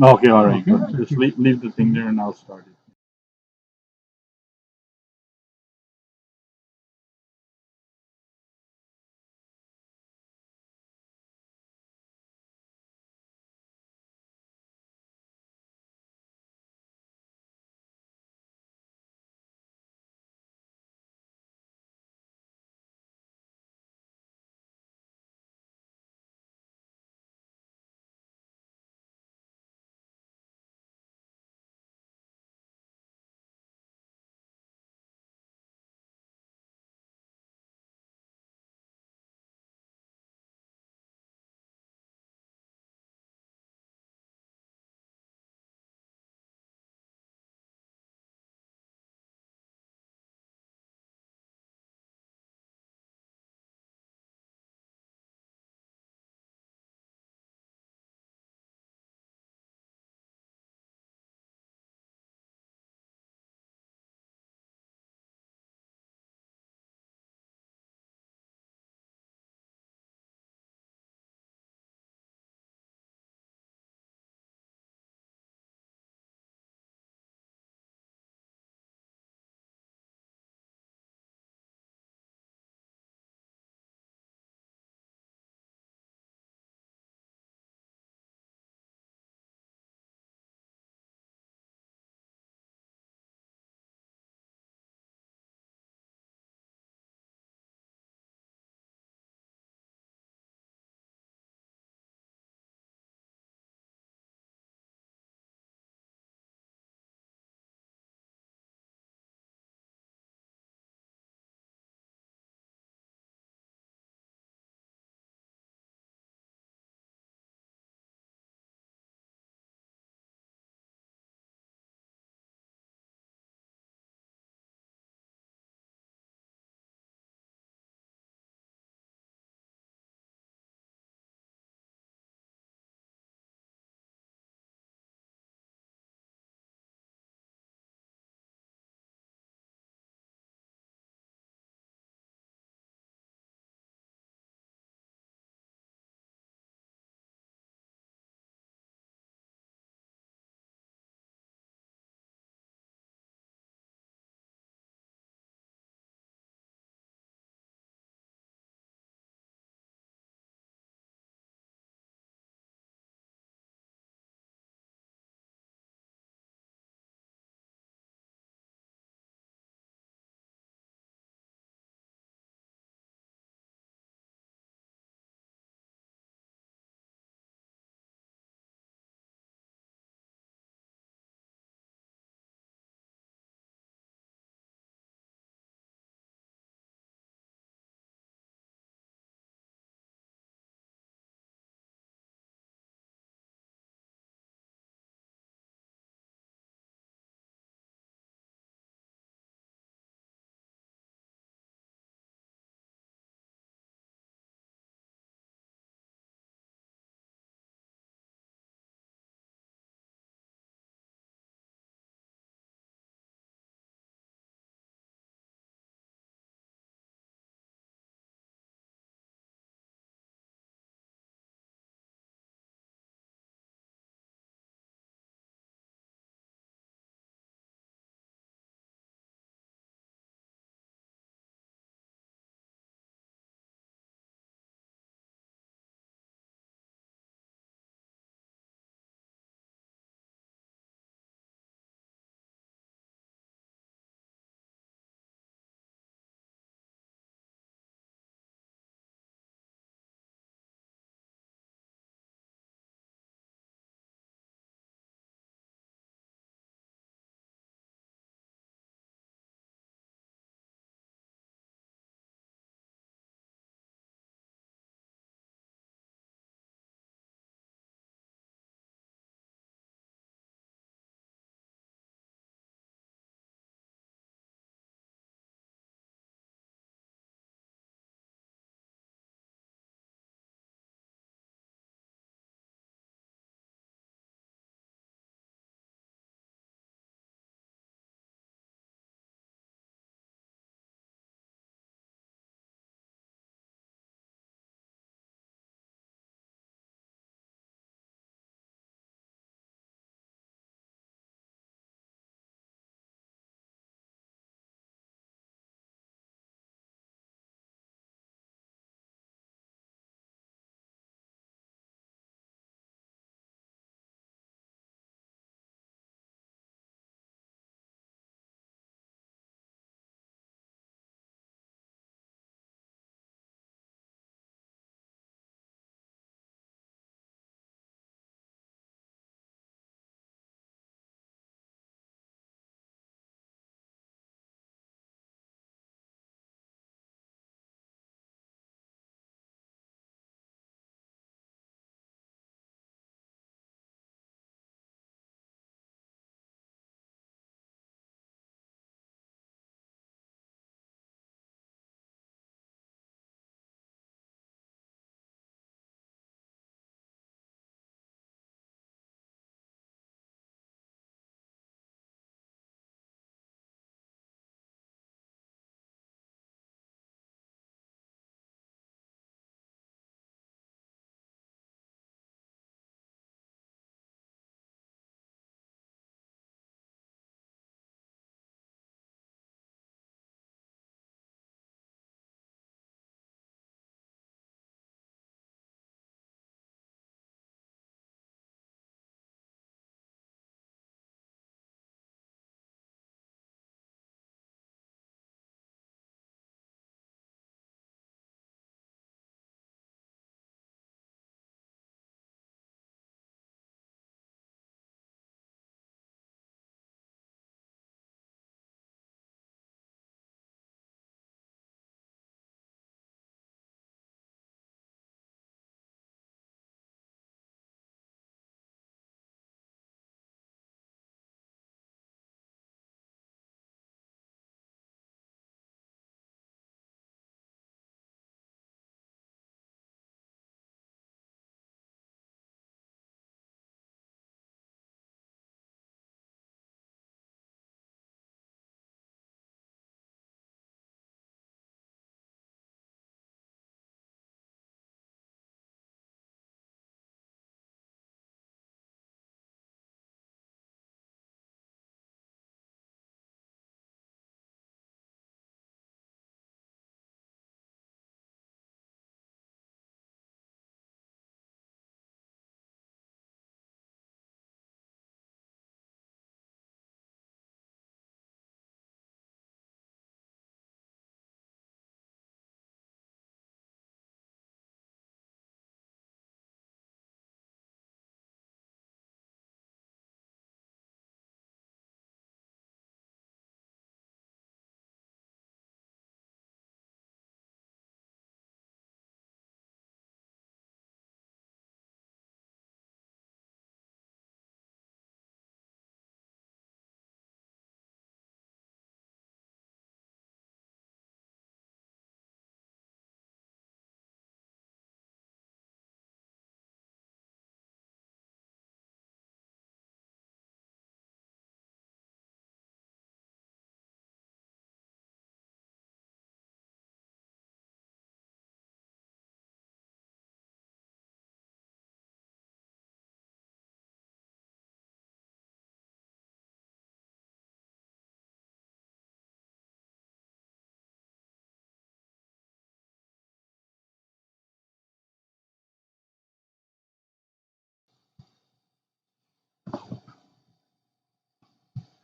Okay, all right, Okay, good. so Just keep leave the thing there and I'll start it.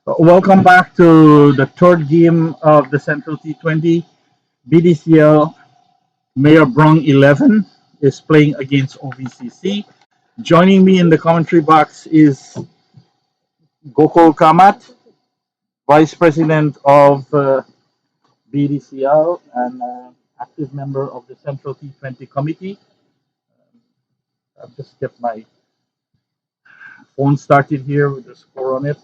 Welcome back to the third game of the Central T20. BDCL Mayor Brong 11 is playing against OVCC. Joining me in the commentary box is Gokul Kamat, Vice President of BDCL and active member of the Central T20 Committee. I've just kept my phone started here with the score on it.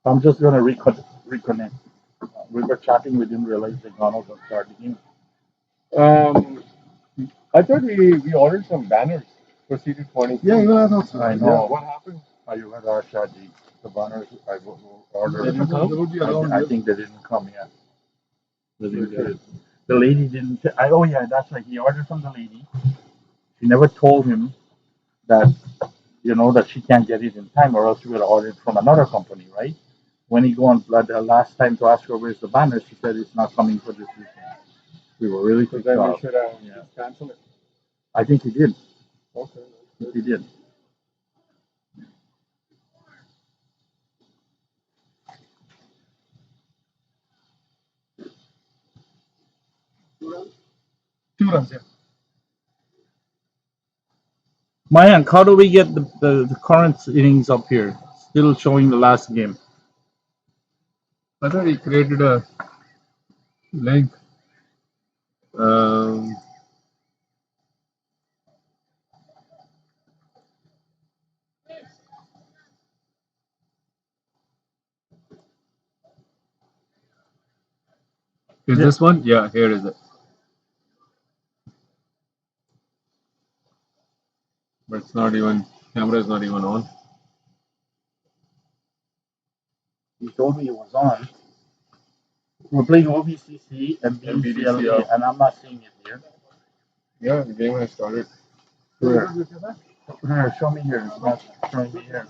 I'm just going to reconnect. We were chatting, we didn't realize the Donald was starting in. I thought we ordered some banners for T20. Yeah, that's I Yeah, know. what happened? You had our Shaji. The banners I ordered. They didn't come? I think they didn't come yet. They didn't get it. The lady didn't. Oh yeah, that's right. He ordered from the lady. She never told him that that she can't get it in time, or else she would have ordered from another company, right? When he go on the last time to ask her where's the banner, she said it's not coming for this weekend. We were really So ticked then we off. should Yeah. cancel it. I think he did. Okay. He did. Two runs, yeah. Mayank, how do we get the current innings up here? Still showing the last game. I thought he created a link. Um, is Yeah. this one? Yeah, here is it. But it's not even, camera is not even on. He told me it was on. We're playing OVCC and BEDCL, and I'm not seeing it here. Yeah, the game has started. Where? Here, show me here. It's not showing me here.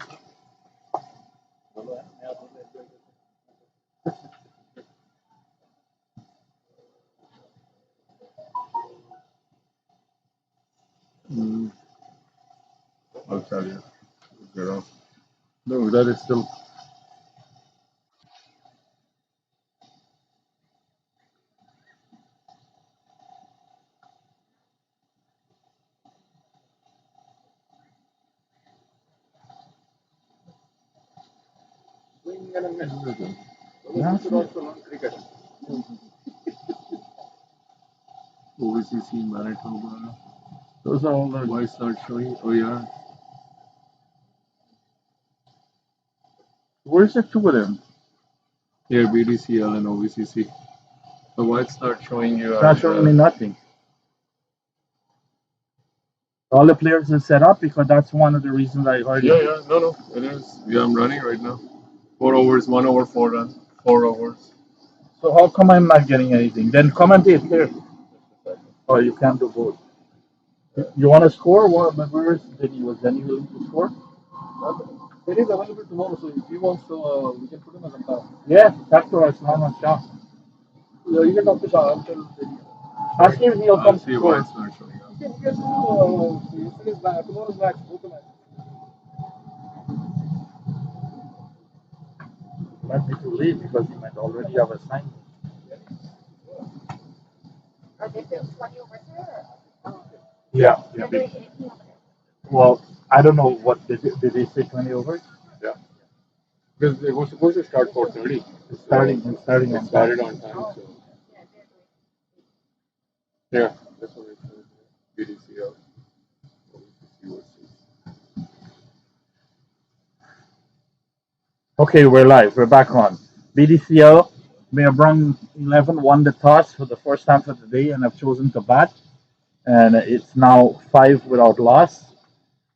I'll tell you. Zero. No, that is still. OVCC, Manitoba. Those are all the. Why start showing? Oh, yeah. Where's the two of them? Here, BDCL and OVCC. So why start showing you? It's not showing me nothing. All the players are set up because that's one of the reasons I heard. Yeah, no, it is. Yeah, I'm running right now. 4 overs, 1 over 4 runs, 4 overs. So how come I'm not getting anything? Then commentate here. Oh, you can't do both. You want to score? What? Where is Denny? Was Denny willing to score? It is available tomorrow, so if he wants to, we can put him as a top. Yeah, talk to us. Not on shot. Yeah, you can talk to Shah. I'll tell Ask him if he'll come see to why score. it's not showing up. You can do yesterday's match, tomorrow's match, both the matches. Might be too late because he might already have a sign. Are they still 20 over there? Yeah. Are they 18 over there? Well, I don't know what did they say 20 overs? Yeah. Because it was supposed to start 4:30. It's starting It on started time. on time, so. Yeah, they're Yeah, that's what it says. BDCL. Okay, we're live. We're back on. BDCL, Mayor Brown 11 won the toss for the first time of the day and have chosen to bat. And it's now 5 without loss.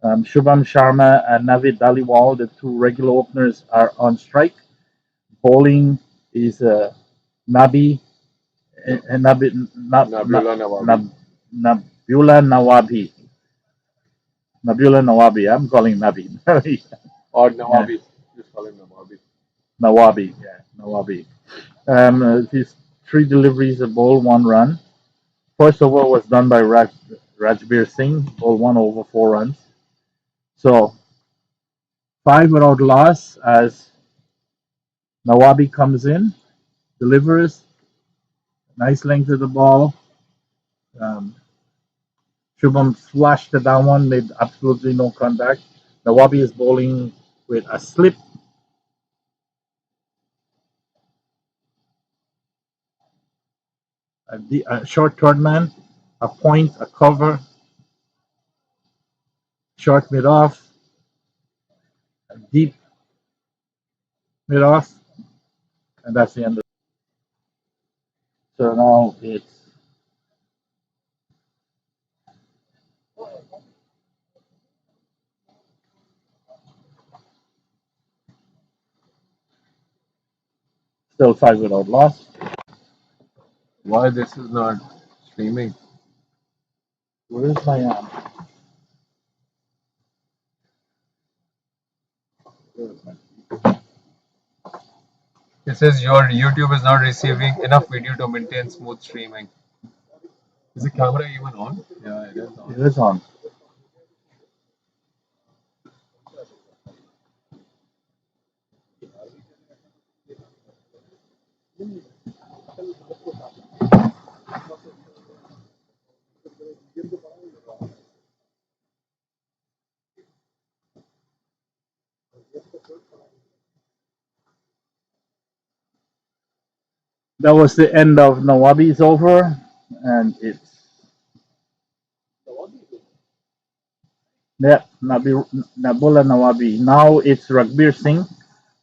Shubham Sharma and Navid Daliwal, the two regular openers, are on strike. Bowling is Nabi and Nabila Nawabi. Nabula Nawabi. Nabula Nawabi. I'm calling Nabi. Or Nawabi. Just call him Nawabi. Nawabi. Yeah, Nawabi. His 3 deliveries, a ball, 1 run. First over was done by Rajbir Singh, ball 1 over 4 runs. So 5 without loss as Nawabi comes in, delivers, nice length of the ball. Um, Shubham flashed the down one, made absolutely no contact. Nawabi is bowling with a slip. A short third man, a point, a cover, short mid off, a deep mid off, and that's the end. So now it's still 5 without loss. Why this is not streaming? Where is my It says your YouTube is not receiving enough video to maintain smooth streaming. Is the camera even on? Yeah, it is on. It is on. That was the end of Nawabi's over, and it's Nabula Nawabi. Now it's Ragbir Singh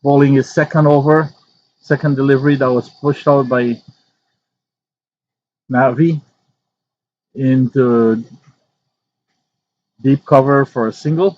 bowling his second over, second delivery that was pushed out by Navi into deep cover for a single.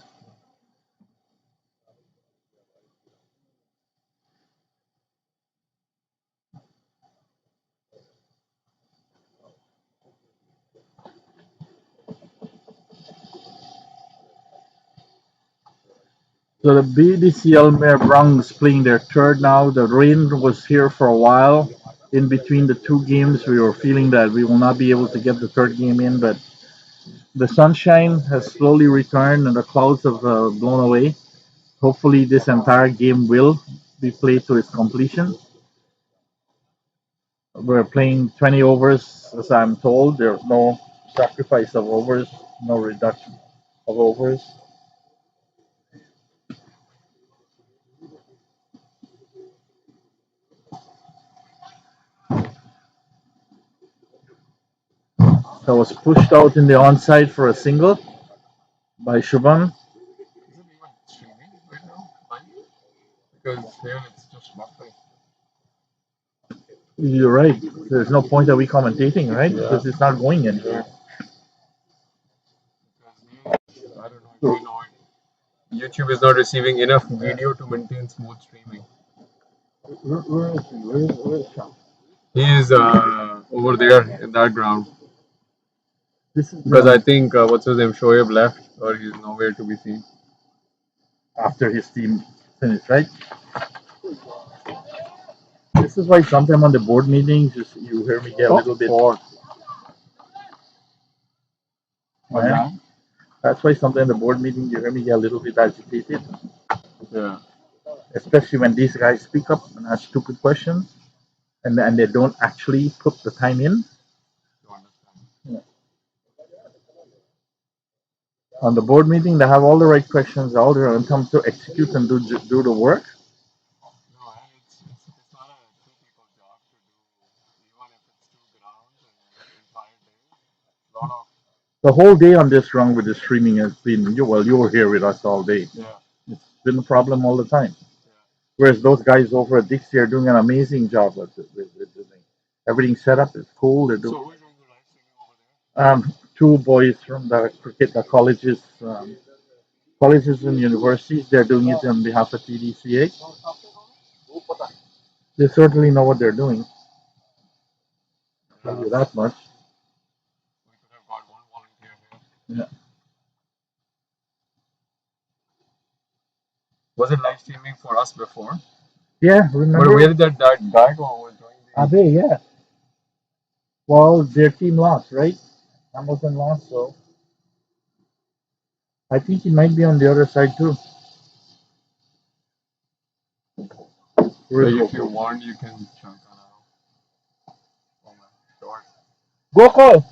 So the BDCL Mare Browns playing their third now. The rain was here for a while. In between the 2 games, we were feeling that we will not be able to get the third game in, but the sunshine has slowly returned and the clouds have blown away. Hopefully, this entire game will be played to its completion. We're playing 20 overs, as I'm told. There's no sacrifice of overs, no reduction of overs. That was pushed out in the onside for a single by Shubham. Is it even streaming right now? Because here it's just buffering. You're right. There's no point that we commentating, right? Yeah. Because it's not going anywhere. Because I don't know if you know it. YouTube is not receiving enough video to maintain smooth streaming. Where is he? Where is Sean? He is over there in that ground. This is Because I think what's his name, Shoaib left, or he's nowhere to be seen. after his team finished, right? This is why sometimes on the board meetings you hear me get a little bit. Right? That's why sometimes the board meeting you hear me get a little bit agitated, Yeah. especially when these guys speak up and ask stupid questions, and they don't actually put the time in. Yeah. On the board meeting, they have all the right questions, all the come to execute and do the work. No, it's not a two people job to do, even if it's 2 grounds and in 5 days. A lot of The whole day on this run with the streaming has been you were here with us all day. yeah. It's been a problem all the time. Yeah. Whereas those guys over at Dixie are doing an amazing job with the thing. Everything set up is cool. They're So doing who is doing the live streaming over there? 2 boys from the cricket, the colleges and universities. They're doing it on behalf of TDCA. They certainly know what they're doing. I'll tell you that much. We could have got one volunteer here. Yeah. Was it live streaming for us before? Yeah, But remember? where did that guy go? Was doing the Abe, yeah. Well, their team lost, right? Hamilton lost, so I think he might be on the other side too. Where's Like if you Gokul? want, you can check on our. Oh my god. Gokul!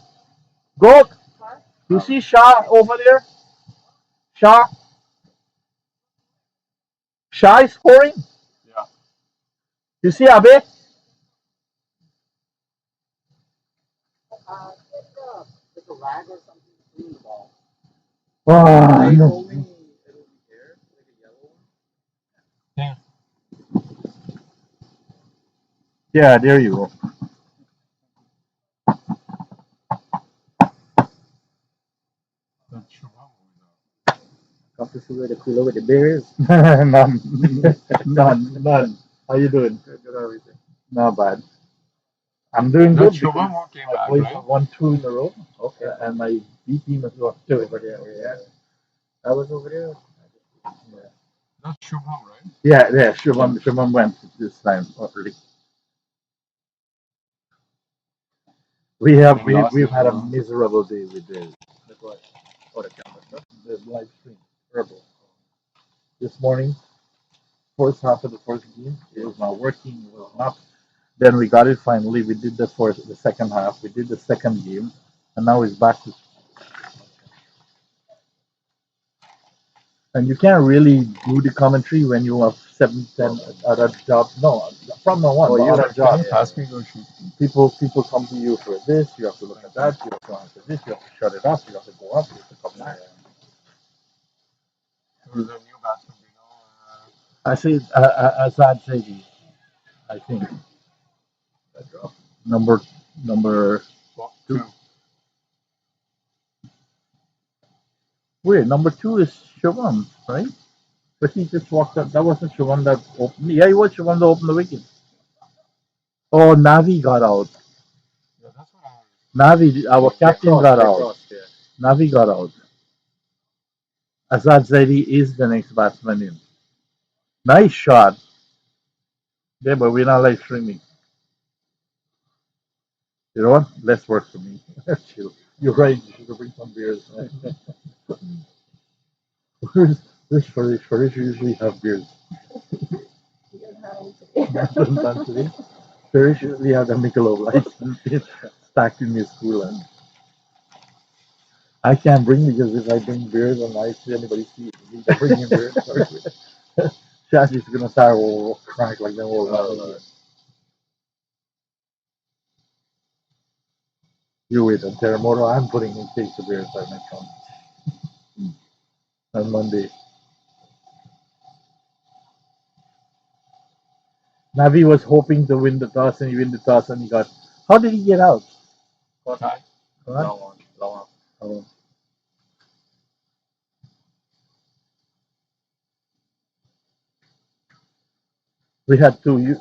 Gok! Huh? You see Shah over there? Shah? Shah is scoring? Yeah. You see Abe? It's a rag or something clean the ball. Oh, Like no. only it'll be here, like a yellow one. Yeah. Yeah, there you go. That Shubham over Come to see where the cooler with the beer is. none. None. How you doing? Good everything. Not bad. I'm doing there. That good Shubham because who came I back, played right? for 1-2 in a row, Okay. and my B team as well too. Over there, yeah. I was over there. That's Shubham, right? Yeah, Shubham went this time early. And last We've time, had a miserable day with That's what. Oh, the camera stuff. the live stream. Terrible. This morning, first half of the first game, it was not working. It was not. Then we got it finally. We did the second half. We did the second game, and now it's back to. And you can't really do the commentary when you have 7, 10 other jobs. No, from now on, Oh, the you other have jobs. yeah. pass me those shoes. People come to you for this. You have to look at that. You have to answer this. You have to shut it off. You have to go up. You have to come back. Who's the new batsman? Do you know? I say Azad Zaidi. I think That drop. number Well, two. two. Wait, number 2 is Shivam, right? But he just walked up. That wasn't Shivam that opened. Yeah, he was Shivam that opened the wicket. Oh, Navi got out. Yeah, that's what I Navi, our captain got They out. crossed, yeah. Navi got out. Azad Zaidi is the next batsman in. Nice shot. Yeah, but we're not live streaming. You know what? Less work for me. Chill. You're right. You should bring some beers. This Farish usually have beers. You guys not Today, Farish usually have the Michelob Light stacked in his cooler. I can't bring because if I bring beers and I see anybody see me bringing beers, Shaji's gonna start crack like that all around. You wait until tomorrow. I'm putting in case of beers by my phone on Monday. Navi was hoping to win the toss and he win the toss and he got. How did he get out? was. Tie. Huh? Long one. Long one. Oh. We had two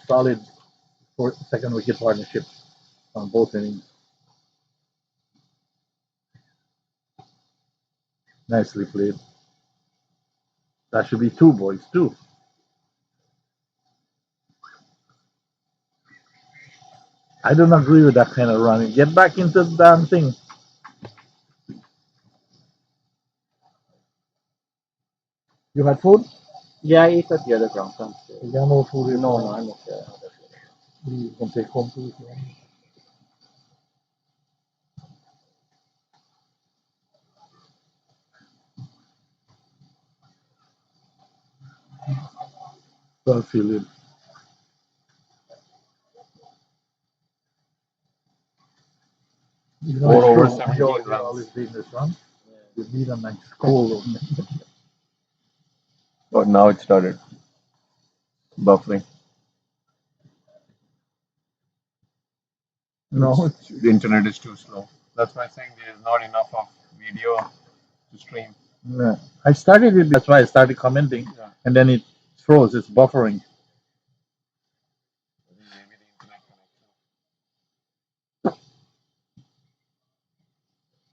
solid second wicket partnerships on both innings. Nicely played. That should be 2 boys too. I don't agree with that kind of running. Get back into the damn thing. You had food? Yeah, I ate at the other ground. You got no food. No, no, I'm okay. You can take home too if you want. Don't feel it. You know, 4 it's over true. 17 You're runs. always doing this run. You need a nice cold. But now it started buffering. No, The internet is too slow. That's why I'm saying there is not enough of video to stream. yeah. I started it. That's why I started commenting, Yeah. and then it froze. It's buffering. I think maybe the internet connection.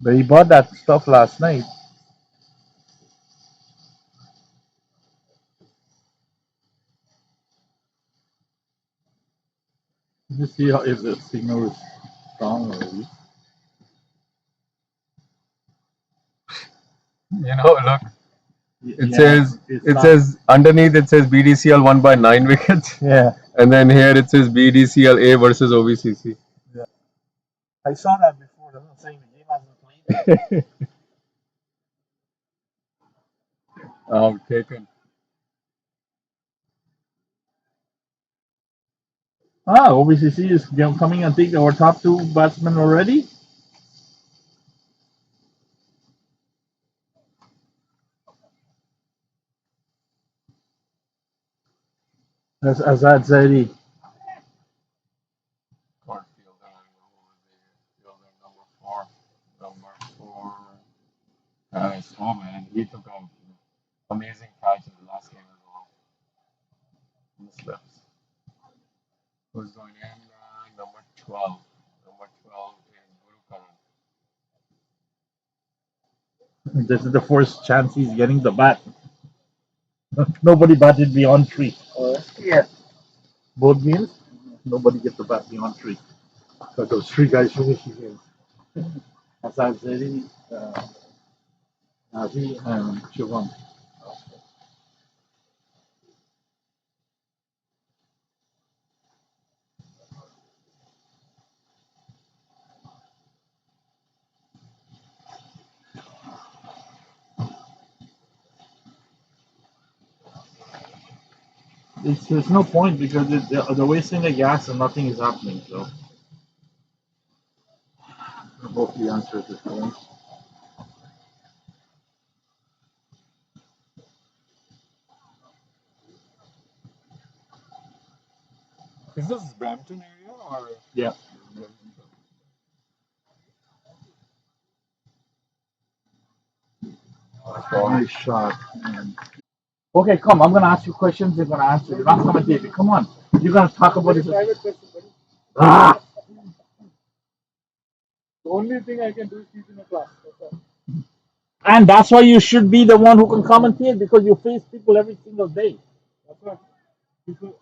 But he bought that stuff last night. me see how, if the signal is strong or weak. Look, it Yeah, says it's it not. says underneath it says BDCL won by 9 wickets, Yeah, and then here it says BDCL A versus OVCC. yeah. I saw that before. I'm not saying the game hasn't played. Taken. OVCC is coming and take our top two batsmen already. That's Azad Zaidi. Nice. Oh man, he took an amazing catch in the last game as well. On the slips. Who's going in? Number 12. Number 12 is Guru Karan. This is the first chance he's getting the bat. Nobody batted beyond three. Yeah. Both games, nobody gets the bat beyond three. So those three guys finish the game. Azad Zaidi, Nazi, and Shivam. There's no point because they're wasting the gas and nothing is happening. So I hope the answer is the same. Is this Brampton area or? Yeah. Nice shot. Okay, come. I'm gonna ask you questions. You're gonna answer. You're not commentating. Come on. You're gonna talk about it. Private question, buddy. Ah! The only thing I can do is teach in a class. That's all. And that's why you should be the one who can commentate because you face people every single day. That's why people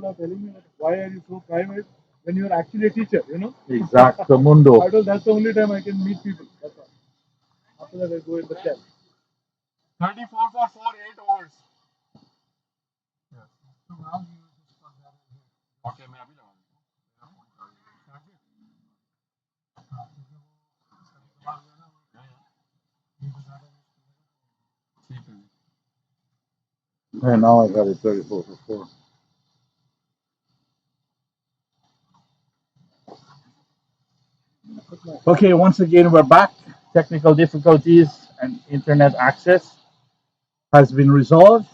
are telling me that why are you so private when you are actually a teacher, Exacto, mundo. I told that's the only time I can meet people. That's all. After that I go in the cell. 34 for 4, 8 overs. Okay, मैं अभी लगा And now I got it 34 for 4. Okay, once again, we're back. Technical difficulties and internet access has been resolved.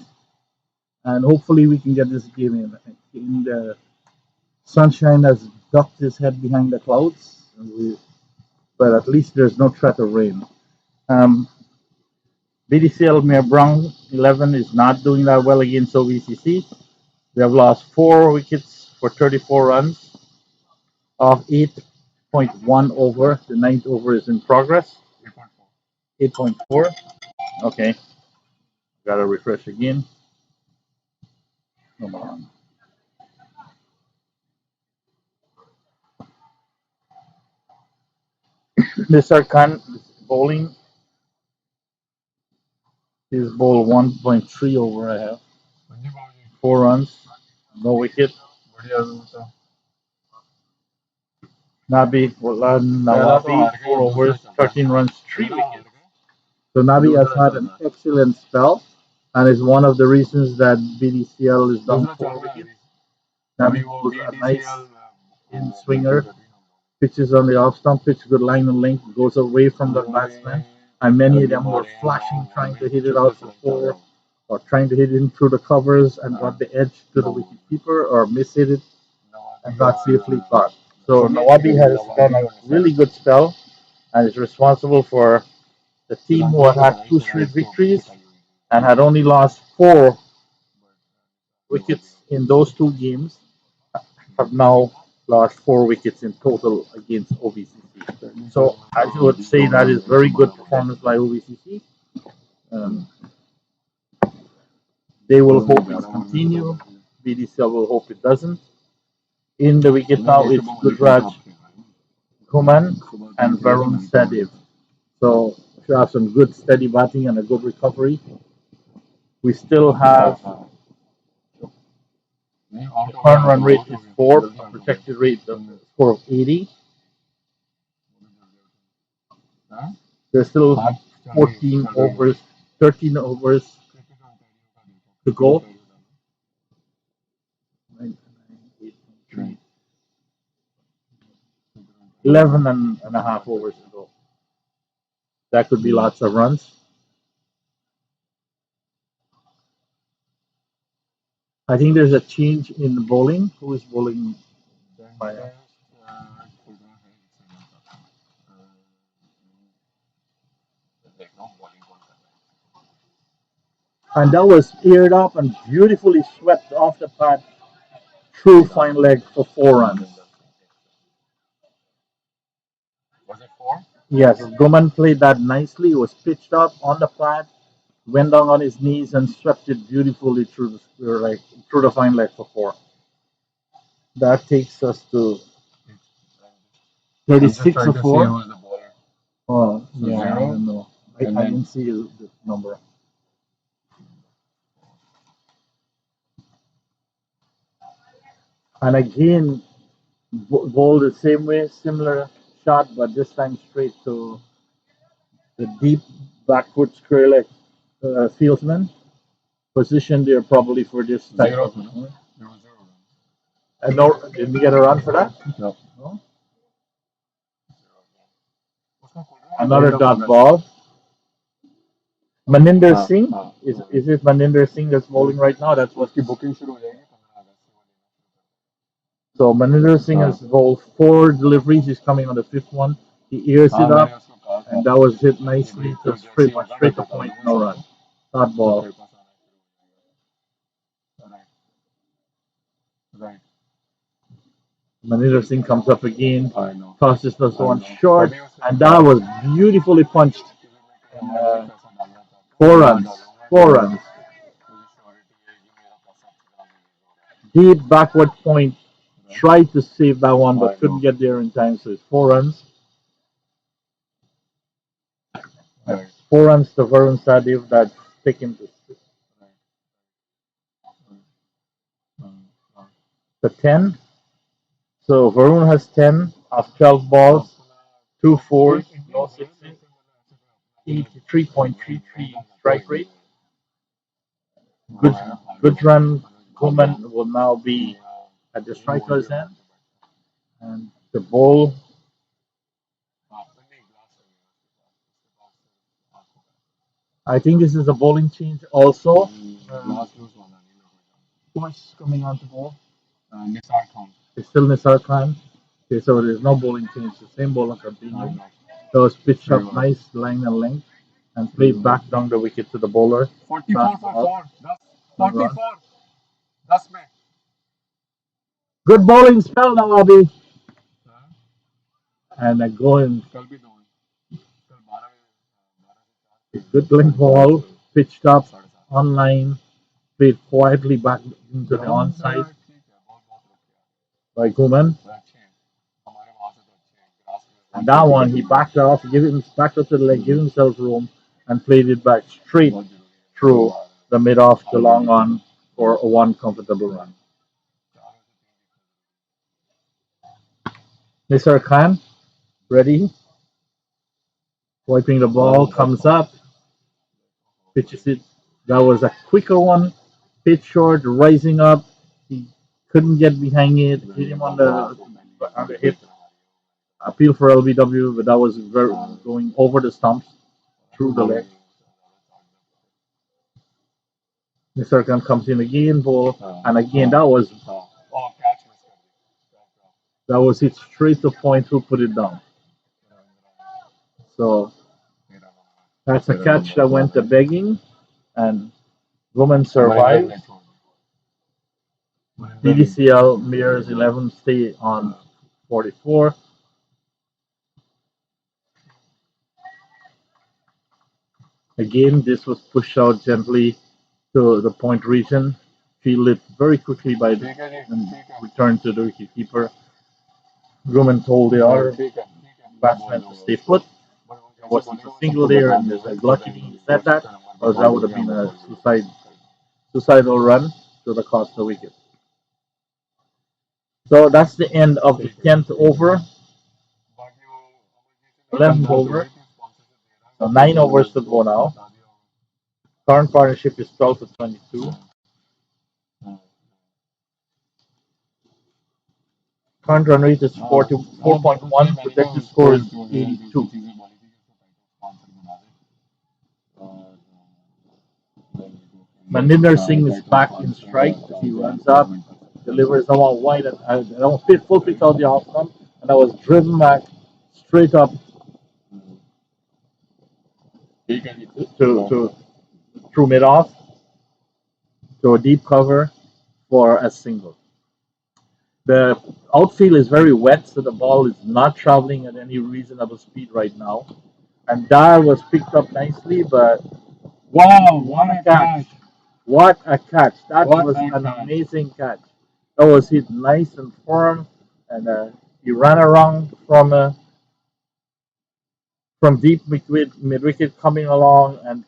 And hopefully we can get this game in. The sunshine has ducked his head behind the clouds, but at least there's no threat of rain. BDCL Brown 11 is not doing that well against OVCC. We have lost 4 wickets for 34 runs off 8.1 over. The 9th over is in progress. 8.4. Okay. Gotta refresh again. Come on. Mr. Khan is bowling. His bowl 1.3 over I have. 4 runs. No wicket. Nabi Nawabi 4 overs, 13 runs, 3 wickets. So Nabi has had an excellent spell and is one of the reasons that BDCL is down 4 wickets. Nabi was a nice swinger, pitches on the off stump, pitch good line and length, goes away from the batsman, and many of them were flashing, trying to hit it out for 4 or trying to hit it in through the covers and got the edge to the wicket keeper or mishit it and got safely caught. So Nawabi has done a really good spell and is responsible for the team who had 2 straight victories and had only lost 4 wickets in those 2 games, have now lost 4 wickets in total against OVCC. So I would say that is very good performance by OVCC. They will hope it continue. BDCL will hope it doesn't. In the wicket now, it's Gudraj Kuman and Varun Sadev. So if you have some good steady batting and a good recovery, we still have earned run rate is 4, protected rate the score of 80. There's still 14 overs, 13 overs to go. 11 and a half overs to go. That could be lots of runs. I think there's a change in bowling. Who is bowling? And that was aired up and beautifully swept off the pad through fine leg for 4 runs. Was it 4? Yes, Goman played that nicely. It was pitched up on the pad, went down on his knees and swept it beautifully through the square leg, through the fine leg for 4. That takes us to 36 or 4. Oh, yeah, I don't know. I didn't see the number. And again, ball the same way, similar shot, but this time straight to the deep backward square leg fieldsman. Positioned there probably for this type of. And no, did we get a run for that? No. No? Another dot ball. Maninder Singh, is it Maninder Singh that's bowling right now? That's what. So Maninder Singh has bowled 4 deliveries. He's coming on the 5th one. He ears it up, and that was hit nicely to straight to point, no run. Dot ball. Right. Maninder Singh comes up again, tosses this one short, and that was beautifully punched. 4 runs. 4 runs. Deep backward point. Tried to save that one, but couldn't get there in time, so it's 4 runs. 4 runs to Varun Sadev, that's taken to 10. So Varun has 10 of 12 balls, 2 4s, no 6s, 83.33 strike rate. Good run. Kuman will now be at the striker's end. And the ball. I think this is a bowling change also. Who's coming on to bowl? Nisar Khan. It's still Nisar Khan. Okay, so there's no bowling change. The same bowler continuing. So it's pitched up nice line and length and played back down the wicket to the bowler. 44 for 4. That's 44. That's me. Good bowling spell now, Abhi. And I go in. Good length ball, pitched up, online, played quietly back into the onside by Kuman. And that one, he backed off, backed up to the leg, gave himself room, and played it back straight through the mid off the long on for a 1 comfortable run. Nisar Khan, ready? Wiping the ball, comes up, pitches it. That was a quicker one. Pitch short, rising up. He couldn't get behind it. Hit him on the hip. Appeal for LBW, but that was going over the stumps through the leg. Mr. Khan comes in again, ball, and again that was hit straight to point who put it down. So that's a catch that went to begging, and woman survived. BDCL mirrors 11 stay on 44. Again, this was pushed out gently to the point region. fielded very quickly by the ठीक है जी and ठीक है returned to the wicketkeeper. Grumman told the other ठीक है मैं बोल batsman to दूंगा stay उसको put. बट वो There जैसे wasn't a बोलेगा मैं single सबको there, बता and दूंगा I was तो lucky देन he said कोशिश that, का नंबर or बता that would have दीजिए been मैं a बोल दूंगा suicidal run to the cost of the wicket. So that's the end of the ठीक है 10th over, बाकी वो 11th डाल over. दूंगी कि स्पॉन्सरशिप दे रहा है So 9 तो overs to वो go now. बता दिया होगा Current partnership is 12 to 22. Hmm, Current run rate is हाँ हाँ बिल्कुल सही 4.1. मैंने कहा Projected उसको score is जो है दूसरी 82. चीजें बोली थी कि उसको टाइटल स्पॉन्सर बना दे और Maninder Singh is back in strike as he runs up, delivers the one wide, and I don't full pitch out the outcome, and I was driven back straight up ठीक है जी to through mid off to a deep cover for a single. The outfield is very wet, so the ball is not traveling at any reasonable speed right now. And that was picked up nicely, but wow what what a a catch! catch What a catch! That what was a an catch amazing catch. That was hit nice and firm, and he ran around from deep mid wicket coming along and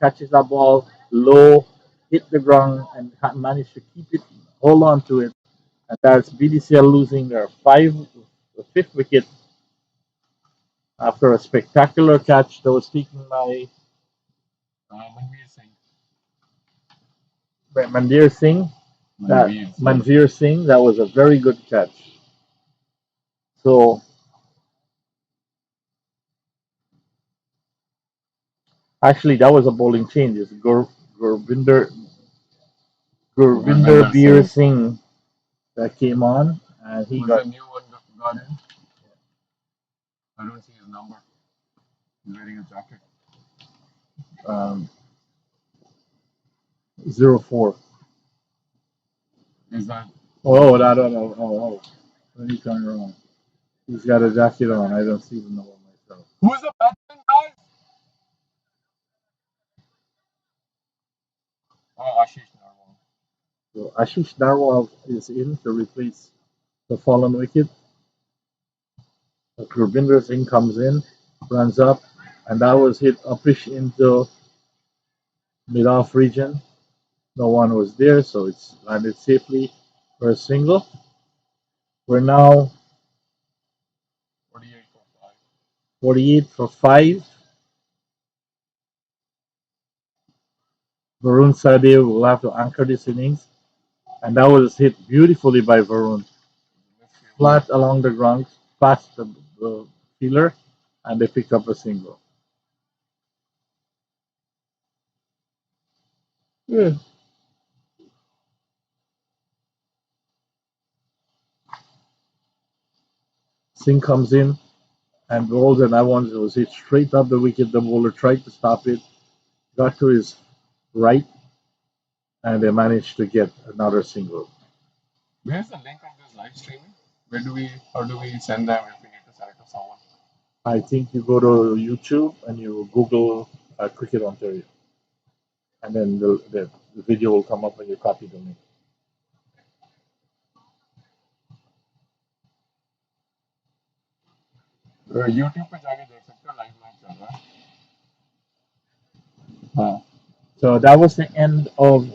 catches that ball low, hit the ground, and managed to keep it, hold on to it. And that's BDCL losing their fifth wicket after a spectacular catch that was taken by Manveer Singh Mandir Singh. That Manveer Singh Manveer Singh, that was a very good catch. So actually, that was a bowling change. It's Gurvinder Gurvinder Beer Singh Singh that came on, and he who's got the new one that got in I don't see his number he's wearing a jacket um, 0-4. is that Oh, I don't know. Oh. Let me turn around. He's got a jacket on. I don't see the number myself. who's the batsman guys oh Ashish Narwal So Ashish Narwal is in to replace the fallen wicket. Gurvinder Singh comes in, runs up, and that was hit upish into mid-off region. No one was there, so it's landed safely for a single. We're now 48 for 5 48 for 5. Varun Sadev will have to anchor this innings, and that was hit beautifully by Varun. midfielder Flat along the ground, past the fielder, and they picked up a single. Yeah. Singh comes in and bowls, and that one was hit straight up the wicket. The bowler tried to stop it, got to his right, and they managed to get another single. where's the link of this live streaming where do we how do we send them if we need to send it to someone I think you go to YouTube and you Google Cricket Ontario, and then the video will come up when you copy the link. YouTube पे जाके देख सकते हो live match चल रहा है हाँ So that was the end of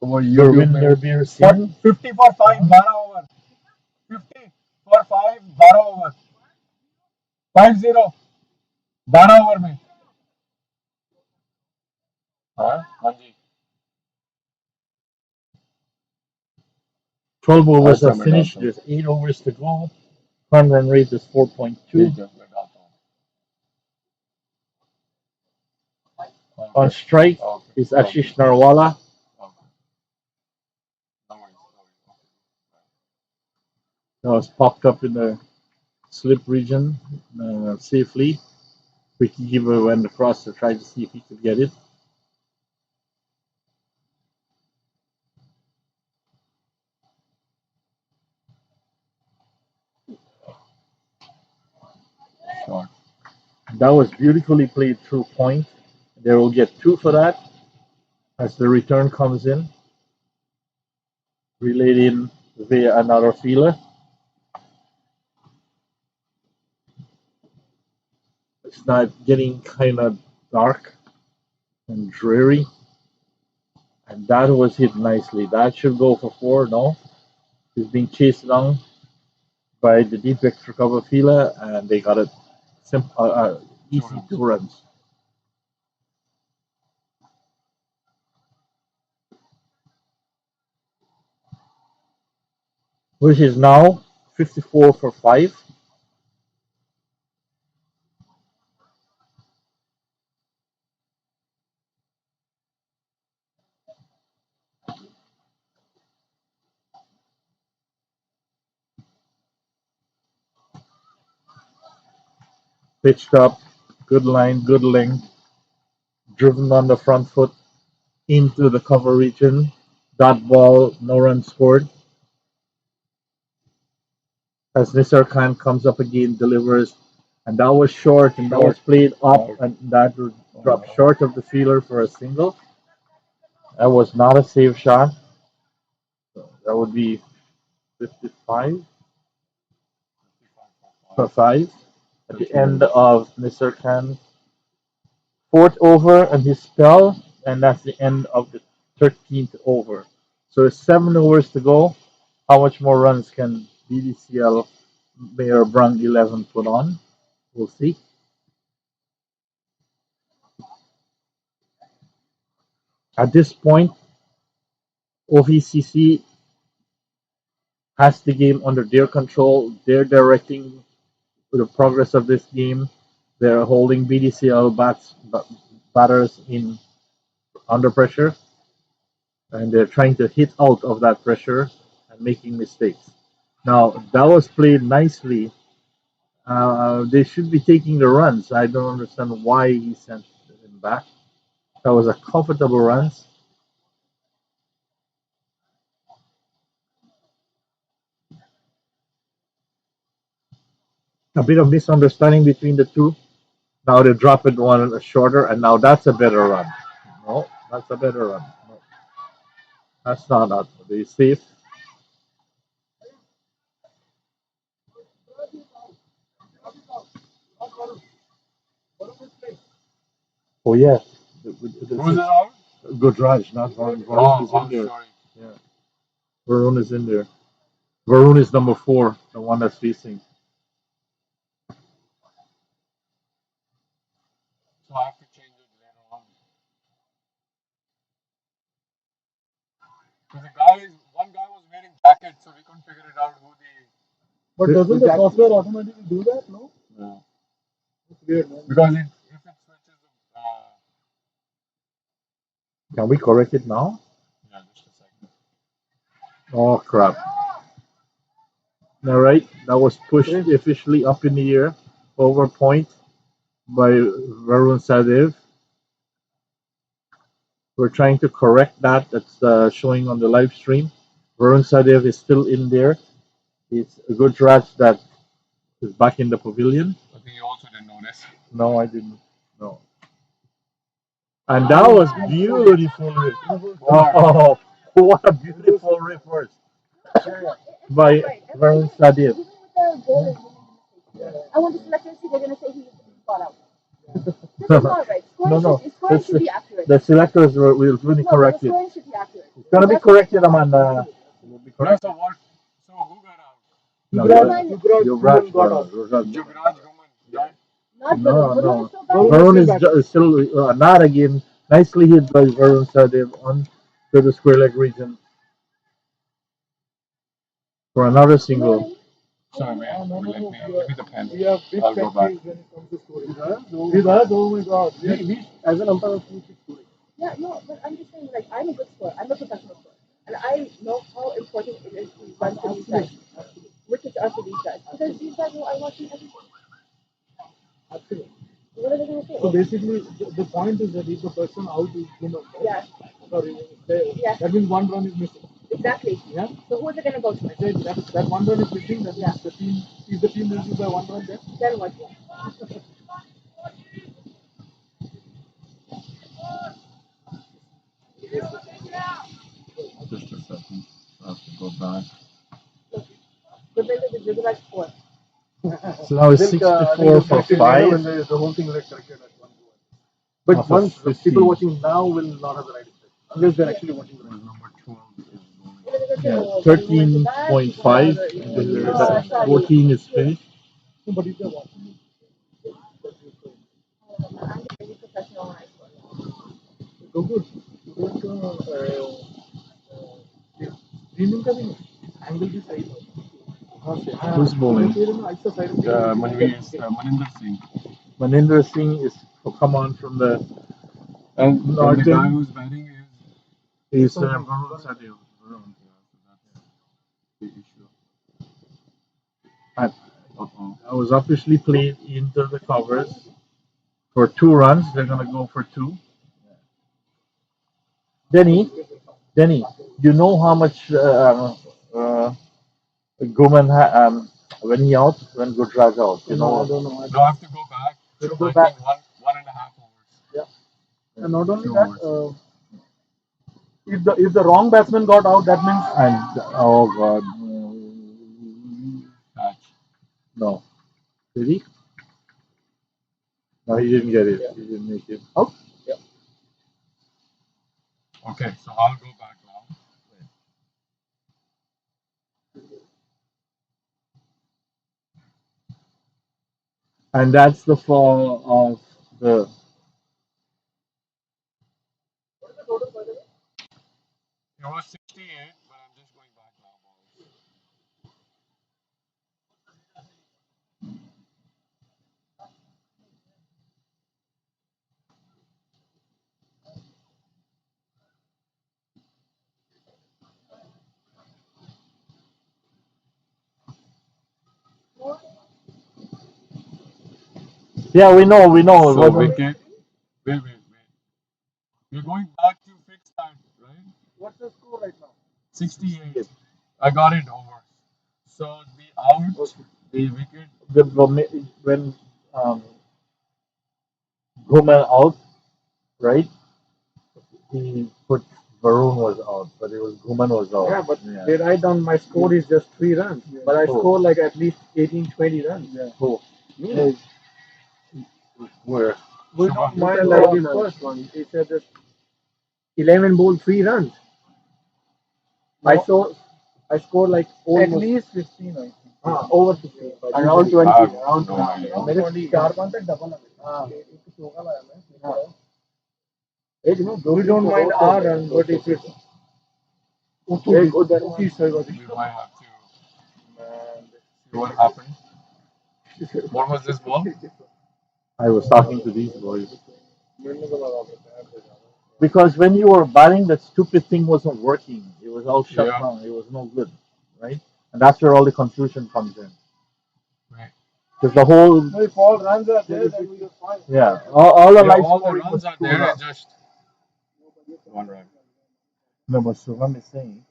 वो YouTube में Gurvinder Beer Singh. 50 for 5 12 over 50 for 5 12 over 50 12 over में हाँ हाँ जी 12 overs अच्छा are मैं finished. डालता हूँ There's 8 overs to go. Current run rate is 4.2. ठीक है मैं डालता हूँ On okay strike okay is okay Ashish Narwala. Okay no worries no worries okay That was popped up in the slip region safely. Wicketkeeper went across to try to see if he could get it. short That was beautifully played through point. They will get 2 for that as the return comes in. relayed in via another feeler. It's not getting kind of dark and dreary, and that was hit nicely. That should go for four. No, he's being chased down by the deep extra cover feeler, and they got it easy 2 runs. Which is now 54 for 5. Pitched up, good line, good length, driven on the front foot into the cover region. Dot ball, no run scored. As Nisar Khan comes up again, delivers, and that was short, and that was played up, and that dropped short of the fielder for a single. That was not a safe shot. That would be 55 for 5 at the end of Nisar Khan's fourth over and his spell, and that's the end of the 13th over. So there's 7 overs to go. How much more runs can BDCL Mayor Brung 11 put on? We'll see. At this point, OVCC has the game under their control. They're directing the progress of this game. They're holding BDCL batters in under pressure, and they're trying to hit out of that pressure and making mistakes. Now that was played nicely. They should be taking the runs. I don't understand why he sent him back. That was a comfortable runs. A bit of misunderstanding between the two. Now they drop it one shorter, and now that's a better run. No, that's a better run. No, that's not that. They safe. Oh yeah, Who's it out? good Raj, not Varun. Varun Oh, is in I'm there. sorry. Yeah, Varun is in there. Varun is number 4, the one that's facing. So I have to change it later on. Because one guy was wearing jacket, so we couldn't figure it out who the. But doesn't the software automatically do that? No? No. It's weird, man. Because if it switches, Can we correct it now? yeah, just a second. Oh crap! All right, that was pushed officially up in the air, over point by Varun Sadev. We're trying to correct that. That's showing on the live stream. Varun Sadev is still in there. It's a good Raj that is back in the pavilion. I think you also didn't notice. No, I didn't. No. And that was beautiful. Oh, what a beautiful reverse by Varun Sadev. Even with the goal is I want the selector to see they're gonna say he got out. This is not right. No, no. Scoring should be accurate. The selectors will really No, correct the it. scoring should be accurate. It's gonna be corrected, Amanda. It will be No, corrected. so what? So who got out? No, Yuvraj got out. Jugraj Guman. Yeah. Not No, Varun. no. Varun is so bad. Varun is still not again. Nicely hit by Varun Sadev on to the square leg region for another single. Sorry, man. Let me the pen. We have big I'll pet go back. peeves when it comes to scoring. He does? Oh my god. We as an umpire, we keep scoring. Yeah, no, but I'm just saying, like, I'm a good scorer. I'm a professional scorer. And I know how important it is to run for these guys, wickets are for these guys. Because these guys are watching everything. Absolutely. What are they going to say? So basically, the point is that if the person out is Guman, Yeah, sorry, yeah, that means one run is missing. exactly. Yeah. So who is it going to go to? I said that one run is missing. That means the team, if the team loses by one run, Then what? Just a second. Okay. bad. Gurvinder, did you like score? So now it's I think 64 it's for corrected later 5. when the whole thing gets corrected at one go. But Off of once the 15. people watching now will not have the right effect unless they're actually watching the right. Number 12 is going. Yeah, 13.5. The 14 is finished. But if they're watching it, I'm really professional when I score. go good. Streaming का भी angle भी सही था. कहाँ से? Who's bowling? ऐसा side Maninder Singh. Maninder Singh is come on from the And the Norton. guy who's batting is Is Varun Sadev. Varun. Yeah, so that's the issue. And Uh-oh. I was officially played into the covers for 2 runs. They're gonna go for 2. Denny, you know how much Goman when he out, when Gujrat out, you know. I don't know. Do I have to go back? It'll go I back. think 1.5 hours. And not only 2 that, hours. if the wrong batsman got out, that means And oh god, Catch. no, did he? No, he didn't get it. He didn't make it. Oh, Okay, so I'll go back now. and that's the fall of the. It was 68, but I'm just going back now, boys. Yeah, we know. It So wasn't. wicket. Wait. We're going back to fix that, right? what's the score right now? 68. I got it over. So the out, the wicket. When Goman out, right? He put Varun was out, but it was Goman was out. Yeah, but they write down my score is just 3 runs, but I Oh. score like at least 18, 20 runs. Yeah. Who? Me. Where? We don't mind like the first one. He said just 11 ball 3 runs. I scored like almost at least 15, I think. Over 15. Around 20. I have Around no idea. मेरे 4 runs तक double आ गए. हाँ. एक चौका लाया मैं. हाँ. We don't mind our run, but if it's We might have to see what happened. What was this ball? I was talking to these boys. Because when you were batting, that stupid thing wasn't working. It was all shut Yeah. down. It was no good, right? And that's where all the confusion comes in. Right. Because the whole, if all runs are there, then we are fine. yeah, all the Yeah, life all the scoring runs was are screwed there. up. It's just 1 run. No, but Suvam is saying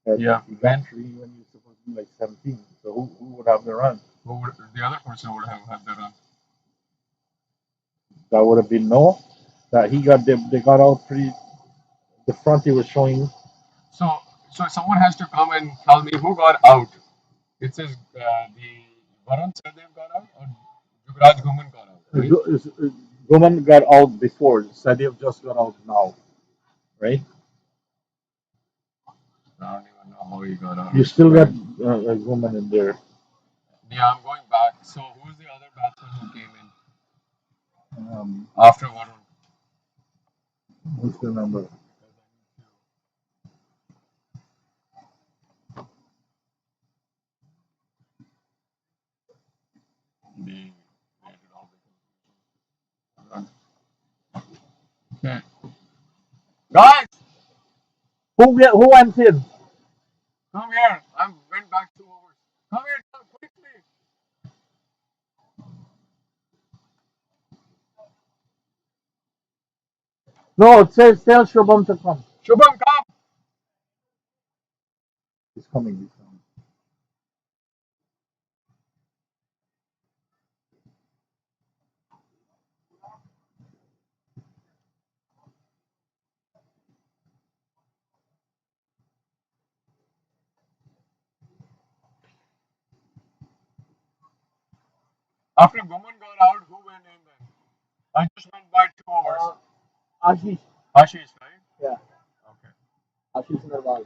that Yeah. eventually when you're supposed to be like 17, so who would have the run? The other person would have had the run. That would have been no. That they got out pretty. The front he was showing. So someone has to come and tell me who got out. It says the Varun Sardev got out or Jugraj Guman got out. Right? Goman got out before. Sadev just got out now, right? I don't even know how he got out. You still got Goman in there. Yeah, I'm going back. So who's the other batsman who came in after Varun? What's the number? Okay. Guys, Who went in? come here. I went back 2 overs. Come here, come quickly. No, tell Shubham to come. Shubham, come. He's coming. He's coming. After Guman got out, who went in then? I just went by 2 hours. Ashish. Ashish, right? Yeah. Okay. Ashish Narwal.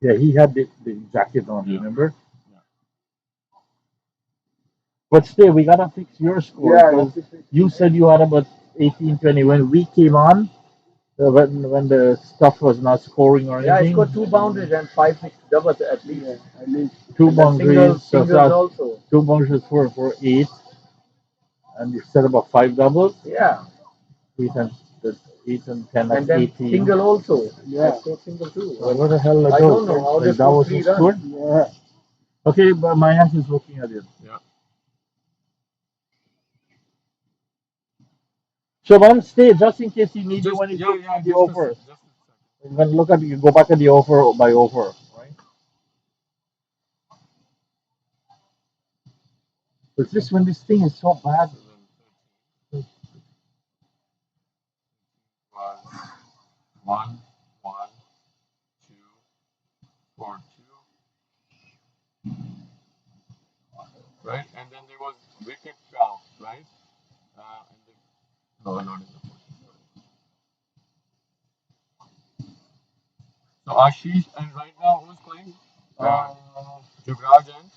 Yeah, he had the jacket on, Yeah. remember? Yeah. But still, we gotta fix your score Yeah, because that's it. you said you had about 18, 20 when we came on. When the stuff was not scoring or Yeah, I anything. scored 2 boundaries and 5 6 doubles at least. Yeah, at least. Two And then boundaries, singles also. two boundaries for 8, and you said about 5 doubles. Yeah. 8 and the 8 and 10 And that's then 18. single also. Yeah. I scored single too. Well, what the hell? I don't know how they that was scored 3 scored. runs. Yeah. Okay, but my aunt is looking at it. Yeah. Siobhan, stay just in case you need Just, it when you yeah, go yeah, at the just a offer. just a second. When look at you go back at the offer by offer, right? But just when this thing is so bad. 7, 13 was 1, 1, 2, 4, 2, right? And then there was wicket fell, right? And the, no, not in the 14. So Ashish, and right now who's playing? Jugraj and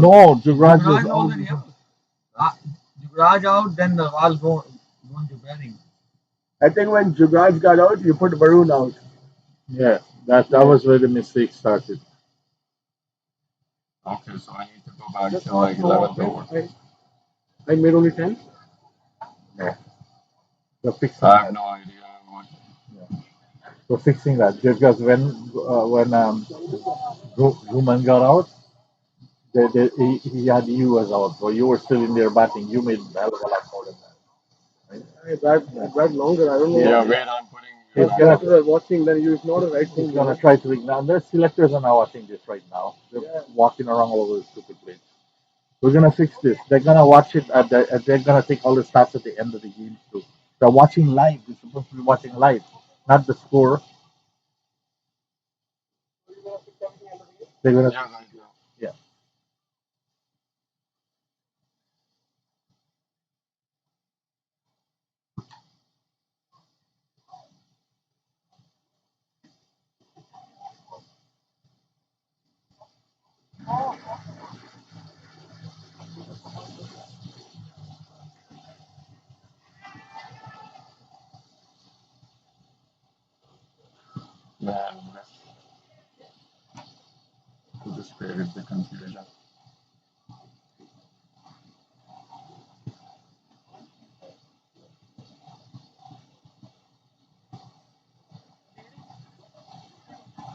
No, Juvraj Yuvraj is already out. Yuvraj out, then Nawal going to batting. I think when Yuvraj got out, you put Varun out. Yeah, that was where the mistake started. okay, so I need to go back to like 11th over. I made only 10. Yeah. We're fixing I have that. no idea what. We're fixing that because when Ruman got out, he had you as out, so you were still in there batting. You made a hell of a lot more than that. I bat longer. I don't know. Yeah, wait, I'm putting you He's back. gonna, After watching, then it's not a right thing. he's gonna try to ignore. The selectors are now watching this right now. They're walking around all over the stupid place. We're gonna fix this. They're gonna watch it they're gonna take all the stats at the end of the game too. They're watching live. They're supposed to be watching live, not the score. They're gonna Yeah, right now. yeah. Man, who just created the confusion.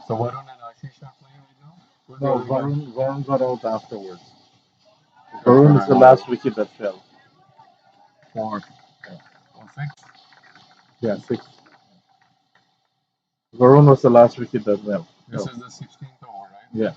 So Varun and Ashish are playing right now? Who's the No, other guy? Varun got out afterwards. That's Varun what is I the wanted. last wicket that fell. 4 or 6? Yeah, 6. Varun was the last wicket that fell. This is the 16th over, right? Yeah.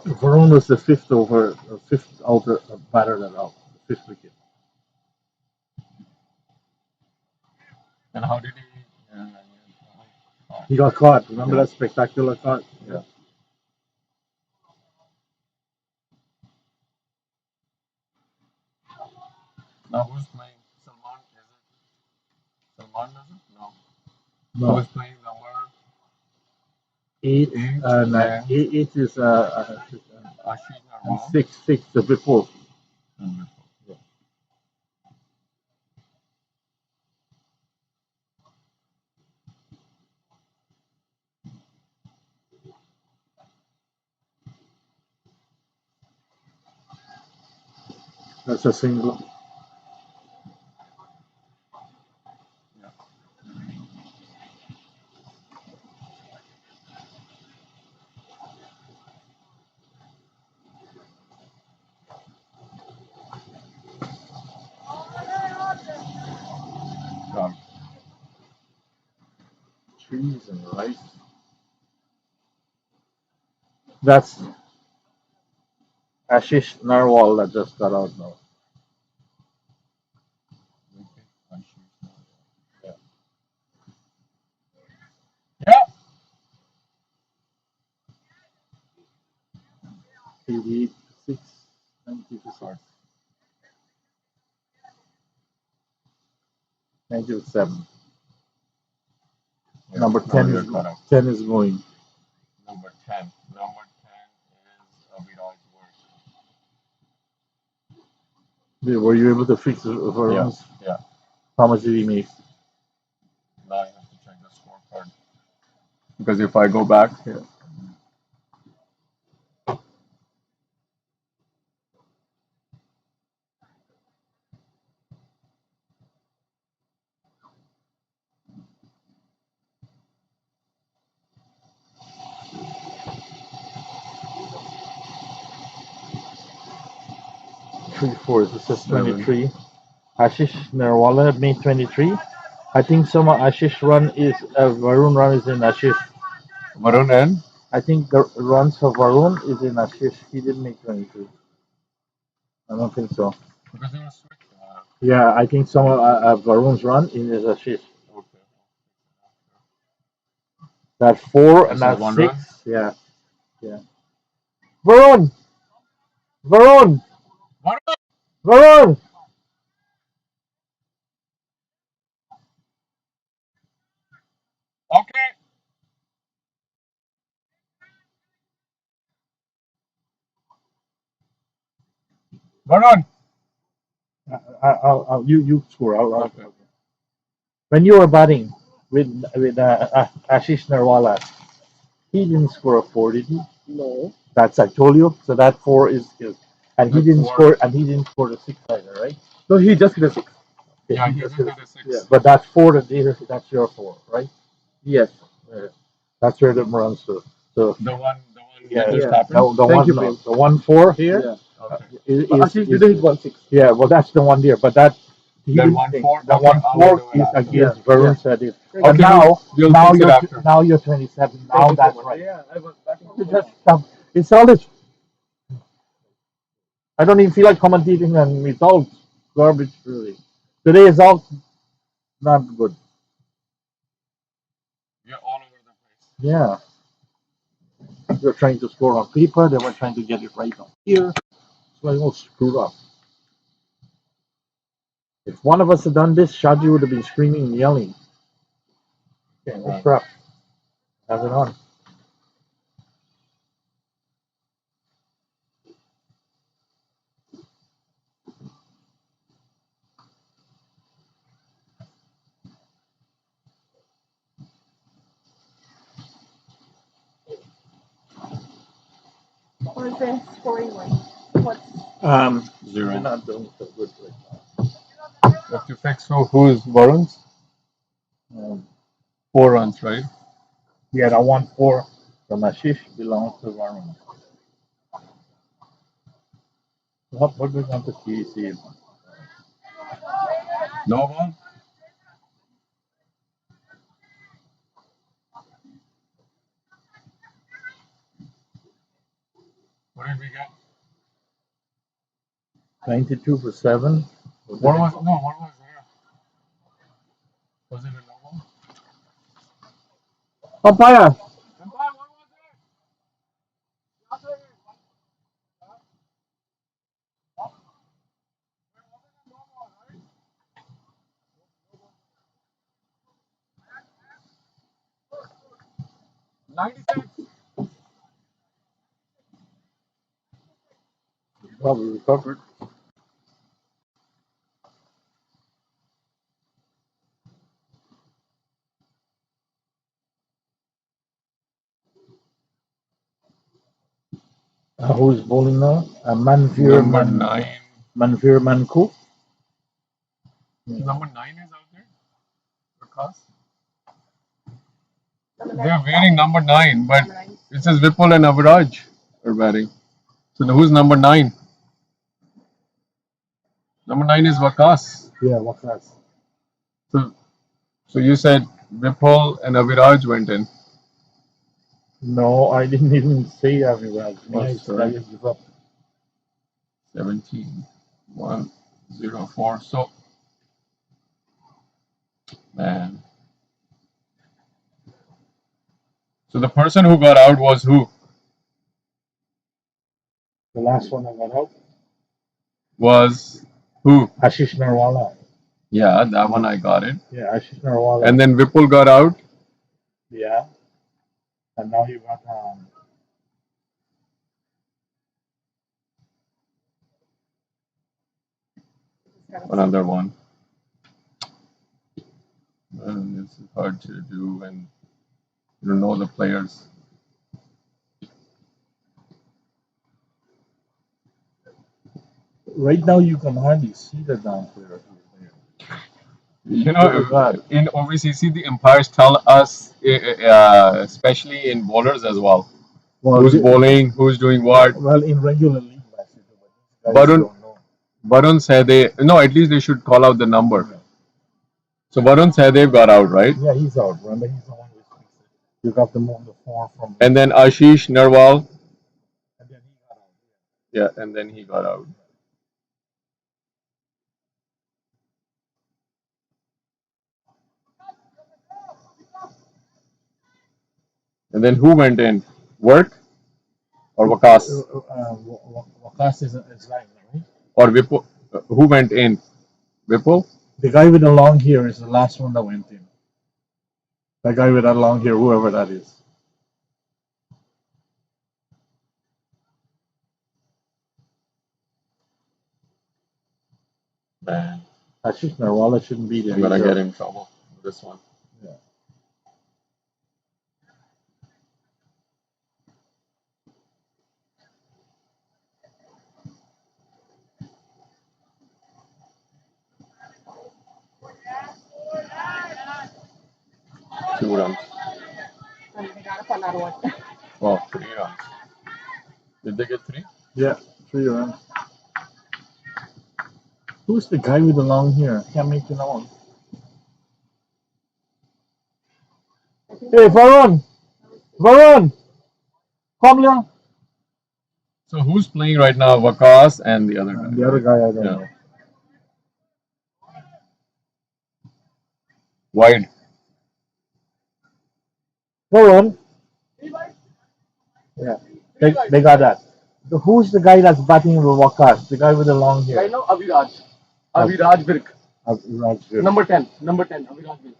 Varun was the fifth outer batter that out, the 5th wicket. And how did he? He got caught. Remember that spectacular cut? Yeah. Now who's playing? Salman? Is it Salman? Is it? No. No. Who's playing number 8 8? and Yeah. 8 is Ashish Narwal. 6 the before. Mhm. That's a single. Yeah. Done. peas and rice. That's Ashish Narwal that just got out now. Yeah. Yeah. 86, 96, 97. Yeah. Number Now 10 you're is correct. 10 is going. Number 10. Number 10 is Abhiraj Work. Were you able to fix the Yeah. runs? Yeah. How much did he make? Now you have to check the scorecard. Because if I go back, Yeah. Three fours. This is 23. Ashish Narwala made 23. I think some of Ashish run is Varun run is in Ashish. Varun and I think the runs for Varun is in Ashish. He didn't make 23. I don't think so. because you were switched. Yeah, I think some of Varun's run is Ashish. Okay. That 4 This and is that one 6. run. Yeah, yeah. Varun! Varun! Varun! Varun! Okay. Varun! You score. Okay. When you were batting with Ashish Narwala, he didn't score a 4, did he? No. That's I told you. So that 4 is his. And he The didn't 4. score. And he didn't score the 6 either, right? No, he just hit a 6. Yeah, he he just just hit did a 6. Yeah, but that 4 that's your 4, right? Yes. That's where the runs to. So The one yeah, that just Yeah. happened. the Thank one you, Prem. the 1-4 here Yeah. Okay. But Ashish didn't hit 1 6. yeah. Well, that's the one there. But that he That didn't 1-4. the Okay, I will 1-4 do it is after. against Yeah, Varun yeah. Sadiq. Okay, But now we'll fix it after. now you're 27. Now Thank you so that's much. right. Yeah, I was batting. You just it's all this. I don't even feel like commentating on it's all garbage really. Today is all not good. You're all over the place. Yeah. They're trying to score on paper, they were trying to get it right on here. It's like all screwed up. If one of us had done this, Shaji would have been screaming and yelling. Okay, no crap. Have it on. What is the scoring one? What's 0. We're not doing so good right You have to fix who's Varun's? now. 4 runs, right? Yeah, that 1-4 from Ashish belongs to Varun. What do we want to see? No ball? What did we get? 92 for 7. What was there? Was it a no ball? Umpire! Empire, what was it? 96. Probably recovered. Who's bowling now? Number 9. Manvir Manku. Number 9 is out there? Vikas? number They're 9? wearing number 9, but Number 9. it says Vipul and Aviraj are wearing. So who's number 9? Number 9 is Vakas. Yeah, what's that? So you said Vipul and Aviraj went in. No, I didn't even say everywhere. Oh, I sorry. just give up. 17, 104. So, man. So the person who got out was who? The last one I got out, Was who? Ashish Narwala. Yeah, that one I got it. Yeah, Ashish Narwala. And then Vipul got out. Yeah, and now you got Another one. And it's hard to do when you don't know the players. right now you can hardly see the down player. You Oh know, God. in OVCC, the umpires tell us, especially in bowlers as well, Well, who's bowling, who's doing what. well, in regular league matches, but these guys Varun, don't know. Varun Sahdev, no, at least they should call out the number. So Varun Sahdev got out, right? Yeah, he's out. Remember, he's the one who fixed it. You got to move the four from. And then Ashish Narwal, And then he got out. yeah, and then he got out. And then who went in? Work or Vakas? Wakas is lying, right? Or Vipul? Who went in? Vipul? The guy with the long hair is the last one that went in. The guy with that long hair, whoever that is. Man, Ashish Narwala shouldn't be there. I'm gonna either. get in trouble with this one. Yeah. 2 runs. And they got up another one. Oh, 3 runs. Did they get 3? Yeah, 3 runs. Who's the guy with the long hair? Can't make it out. Hey, Varun! Varun! Come here. So who's playing right now? Vakas and the other guy. The other guy, I don't Yeah. know. Wide. Varun? Yeah, they got that. Who's the guy that's batting with Wakas? The guy with the long hair. Right now, Aviraj. Aviraj Virk. Raj Gir. Number 10. Aviraj Virk.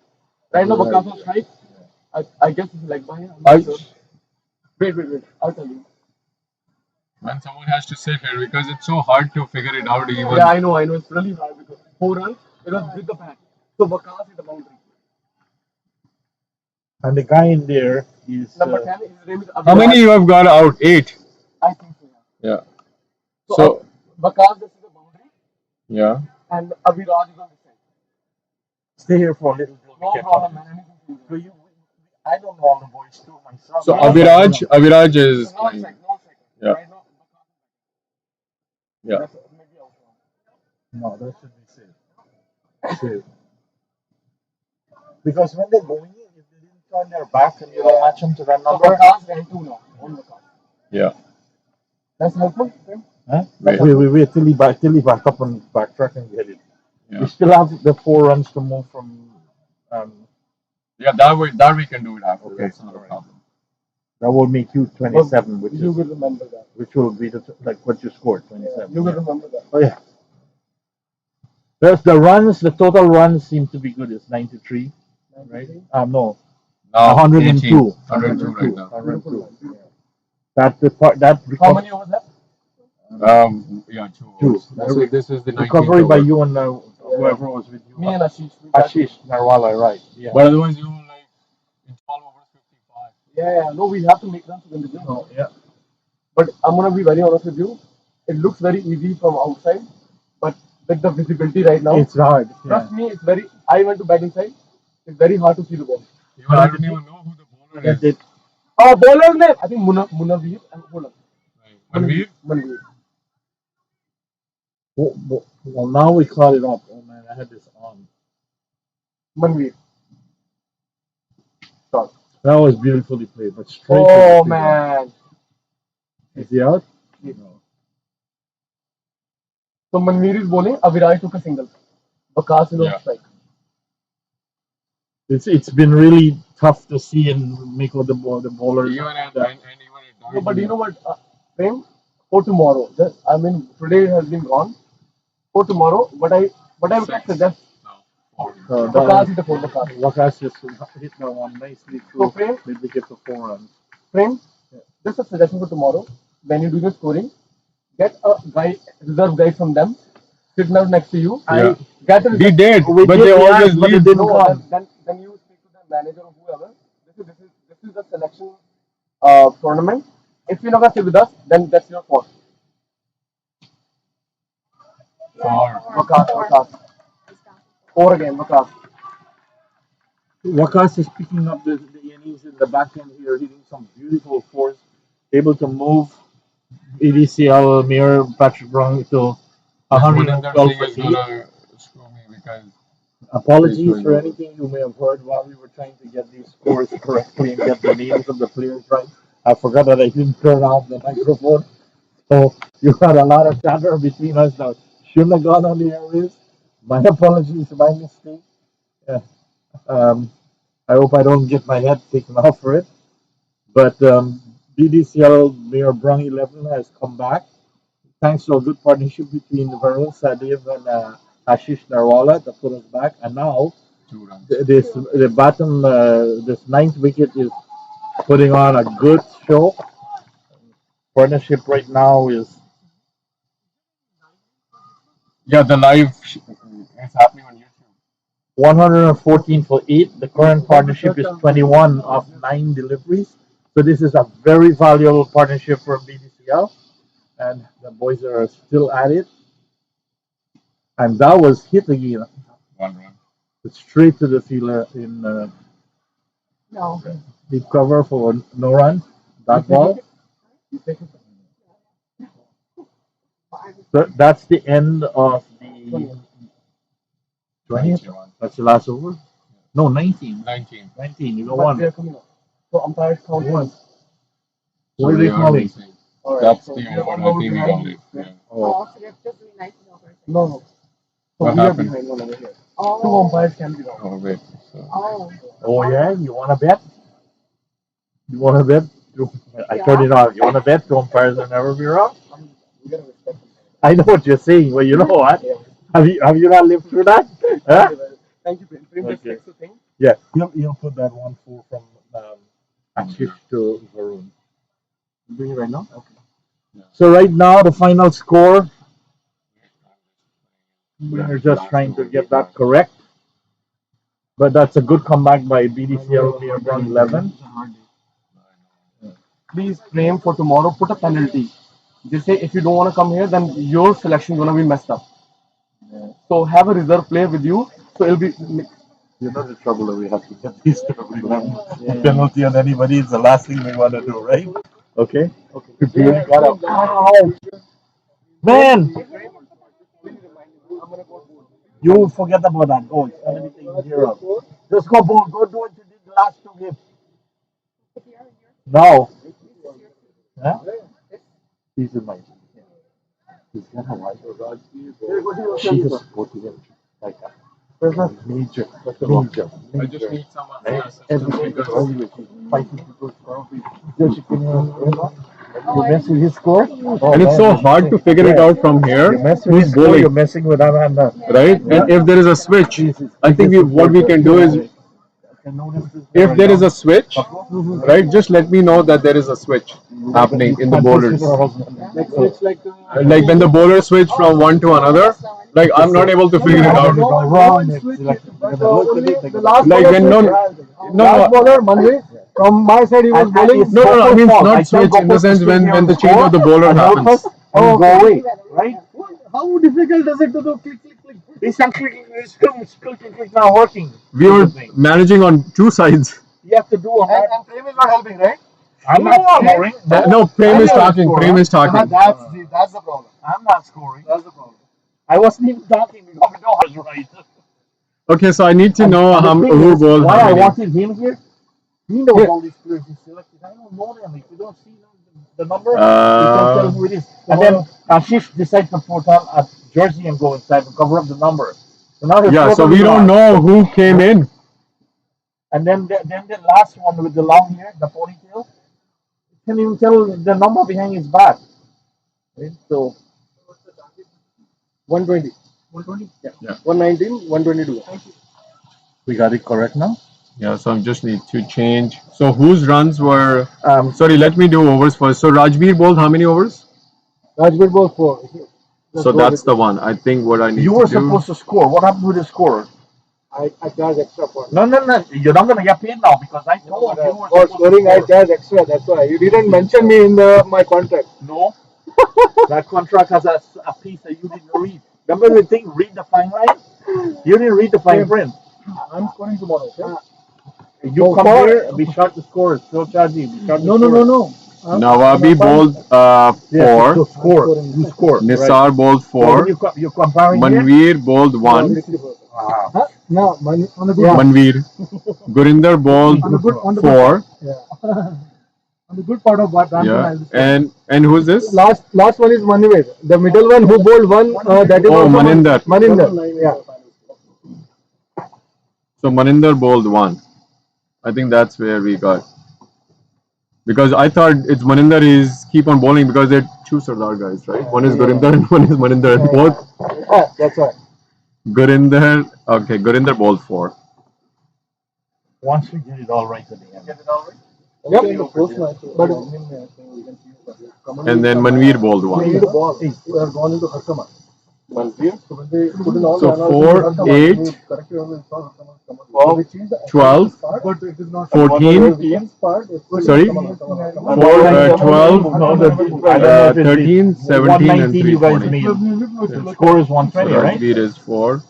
Right now, Aviraj. Vakas was strike. I guess it's like by him. I'm I, not sure. Wait. I'll tell you. Man, someone has to sit here because it's so hard to figure it out even. Yeah, I know. It's really hard because 4 runs, it was with the bat. So Vakas hit the boundary. And the guy in there is Number 10, his name is Aviraj. How many you have got out? 8. I think so. Yeah. So, Vakas just hit the boundary Yeah. and Aviraj is on the side. Stay here for a little bit. No problem, man. Anything to you. I don't know all the boys too myself. So Aviraj is No playing. second. Yeah. Right now, Yeah. that's maybe out. No, that should be safe. Safe. Because when they're going in, if they didn't turn their back and you don't match them to that So number. Vakas ran 2 now. On Vakas. Yeah. That's helpful. Okay? Huh? Wait. Wait till he back up and backtrack and get it. Yeah. We still have the 4 runs to move from. Yeah, that we can do it after. Okay, That's not a alright. problem. That will make you 27, which You is will remember that. which will be like what you scored 27. You will remember that. Oh yeah. The runs, the total runs seem to be good. It's 93, right? No, Now 102. 102 right now. 102. Yeah. That How many overs left? Yeah, 2 Two. overs. This is the 19th recovery by over. you and whoever was with you. Me and Ashish. we got it. Ashish Narwala, right? Yeah. But otherwise, you like in 12 overs 55. Yeah. No, we have to make runs to win the game. Oh, yeah. But I'm gonna be very honest with you. It looks very easy from outside, but with the visibility right now, It's hard. Yeah. trust me, it's very. I went to batting side. It's very hard to see the ball. Even I don't even know who the bowler That is. did. Oh, bowler's name. I think Munavir and bowler. Manveer? Manveer. Well, now we call it up. Oh man, I had this on. Manveer. shot. That was beautifully played, but straight. Oh man. Is he out? Yes. No. So Manveer is bowling. Avirai took a single. Bakas is on Yeah. strike. It's been really tough to see and make all the bowlers. Even at that- and even at No, but you know what, Prem? For tomorrow, I mean, today has been gone. For tomorrow, but I would Six. suggest no, 4. Bakas hit a 4. Bakas. Wakas just hit that one nicely So through Prem, mid wicket for 4 runs. Prem, just a suggestion for tomorrow. When you do the scoring, get a guy, reserve guy from them, sit down next to you. Yeah. Get a We did, We but did, they yes, always but it leave. didn't No, come. then you speak to the manager or whoever. This is the selection tournament. If you're not gonna sit with us, then that's your fault. 4. Bakas. 4 again, Bakas. Wakas is picking up the innings in the back end here, hitting some beautiful fours, able to move BDCL Mir Patrick Brown to This Bhupinder 112 Singh for is 8. gonna screw me because Apologies for anything you may have heard while we were trying to get these scores correctly and get the names of the players right. I forgot that I didn't turn off the microphone. So you had a lot of chatter between us now. Shouldn't have gone on the airwaves. My apologies, my mistake. Yeah. I hope I don't get my head taken off for it. But BDCL Mayor Brung 11 has come back. Thanks to a good partnership between Varun Sadev and Ashish Narwala to put us back. And now 2 runs. the bottom, this ninth wicket is putting on a good show. Partnership right now is Yeah, the live is happening on YouTube. 114 for 8. The current partnership is 21 of 9 deliveries. So this is a very valuable partnership for BDCL. And the boys are still at it. And that was hit again. 1 run. Straight to the fielder in No. deep cover for no run. That ball. So that's the end of the 20th. 21. That's the last over. No, 19. 19. 19. You go But one. they're coming up. So umpires count One. once. What are they calling? Alright, That's so the we are over. one I over think we behind. got it. Yeah. Oh, Oh, so they're just doing 19 over. No. So What we are happened? behind one over here. Oh. 2 umpires can be wrong. Oh, wait. So, Oh. oh yeah. You want to bet? You want to bet? I Yeah. turned it on. You want to bet? 2 umpires will never be wrong. We gotta respect them. I know what you're saying, but you know what? Yeah. Have you not lived through that? Huh? Thank you, Prem. Prem, just Okay. fix the thing. Yeah, you'll put that 1-4 from Ashish to Varun. I'm doing it right now? Okay. So right now the final score, we're just trying to get that correct. But that's a good comeback by BDCL near Brown 11. Please, Prem, for tomorrow, put a penalty. Just say if you don't want to come here, then your selection is gonna be messed up. So have a reserve player with you. So it'll be. You know the trouble that we have to get these to remember. Penalty on anybody is the last thing we want to do, right? Okay? Okay. Got up. Ow! Man! You forget about that. Oh, it's gonna be taken care of. Just go bold. Go do what you did the last 2 games. No. Huh? He's in my team. He's got a wife. She has supported him like that. Major. I just need someone Right? to assist Everything because always fighting people's problems. You mess with his score? Oh, and it's man, so you're hard to messing- figure it yeah. out from here. You mess with Who's his score, bowling, you're messing with Amanda. right? And if there is a switch, I think what we can do is if there is a switch, right? Just let me know that there is a switch happening in the bowlers. Like when the bowlers switch from one to another, like I'm not able to figure it out. Like when Last bowler, Manvi, from my side, he was bowling. no, I mean not switch in the sense when the change of the bowler happens. Oh, go away, right? How difficult is it to do click, click, click? It's not clicking, it's still click now working. We were managing on 2 sides. You have to do a And Prem is not helping, right? I'm not scoring. No, Prem is talking. Prem is talking. That's the problem. I'm not scoring. That's the problem. I wasn't even talking because we know I was right. Okay, so I need to know The thing who is, bowled why how I many. wanted him here, He knows all these players he selected. I don't know them. If you don't see the number, you can't tell who it is. And then Ashish decides to put on a jersey and go inside and cover up the number. So now Yeah, so we don't know who came in. And then the last one with the long hair, the ponytail, you can't even tell the number behind his back. Right? So 120. 120. Yeah. Yeah. 119, 122. We got it correct now. Yeah, so I just need to change. So whose runs were? Um, Sorry, let me do overs first. So Rajbir bowled how many overs? Rajbir ball 4. So that's the one. I think what I need you to were do. supposed to score. What happened with the score? I charge extra for. No. You're not gonna get paid now because I told you were For supposed scoring, to I score. charge extra. That's why you didn't mention me in my contract. No. That contract has a piece that you didn't read. Remember the thing? Read the fine line. You didn't read the fine print. I'm scoring tomorrow. Okay? You come here, we short the scores. Still charging. No. Nawabi bowled Yeah, 4. so score. You score. Nisar bowled So when 4. you're comparing here. Manveer bowled 1. Wow. No, on the good Manveer. Gurinder bowled 4. on the good part of what Yeah. And who's this? last one is Manived. The middle one who bowled one that is Oh, also Maninder. Maninder. Yeah. So Maninder bowled 1. I think that's where we got. Because I thought it's Maninder is keep on bowling because they're two Sardar guys, right? One is Gurinder and one is Maninder. And both That's right. Gurinder. Okay, Gurinder bowled 4. Once we get it all right at the end. Get it all right? Yep. But And then Manveer bowled 1. we are gone into customer. So 4, 8, 12, 14, sorry, 4, 12, 13, 17, and 3, you guys 40. made. The score is 120, right? Rajbir is 4.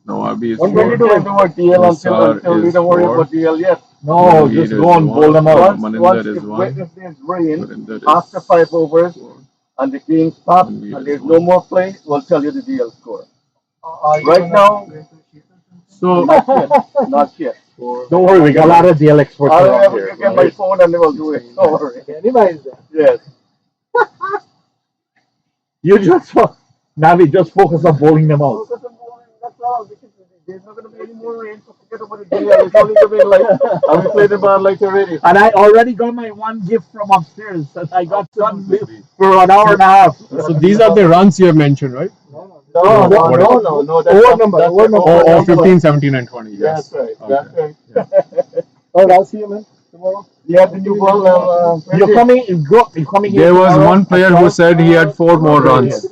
Nawabi is 122 4. went over DL until we don't worry Four. about DL yet. No, Manveer just is go and bowl them out. Maninder is if 1. there's rain, Gurinder is after 5 overs, 4. and the game stops, Manveer and is there's 1. no more play, we'll tell you the DL score. Right now, So not yet. Don't worry, we got a lot of DL experts I'll around have here. to get my phone and they will do it. Don't worry. Yes. You just Navi, just focus on bowling them out. That's all. Because there's not going to be any more rain, so forget about the DL. It's only going to be like, I will play the ball like already. And I already got my one gift from upstairs. And I got sun for an hour and a half. So these are the runs you have mentioned, right? No. That's Over number. Over number. Oh, 15, 17, and 20. Yes. That's right. Okay. That's right. All right, I'll see you, man, tomorrow. Yeah, the new ball. You're coming. You're coming here There was tomorrow one player at who 12? said he had 4 more runs.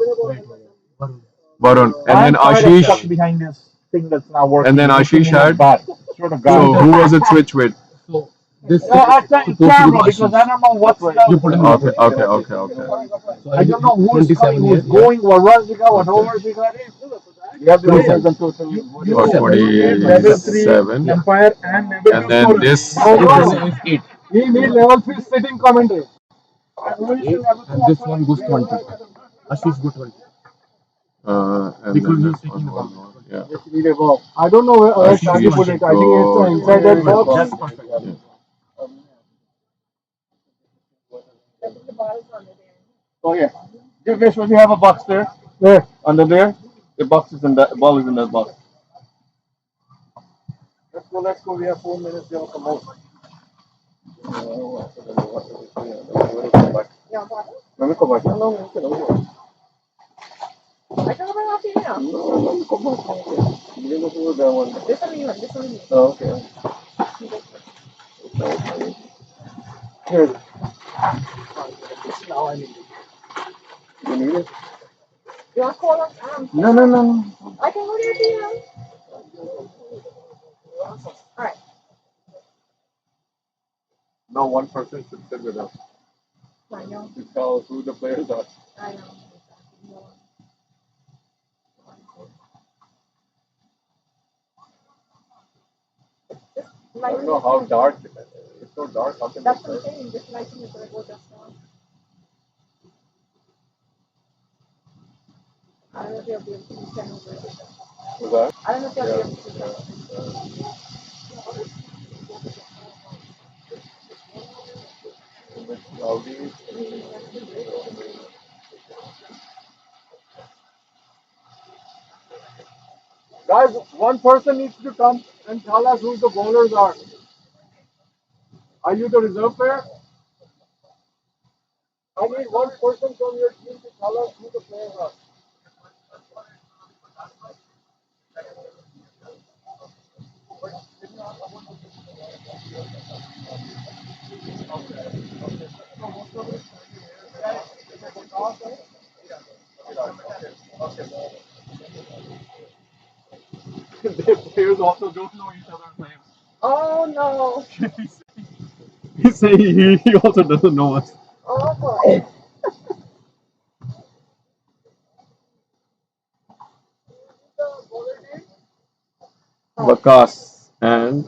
Varun. And then I'm tired of stuck Ashish. behind this thing that's not working. And then It's Ashish making me had. bad. Sort of So God. who was it switch with? This No, I tell you, terrible because I don't know what's the. Okay. I don't know who's coming, who's going, what runs we got, what overs we got in. You have the results and total. Or 47. Empire and level And then this. We need level 3 sitting commentary. And this one goes 20. Ashish go 20. And Because then he's this taking the one ball. more, yeah. Just need a ball. I don't know where Ashish put it. I think it's inside that box. Oh yeah. Just make sure you have a box there. There. Under there. The box is in that ball is in that box. Let's go. We have 4 minutes. We have to come out. Let me come back. No. I can go off here now. No, come back. You don't know that one. This one you want, this one you. Oh, okay. Here. Now I need it. You need it? You want to call us? No. I can go there for you. Alright. No one person should sit with us I know. to tell who the players are. I know. I don't know how dark it is. It's so dark. How can That's they what I'm play? saying. This lighting is going to go just down. I don't know if you'll be able to see 10 over it. Was that? I don't know if you'll be able to see 10 over it. Guys, one person needs to come and tell us who the bowlers are. Are you the reserve player? I need one person from your team to tell us who the players are. The players also don't know each other's names. Oh no. He's saying he also doesn't know us. Oh boy. Vakas and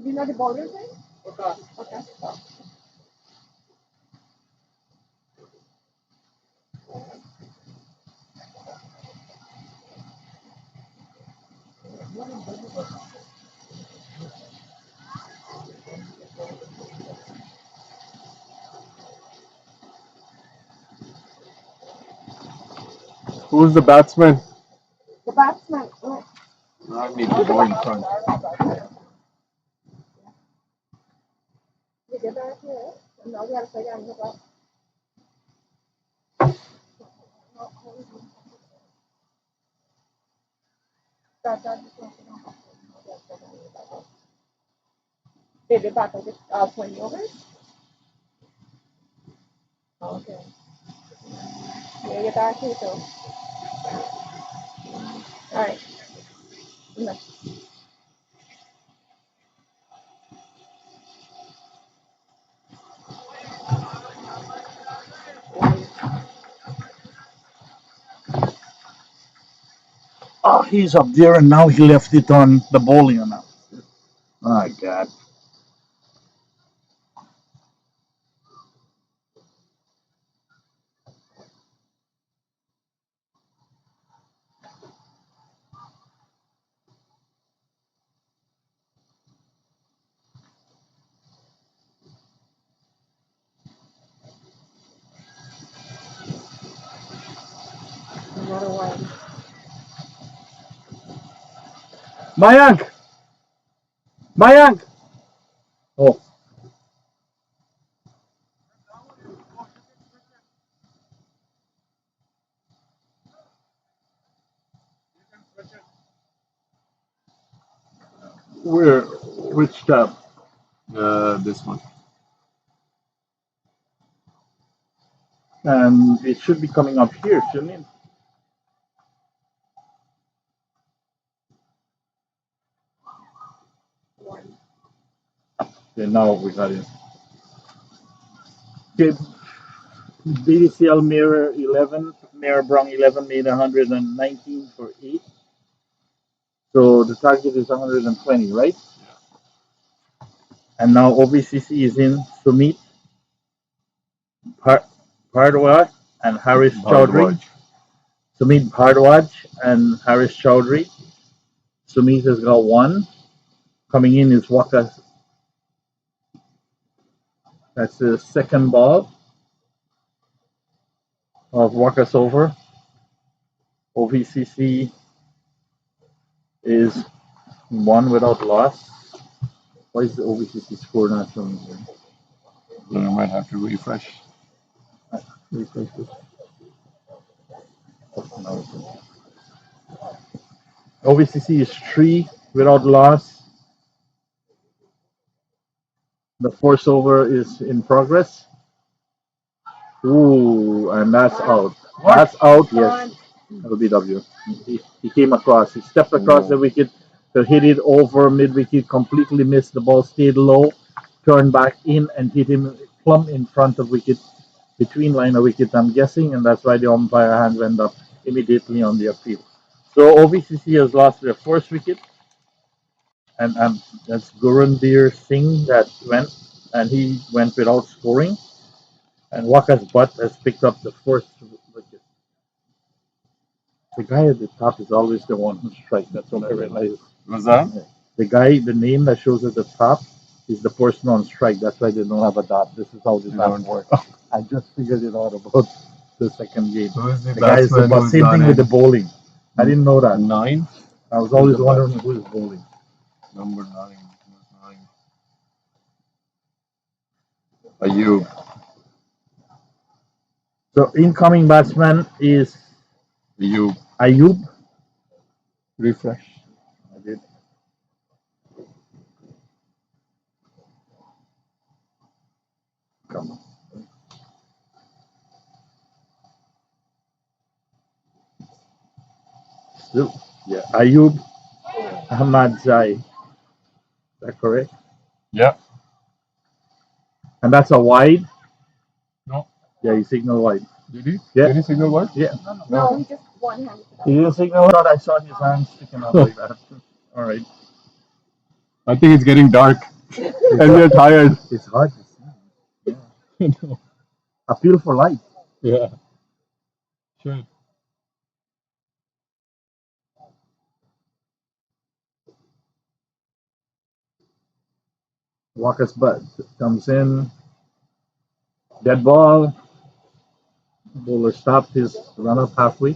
Do you know the bowler's name? Okay. who's the batsman? The batsman. Oh, I need to go in front. we get back here. And now we have to say I'm about. Did it back with 20 overs? Okay. Yeah, you're back here, so. Alright. No. Oh, he's up there and now he left it on the bowling now. My God. Another one. Mayank! Mayank! Oh, where? Which tab? This one. And it should be coming up here, shouldn't it? Okay, now we got it. Okay, BDCL Mirror 11, Mirror Brong 11 made 119 for 8. So the target is 120, right? And now OVCC is in Sumit Bhardwaj and Harish Chaudhary. Sumit Bhardwaj and Harish Chaudhary. Sumit has got 1. Coming in is Waka. That's the second ball of Waka's over. OVCC is 1 without loss. Why is the OVCC score not showing here? Then I might have to refresh. Refresh this. Oh, no. OVCC is 3 without loss. The force over is in progress. Ooh, and that's out. That's out, yes. LBW. He came across. He stepped across the wicket to hit it over mid wicket, completely missed. The ball stayed low, turned back in, and hit him plumb in front of wicket, between line of wicket, I'm guessing, and that's why the umpire hand went up immediately on the appeal. So OVCC has lost their first wicket, and that's Gurundir Singh that went, and he went without scoring. And Waka's butt has picked up the first wicket. The guy at the top is always the one who strikes. That's what I realized. What's that? The guy, the name that shows at the top is the person on strike. That's why they don't have a dot. This is how this You app don't- works. I just figured it out about the second game. Who is the The guy is batsman about who's same gone thing with the in? bowling. I didn't know that. 9? I was always the wondering who is bowling. Number 9. Number 9. Ayub. So incoming batsman is Ayub. Ayub. Refresh. I did. Come on. Still, yeah, Ayub Ahmad Zai. Is that correct? Yeah. And that's a wide. No. Yeah, he signal wide. Did he? Yeah. Did he signal what? Yeah. No, he just one handed it He didn't signal wide. I saw his hand sticking out like that. All right. I think it's getting dark. And we're tired. It's hard to see. Yeah. Appeal for light. Yeah. Sure. Walker's butt comes in. Dead ball. Bowler stopped his run up halfway.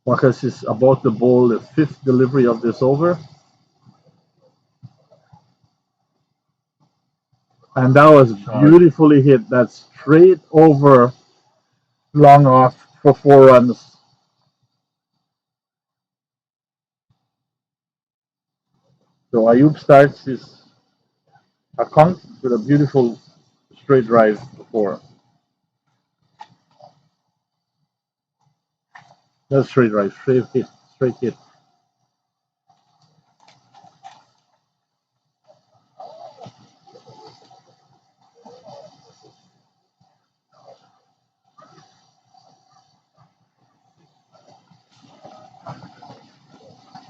Walker's is about to bowl the 5th delivery of this over. And that was beautifully hit. That's straight over, long off for 4 runs. So Ayub starts his account with a beautiful straight drive for 4. That's straight drive, straight hit, straight hit.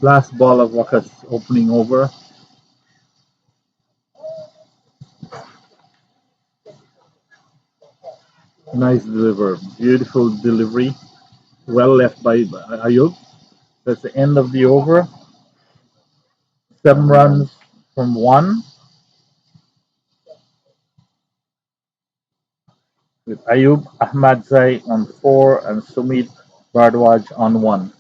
Last ball of Walker's opening over. Nice deliver, beautiful delivery. Well left by Ayub. That's the end of the over. 7 runs from 1. With Ayub Ahmadzai on 4 and Sumit Bardwaj on 1.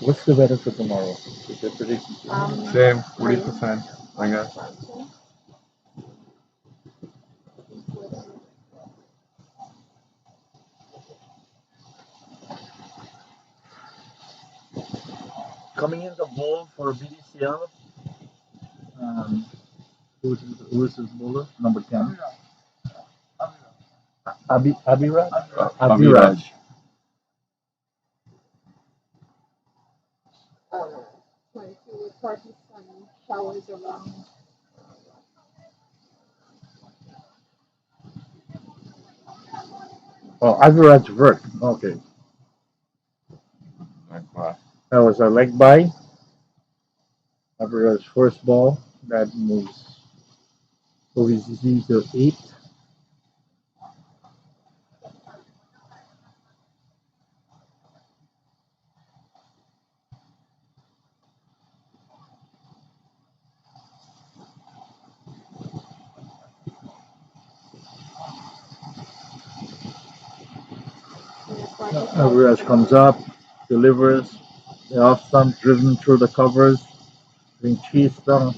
What's the weather for tomorrow? Is it prediction? Same. 40%. I guess. Coming in the bowl for BDCL. Who's his bowler? Number 10. Abiraj? Abiraj. Trying to report some showers around. Oh, Abiraj Vert. Okay. That was a leg by. Abiraj's first ball. That moves OVCC to 8. Abiraj comes up, delivers. The off stump driven through the covers. Being chased down.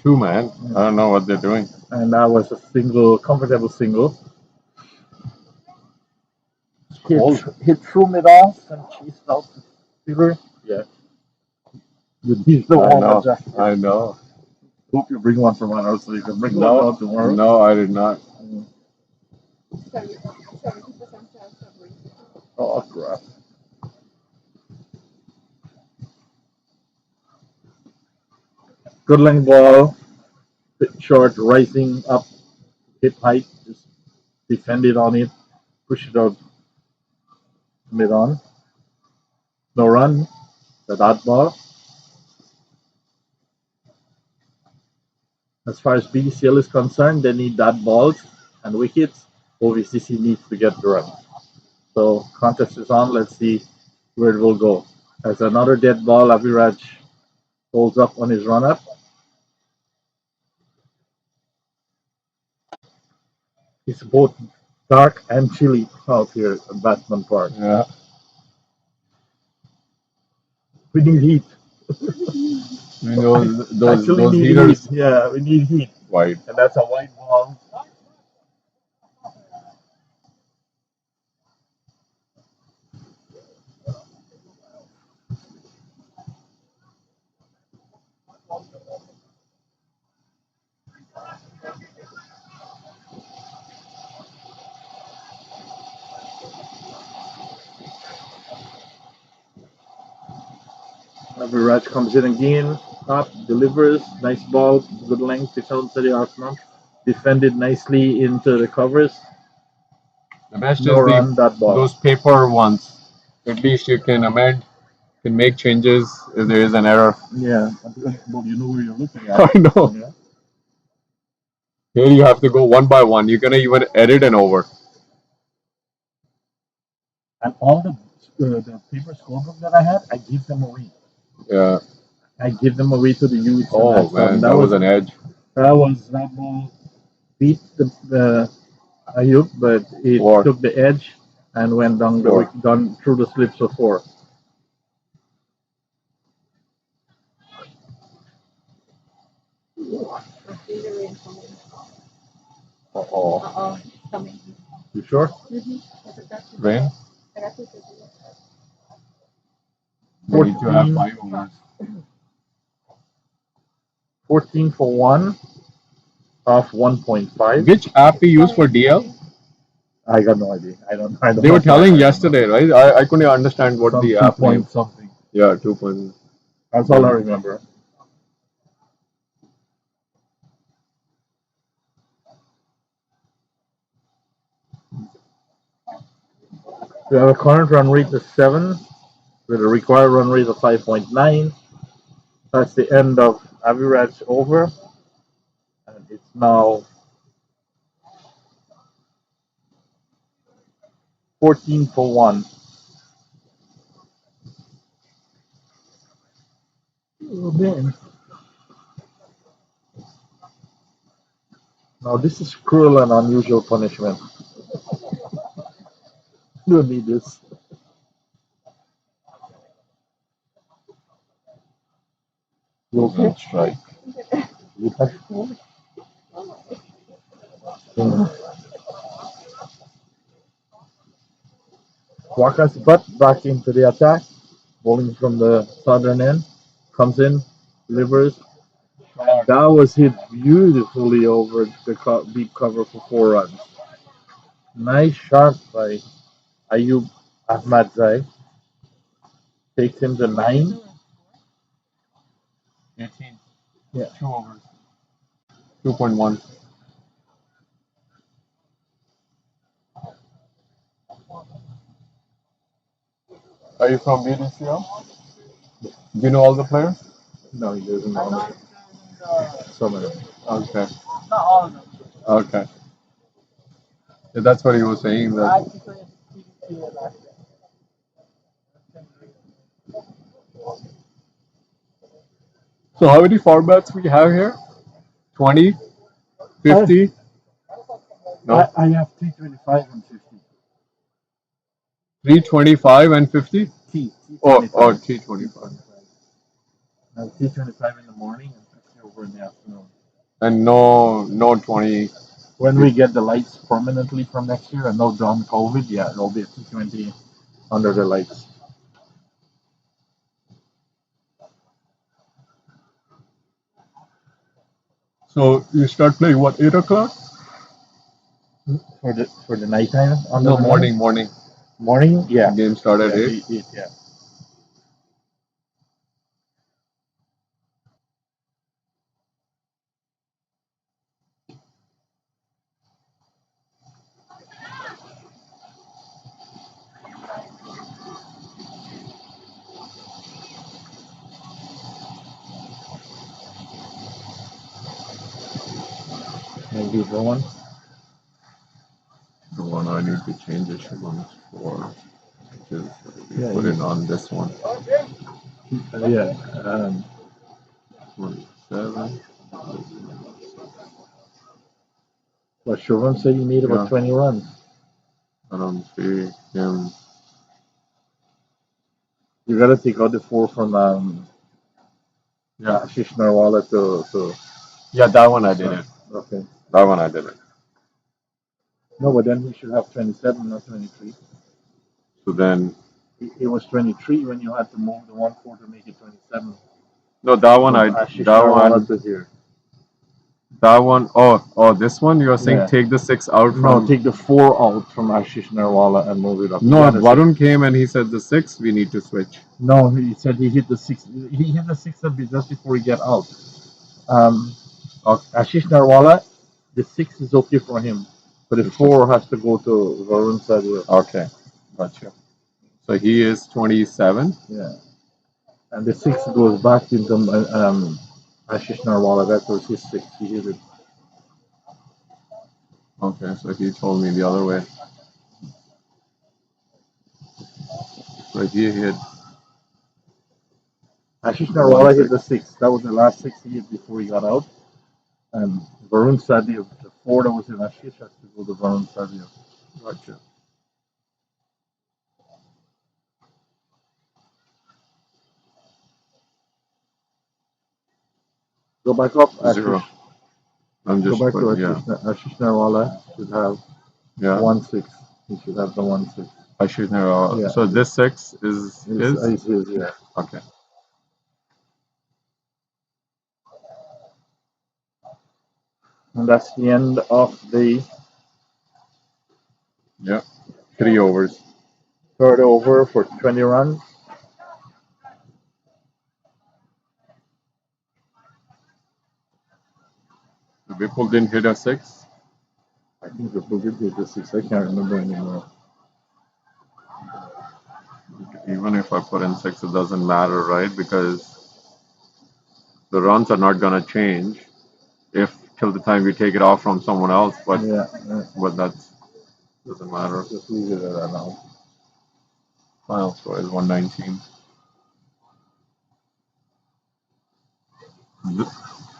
2, man. I don't know what they're doing. And that was a single, comfortable single. Hit through mid off and chased out the fielder. Yeah. You need the warm jacket. I know. Hope you bring one from one out so you can bring one No, out tomorrow. no, I did not. 70% chance of rain. Oh crap. Good length ball, bit short, rising up, hip height, just defend it on it, push it out mid on. No run, the dot ball. As far as BEDCL is concerned, they need dot balls and wickets. OVCC needs to get the run. So contest is on. Let's see where it will go. As another dead ball, Abhiraj holds up on his run up. It's both dark and chilly out here at Batman Park. Yeah. We need heat. I mean, those Actually need heaters. heat. Yeah, we need heat. White. And that's a white ball. Abhiraj comes in again, up, delivers, nice ball, good length, Pichal Sari Asman. Defended nicely into the covers. The best No is run, that ball. those paper ones. At least you can amend, can make changes if there is an error. Yeah, well, you know where you're looking at. I know. Yeah. Here you have to go one by one. You cannot even edit and over. And all the paper scorebook that I had, I give them away. Yeah. I give them away to the youth. Oh man, that was an edge. That ball beat the Ayub, but it Four. took the edge and went down through the slips of 4. Oh. It's coming. You sure? Rain? I got two pictures. We need to have 5 overs. 14 for 1 off 1.5. Which app we use for DL? I got no idea. I don't They were know. telling yesterday, right? I couldn't understand what the app name. Something. Yeah, 2 point. That's all I remember. We have a current run rate of 7 with a required run rate of 5.9. That's the end of Aviraj over. And it's now 14 for 1. Oh, man. Now, this is cruel and unusual punishment. You don't need this. You okay? Strike. You touch it? Waka's butt back into the attack. Bowling from the southern end. Comes in, delivers. And that was hit beautifully over the deep cover for 4 runs. Nice shot by Ayub Ahmadzai. Takes him to 9. 18. Yeah. 2 overs. 2.1. Are you from BDCL? Do you know all the players? No, he doesn't know. Some of them. Okay. Okay. Yeah, that's what he was saying. That so how many formats we have here? 20? 50? No? I have 325 and 50. 325 and 50? T. Or T25. 325 in the morning and 50 over in the afternoon. And no 20. When we get the lights permanently from next year and no done COVID, yeah, it'll be a T20 under the lights. So you start playing what, 8 o'clock? For the nighttime? No, morning. Morning? Yeah. Game started at 8. 8, yeah. Maybe the one. The one I need to change is Shubham's 4, which is Yeah, put in on this one. Yeah. 27. But Shubham said you need about Yeah. 20 runs. I don't see him. You gotta take out the 4 from Yeah. Ashish Narwala to Yeah, that one I did it. okay. That one I did it. No, but then he should have 27, not 23. So then, It was 23 when you had to move the 1-4 to make it 27. no, that one From I, Ashish that Narwala one, to here. that one, oh, this one, you are saying Yeah. take the 6 out No, from. take the 4 out from Ashish Narwala and move it up. No, He had a Varun came and he said the 6 we need to switch. No, he said he hit the 6. He hit the 6 just before he get out. Ashish Narwala, the 6 is okay for him, but the 4 has to go to Varun Sadia. Okay, gotcha. So he is 27. Yeah, and the 6 goes back into Ashish Narwala. That was his 6. He hit it. Okay, so he told me the other way. So he hit. Ashish Narwala hit the 6. That was the last 6 he hit before he got out. And Varun Sadia, the 4 that was in Ashish, has to go to Varun Sadia. Gotcha. Go back up, 0. Ashish. I'm Go just back to putting, Ashish Narwala should have yeah. 1-6. He should have the 1-6. I should know. Yeah. So this 6 is his? It's his, yeah. Okay. And that's the end of the Yeah. 3 overs. third over for 20 runs. Vipul didn't hit a 6. I think the Blue did hit the 6. I can't remember anymore. Even if I put in 6, it doesn't matter, right? Because the runs are not going to change if till the time we take it off from someone else. But that doesn't matter. Just leave it at that now. Final score is 119.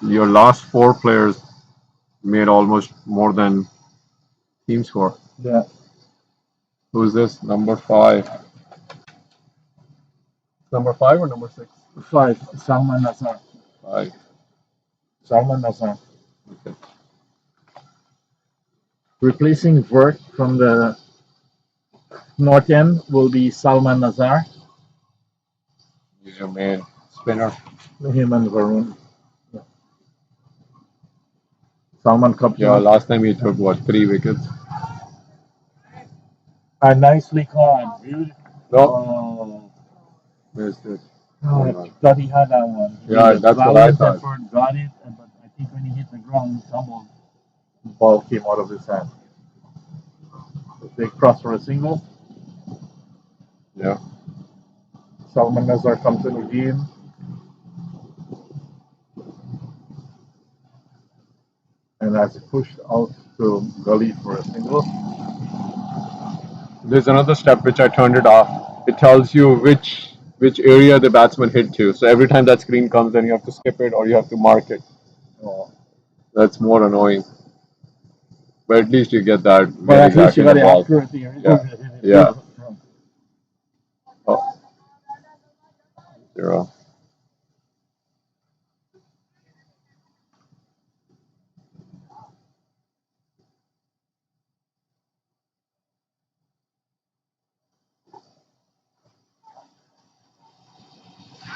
Your last 4 players made almost more than team score. Yeah. Who's this? Number 5. Number 5 or number 6? 5. Salman Nazar. 5. Salman Nazar. Okay. Replacing Vert from the north end will be Salman Nazar. He's your main spinner. Him and Varun. Yeah. Salman Cup. Yeah, last time he took what, 3 wickets? Nicely caught. Beautiful. No. Missed it. I thought he had that one. He Yeah, made a that's what I valiant thought. effort, got it, but I think when he hit the ground, he tumbled. The ball came out of his hand. So they cross for a single. Yeah. Salman Nazar comes in the game. And that's pushed out to gully for a single. There's another step which I turned it off. It tells you which area the batsman hit to. So every time that screen comes, then you have to skip it or you have to mark it. Oh. That's more annoying. But at least you get that. But at least you got the accuracy. Yeah. Oh. 0.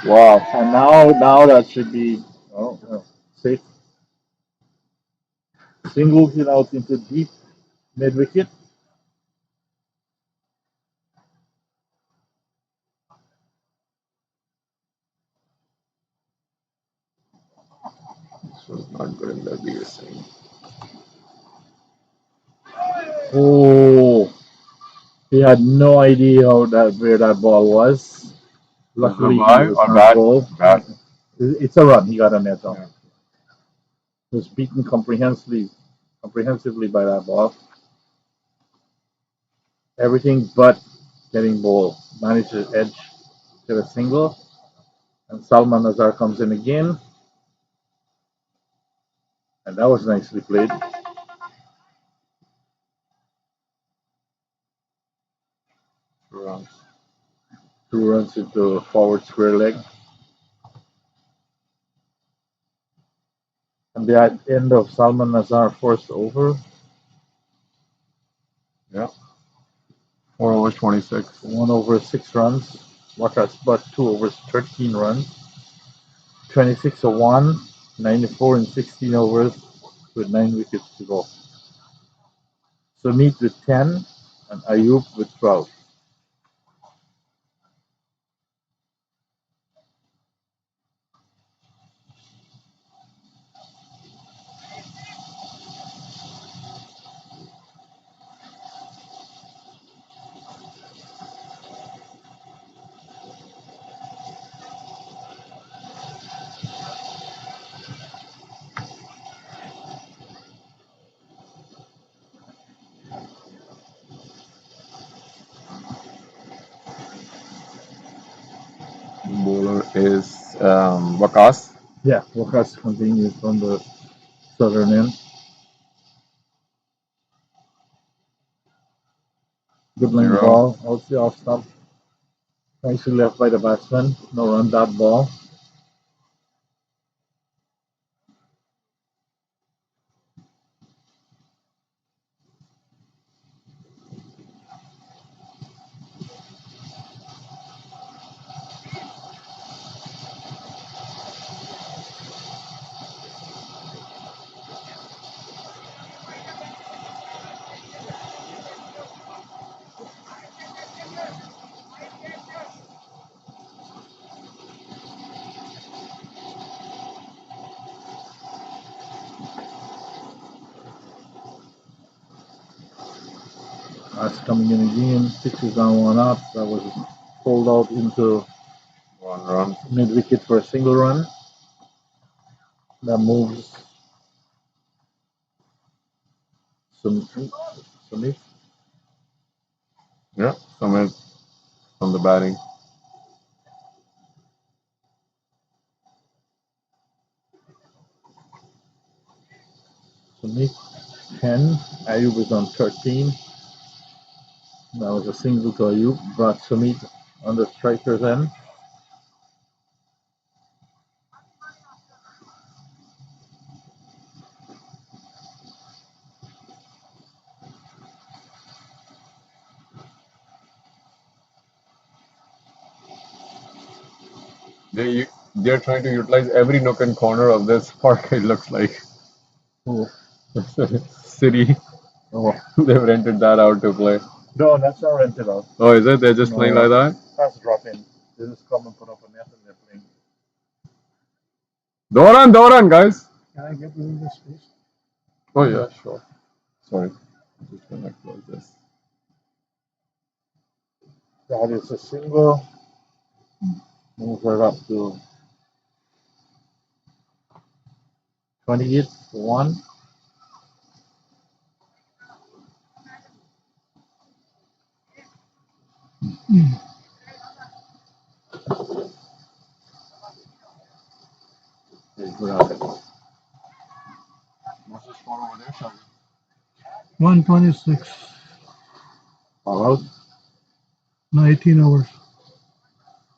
Wow. And now that should be safe. Single hit out into deep mid wicket. This was not good in the BSC. Oh, he had no idea where that ball was. Luckily, it was not goal. It's a run. He got a net on. Yeah. He was beaten comprehensively comprehensively by that ball. Everything but getting ball. Managed to edge to a single. And Salman Azhar comes in again. And that was nicely played. Runs. 2 runs into forward square leg. And the end of Salman Azhar forced over. Yeah. 4 overs 26. 1 over 6 runs. Waqas but 2 overs 13 runs. 26 of 1, 94 in 16 overs with 9 wickets to go. Sumit with 10 and Ayub with 12. Bowler is Waqas. Yeah, Waqas continues from the southern end. Good line 0. ball, out the off stump. Nicely left by the batsman. No run that ball. That's coming in again. 6 is down, 1 up. That was pulled out into 1 run. mid wicket for a single run. That moves Sumit. Yeah. Sumit on the batting. Sumit 10. Ayub is on 13. That was a single to Ayub. Brought Sumit on the striker's end. They're trying to utilize every nook and corner of this park, it looks like. Oh, City, oh. they've rented that out to play. No, that's not rented out. Oh, is it? They're just playing No. like that? That's drop in. They just come and put up a net and they're playing. Doran, guys. Can I get within this space? Oh, yeah, sure. Sorry. I'm just gonna close this. That is a single. Move her up to 28 for 1. Okay, good out. What's the score over there, Shaggy? 126. All out. No, 18 overs.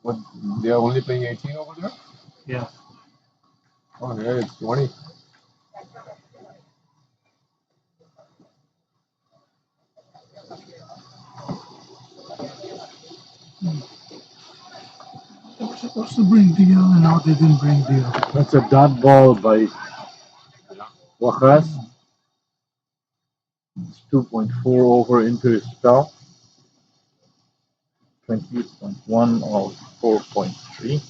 What? They are only playing 18 over there? Yeah. Oh, yeah, it's 20. They were supposed to bring DL and now they didn't bring DL. That's a dot ball by Waqas. It's 2.4 over into his spell. 28.1 or 4.3.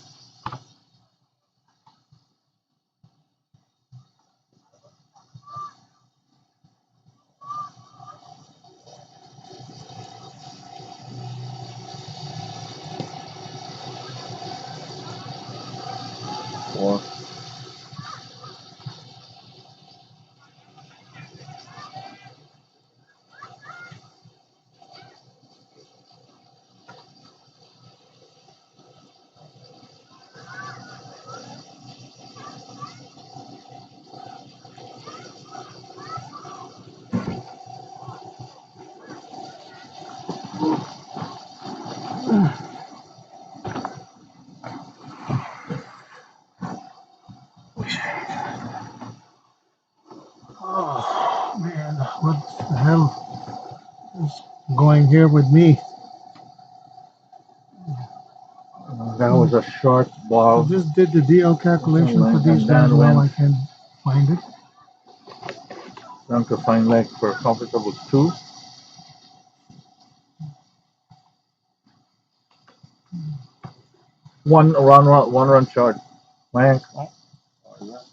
Or going here with me. That was a short I ball. just did the DL calculation for And these then guys. Now I went can find it. down to fine leg for a comfortable 2. One run short. Mayank,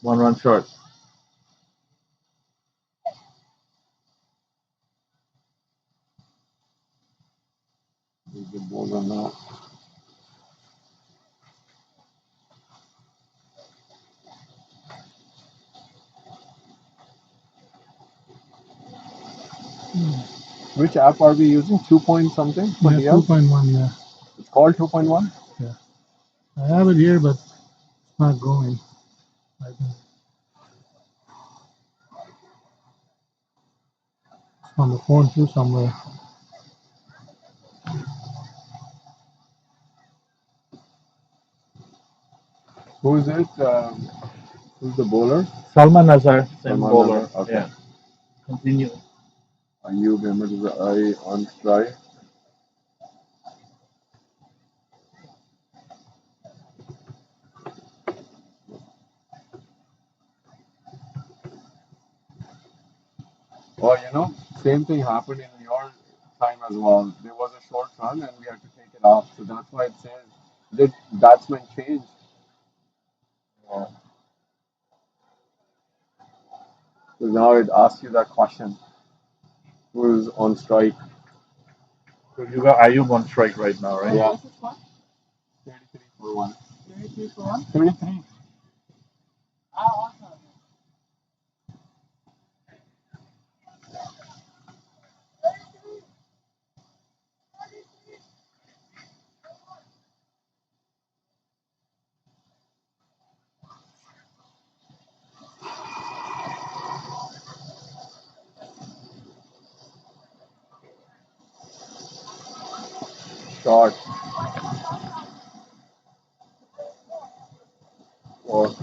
1 run short. Good balls on that. Which app are we using? 2 point something for Yeah, DL? 2.1. Yeah, It's called 2.1? yeah. I have it here, but it's not going. I think it's on the phone too somewhere. Who is it? Who's the bowler? Salman Nazar, same Salman bowler. Nazar, okay. Yeah. Continue. Ayub Ahmed is the eye on strike. Oh, same thing happened in your time as well. There was a short run and we had to take it off. So that's why it says, did batsman change? So now it asks you that question. Who's on strike? So you got Ayub on strike right now, right? Yeah. What's the score? 33 for 1. 33 for 1. 33. Oh, awesome. Short. 4.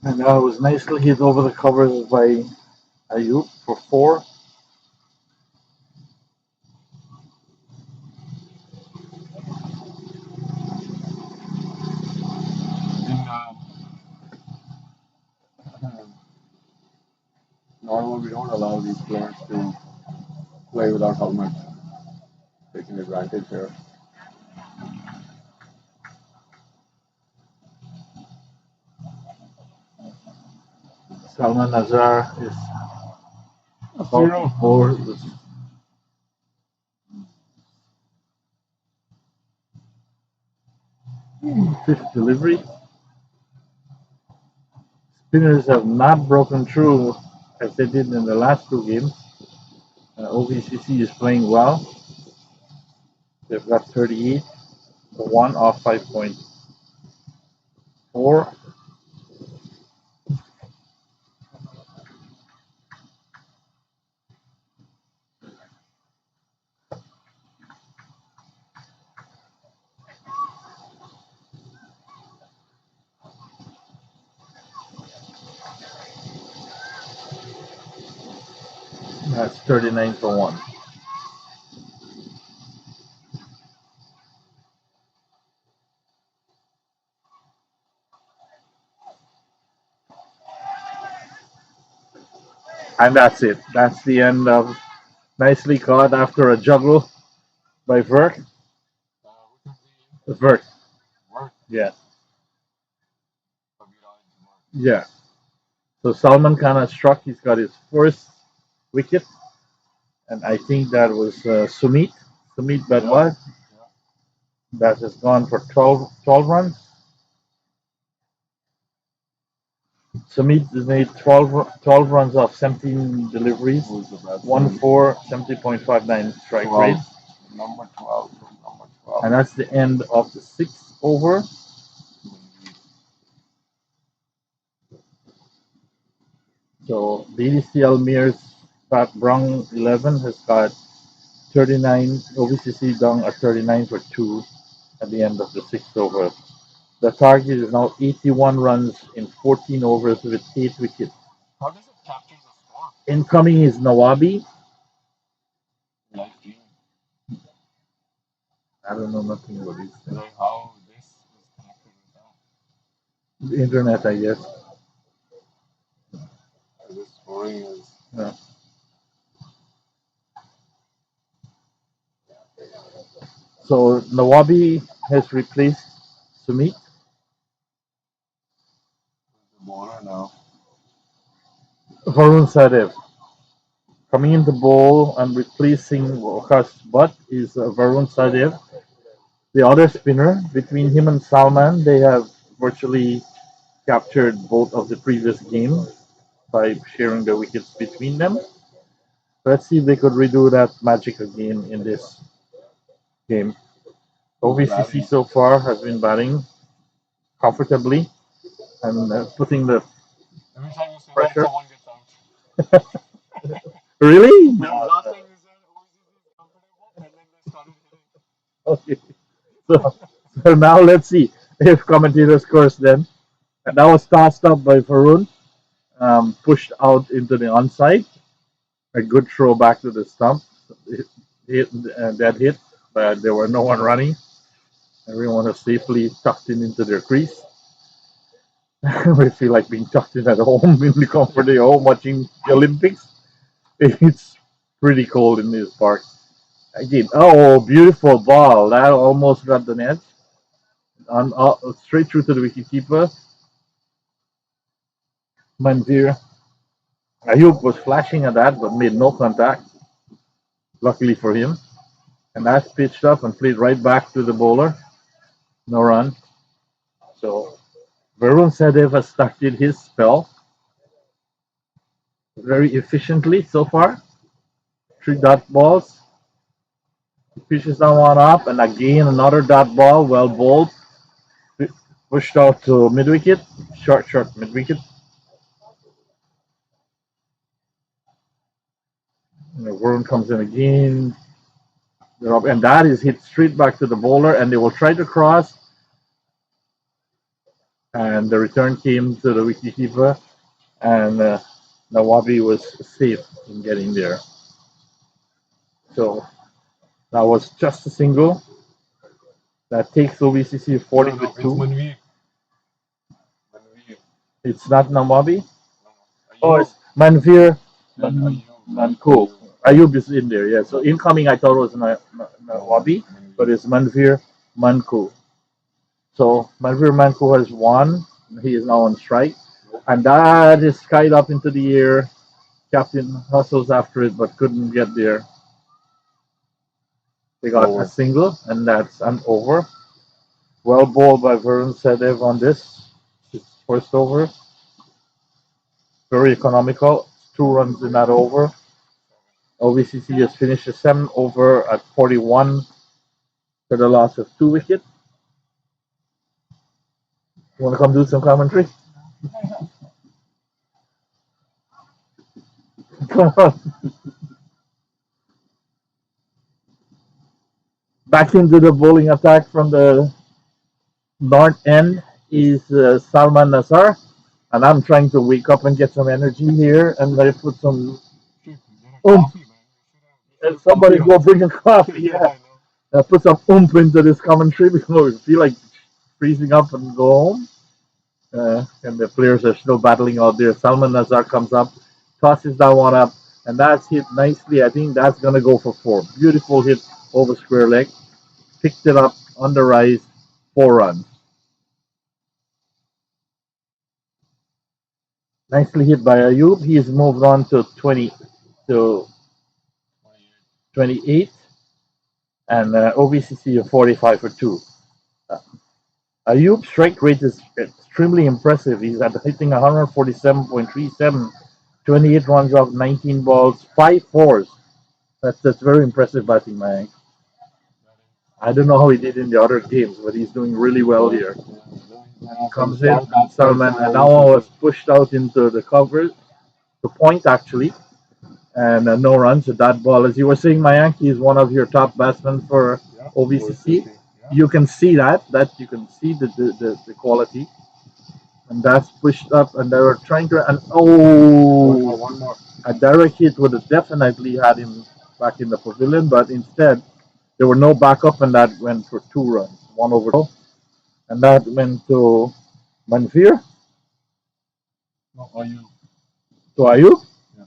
And that was nicely hit over the covers by Ayub for 4. In normal, we don't allow these players to play without helmet. Taking advantage here. Salman Nazar is Zero. for the 5th delivery. Spinners have not broken through as they did in the last 2 games. OVCC is playing well. They've got 38 for 1 off 5.4. That's 39 for 1. And that's it. That's the end of nicely caught after a juggle by Vert. Vert. Work. Yeah. Yeah. So Salman kind of struck. He's got his first wicket. And I think that was Sumit Badwal. That has gone for 12 runs. Sumit has made 12 runs off 17 deliveries. 1-4, 70.59 strike 12. rate. Number 12. Number 12. And that's the end of the 6th over. So BEDCL Mears Pat Brung 11 has got 39. OVCC down at 39 for 2 at the end of the 6th over. The target is now 81 runs in 14 overs with 8 wickets. How does it capture Incoming is Nawabi. Live stream. I don't know nothing about these things. Like how this is connected with that. The internet, I guess. This scoring is Yeah. So Nawabi has replaced Sumit. the bowler now. Varun Sadev. Coming into bowl and replacing Waqas Butt is Varun Sadev. The other spinner, between him and Salman, they have virtually captured both of the previous games by sharing the wickets between them. Let's see if they could redo that magic again in this game. OVCC so far has been batting comfortably and putting the Every time you say that, pressure. someone gets out. Really? No, last time you said OVCC is comfortable, and then they started hitting. Okay. So now let's see if commentator scores then. And that was tossed up by Varun, pushed out into the onside. A good throw back to the stump. That hit, but there were no one running. Everyone was safely tucked in into their crease. We feel like being tucked in at home in the comfort of your home watching the Olympics. It's pretty cold in this park. Again, oh, beautiful ball. That almost got the net. Straight through to the wicketkeeper. Mandir. Ayub was flashing at that but made no contact, luckily for him. And that's pitched up and played right back to the bowler. No run. So Varun Sadev has started his spell very efficiently so far. 3 dot balls. Pitches that one up, and again another dot ball, well bowled. Pushed out to mid wicket. Short mid wicket. Varun comes in again. And that is hit straight back to the bowler, and they will try to cross. And the return came to the wicketkeeper, and Nawabi was safe in getting there. So that was just a single. That takes OVCC 40 with It's 2. Manveer. It's not Nawabi. No. Oh, Ayub it's Manveer and Ayub. Manko. Ayub is in there, yeah. So incoming, I thought it was Nawabi, but it's Manveer Manko. So Manveer Manko has won. He is now on strike. And that is skied up into the air. Captain hustles after it but couldn't get there. They got a single, and that's an over. Well bowled by Varun Sadev on this. His first over. Very economical. 2 runs in that over. OVCC has finished the 7th over at 41 for the loss of 2 wickets. You want to come do some commentary? Come on. Back into the bowling attack from the north end is Salman Nasar. And I'm trying to wake up and get some energy here, and I put some oomph. And somebody go bring a coffee. Yeah. Put some oomph into this commentary because we feel like freezing up and go home. And the players are still battling out there. Salman Nazar comes up, tosses that one up, and that's hit nicely. I think that's going to go for 4. Beautiful hit over square leg. Picked it up on the rise, 4 runs. Nicely hit by Ayub. He has moved on to 28, and OVCC of 45 for 2. Ayub's strike rate is extremely impressive. He's at hitting 147.37, 28 runs off 19 balls, 5 fours. That's very impressive batting, man. I don't know how he did in the other games, but he's doing really well here. Comes in, Salman, and now was pushed out into the cover, the point actually, and no runs. So that ball, as you were saying, Mayank, he's one of your top batsmen for OVCC. You can see that you can see the quality. and that's pushed up, and they were trying to, and One more. a direct hit would have definitely had him back in the pavilion, but instead there were no backup, and that went for 2 runs, one over, and that went to Manfir, No, are you? to Ayub. Yeah.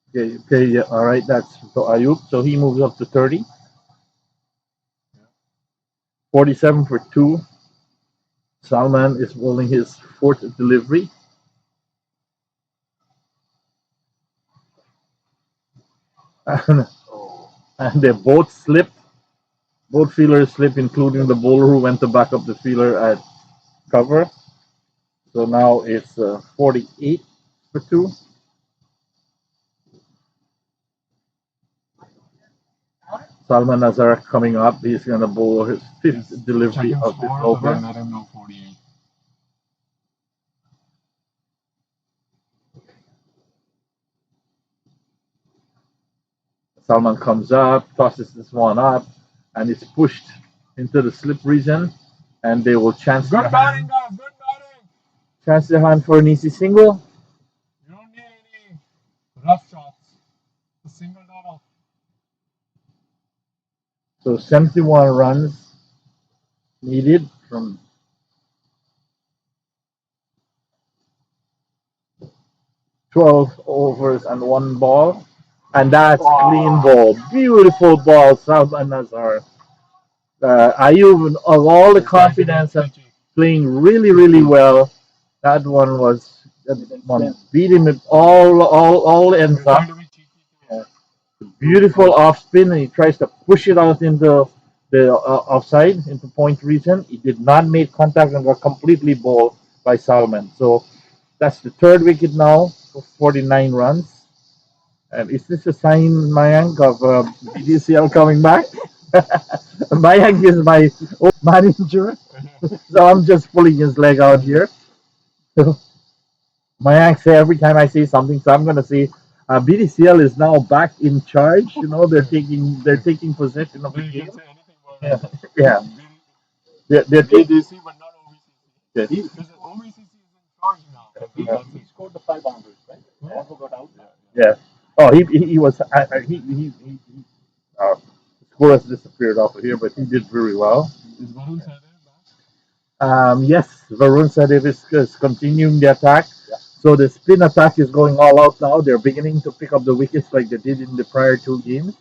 Okay, okay, yeah, all right, that's to Ayub. So he moves up to 30. 47 for 2. Salman is bowling his fourth delivery. And, and they both slipped. Both fielders slipped, including the bowler who went to back up the fielder at cover. So now it's 48 for 2. Salman Nazar coming up. He's going to bowl his fifth Yes. delivery Checking of this scores and over. then let him know 48. Salman comes up, tosses this one up, and it's pushed into the slip region. And they will chance Good their batting, hand, guys. Good batting. chance their hand for an easy single. You don't need any rough shots. A single double. So 71 runs needed from 12 overs and 1 ball. And that's clean ball. Beautiful ball, Salman Nazar. Ayub, of all the confidence and playing really, really well, that one beat him at all ends You're up. trying to be cheeky too. Beautiful off spin, and he tries to push it out into the offside, into point region. He did not make contact and got completely bowled by Salman. So that's the third wicket now for 49 runs. And is this a sign, Mayank, of BDCL coming back? Mayank is my old manager, so I'm just pulling his leg out here. So Mayank say every time I say something, so I'm gonna say BDCL is now back in charge. You know, they're taking possession of the You game. can say anything Yeah, about yeah. They're taking. BDC, but not OVCC. Yeah, Because OVCC is in charge now. That's it. Scored the 5 boundaries, right? Yeah. Also got out. yeah. Oh, he was. He score has disappeared off of here, but he did very well. Is Varun Sadev back? Yes, Varun Sadev is continuing the attack. Yeah. So the spin attack is going all out now. They're beginning to pick up the wickets like they did in the prior 2 games.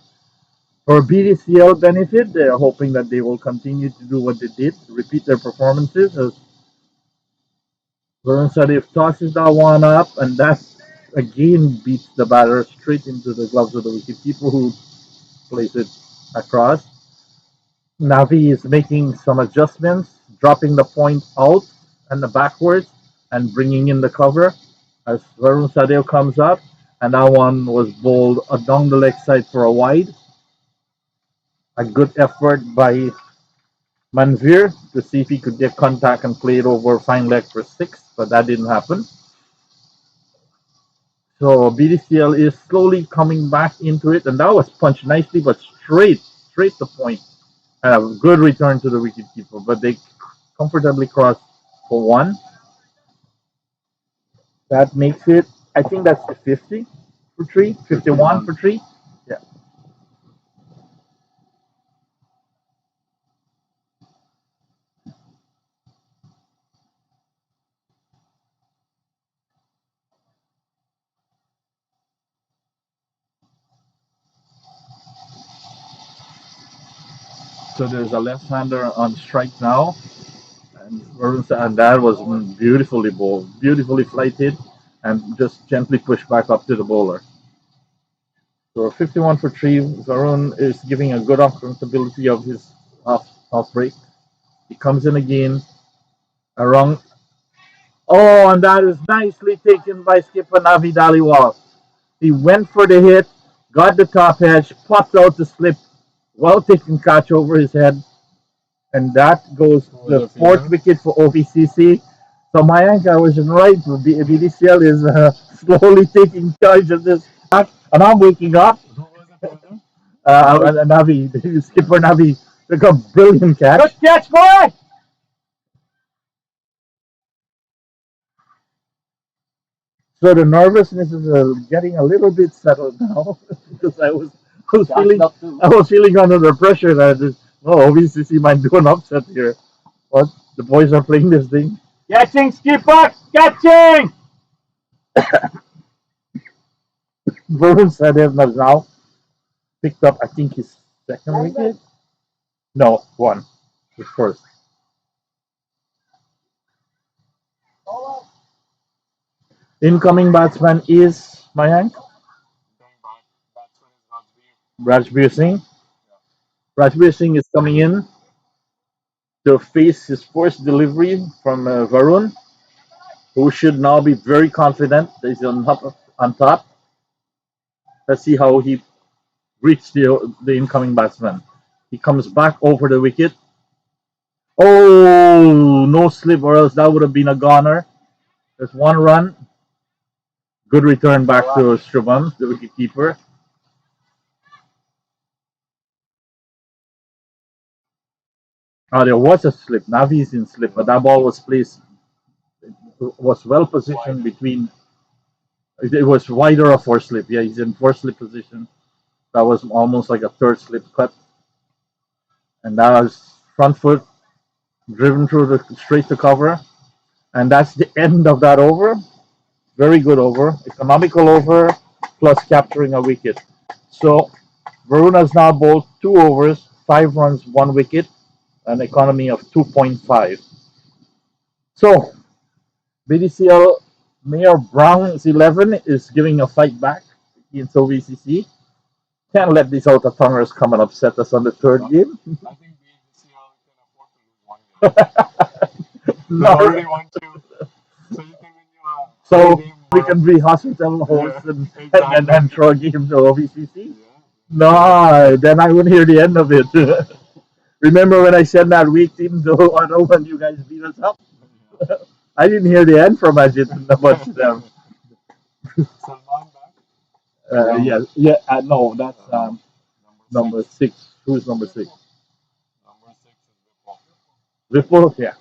For BDCL benefit, they're hoping that they will continue to do what they did, repeat their performances. As Varun Sadev tosses that one up, and that again beats the batter straight into the gloves of the wicketkeeper who plays it across. Navi is making some adjustments, dropping the point out and the backwards and bringing in the cover as Varun Sadev comes up. And that one was bowled down the leg side for a wide. A good effort by Manvir to see if he could get contact and play it over fine leg for 6, but that didn't happen. So BDCL is slowly coming back into it, and that was punched nicely, but straight to point. And a good return to the wicketkeeper, but they comfortably crossed for 1. That makes it, I think that's 50 for 3, 51 for 3. Yeah. So there's a left-hander on strike now, and that was beautifully bowled, beautifully flighted, and just gently pushed back up to the bowler. So 51 for 3. Varun is giving a good accountability of his off break. He comes in again, around. Oh, and that is nicely taken by skipper Navi Daliwal. He went for the hit, got the top edge, popped out the slip, well taken catch over his head, and that goes the fourth wicket for OVCC. So Mayank, I was right. BDCL is slowly taking charge of this attack, and I'm waking up. Who was the fielder? Navi, skipper Navi took a brilliant catch. Good catch, boy! So the nervousness is getting a little bit settled now because I was feeling under the pressure that OVCC might do an upset here. But the boys are playing this thing. Catching, skipper! Catching! Varun Sadev has now picked up, I think, his second wicket. No, one. His first. Incoming batsman is Mayank. Rajbir Singh. Rajbir Singh is coming in to face his first delivery from Varun, who should now be very confident that he's on top. Let's see how he greets the incoming batsman. He comes back over the wicket. Oh, no slip, or else that would have been a goner. There's one run. Good return back to Shubham, the wicketkeeper. There was a slip. Navi is in slip, but that ball was well positioned between. It was wider of four slip. Yeah, he's in four slip position. That was almost like a third slip cut, and that was front foot driven through the straight to cover, and that's the end of that over. Very good over, economical over, plus capturing a wicket. So Varun has now bowled 2 overs, 5 runs, 1 wicket, an economy of 2.5. So BDCL Mayor Brown's 11 is giving a fight back against OVCC. Can't let these out of tonguers come and upset us on the third game. I think BEDCL can afford to lose one game. They No. already won two. So you can win your So game we can be hospital hosts Yeah, and, exactly. throw a game to OVCC. Yeah. No, then I wouldn't hear the end of it. Remember when I said that week team though I know when you guys beat us up? I didn't hear the end from Ajit about them. Salman back. Yeah, no, that's Number number 6. Who's number 6? Number 6 is Vipul. Vipul, yeah.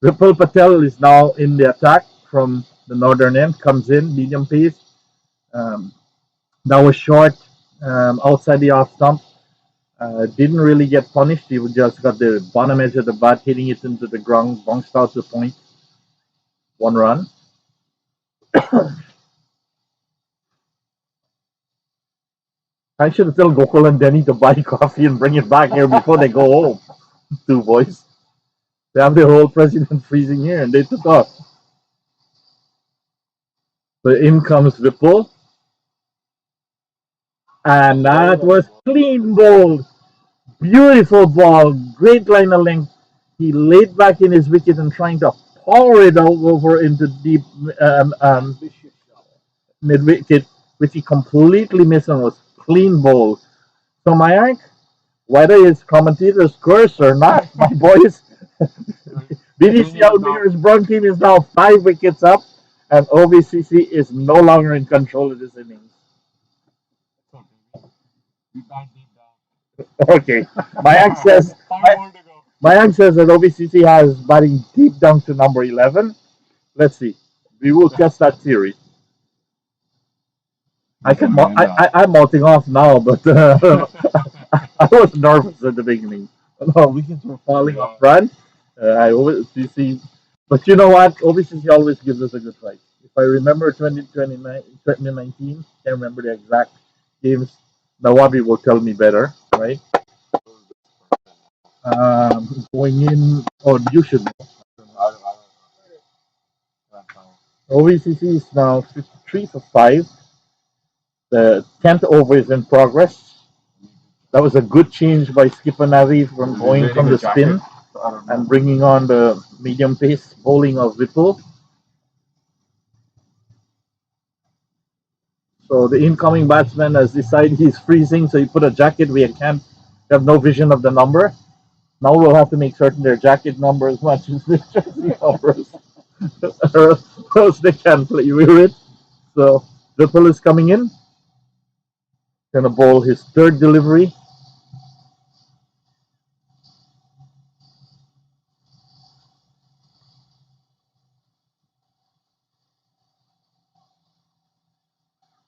Vipul Patel is now in the attack from the northern end, comes in, medium pace. Um, that was short outside the off stump. Didn't really get punished. He just got the bottom edge of the bat, hitting it into the ground, bounced out to point. 1 run. I should have told Gokul and Denny to buy coffee and bring it back here before they go home. 2 boys. They have the whole president freezing here and they took off. So in comes Vipul. And that was clean bowled. Beautiful ball. Great line of length. He laid back in his wicket and trying to power it out over into deep mid wicket, which he completely missed and was clean bowled. So Mayank, whether it's commentators curse or not, my boys, BDCL Mayor's Brown team is now 5 wickets up, and OVCC is no longer in control of this innings. We back deep down. Okay, Mayank says 5 more to go. Mayank says that OVCC has batting deep down to number 11. Let's see. We will test that theory. I'm melting off now, but I was nervous at the beginning. No, wickets were falling up front. I always you see, but you know what? OVCC always gives us a good fight. If I remember 2019, can't remember the exact games. Nawabi will tell me better, right? Going in, or you should know. OVCC is now 53 for 5. The 10th over is in progress. That was a good change by Skipper Navi from going from the spin and bringing on the medium pace bowling of Vipul. So the incoming batsman has decided he's freezing, so he put a jacket. We can't have no vision of the number. Now we'll have to make certain their jacket number as much as their jersey numbers, or else they can't play with it. So Vipul is coming in. Gonna bowl his third delivery.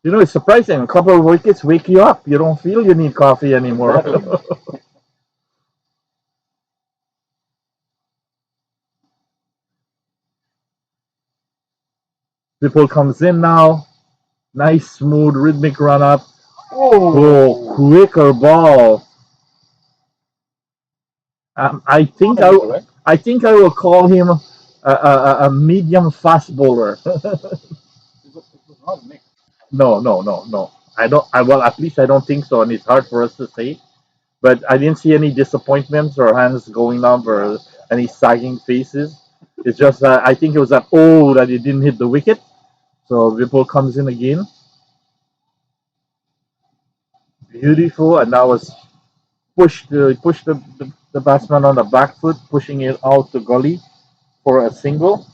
You know, it's surprising. A couple of wickets wake you up. You don't feel you need coffee anymore. People comes in now. Nice, smooth, rhythmic run up. Oh, quicker ball. I think I think I will call him a medium fast bowler. No, no, no, no. I don't. I well, at least I don't think so, and it's hard for us to say. But I didn't see any disappointments or hands going up or any sagging faces. It's just I think it was that that he didn't hit the wicket. So Vipul comes in again, beautiful, and that was pushed the batsman on the back foot, pushing it out to gully for a single,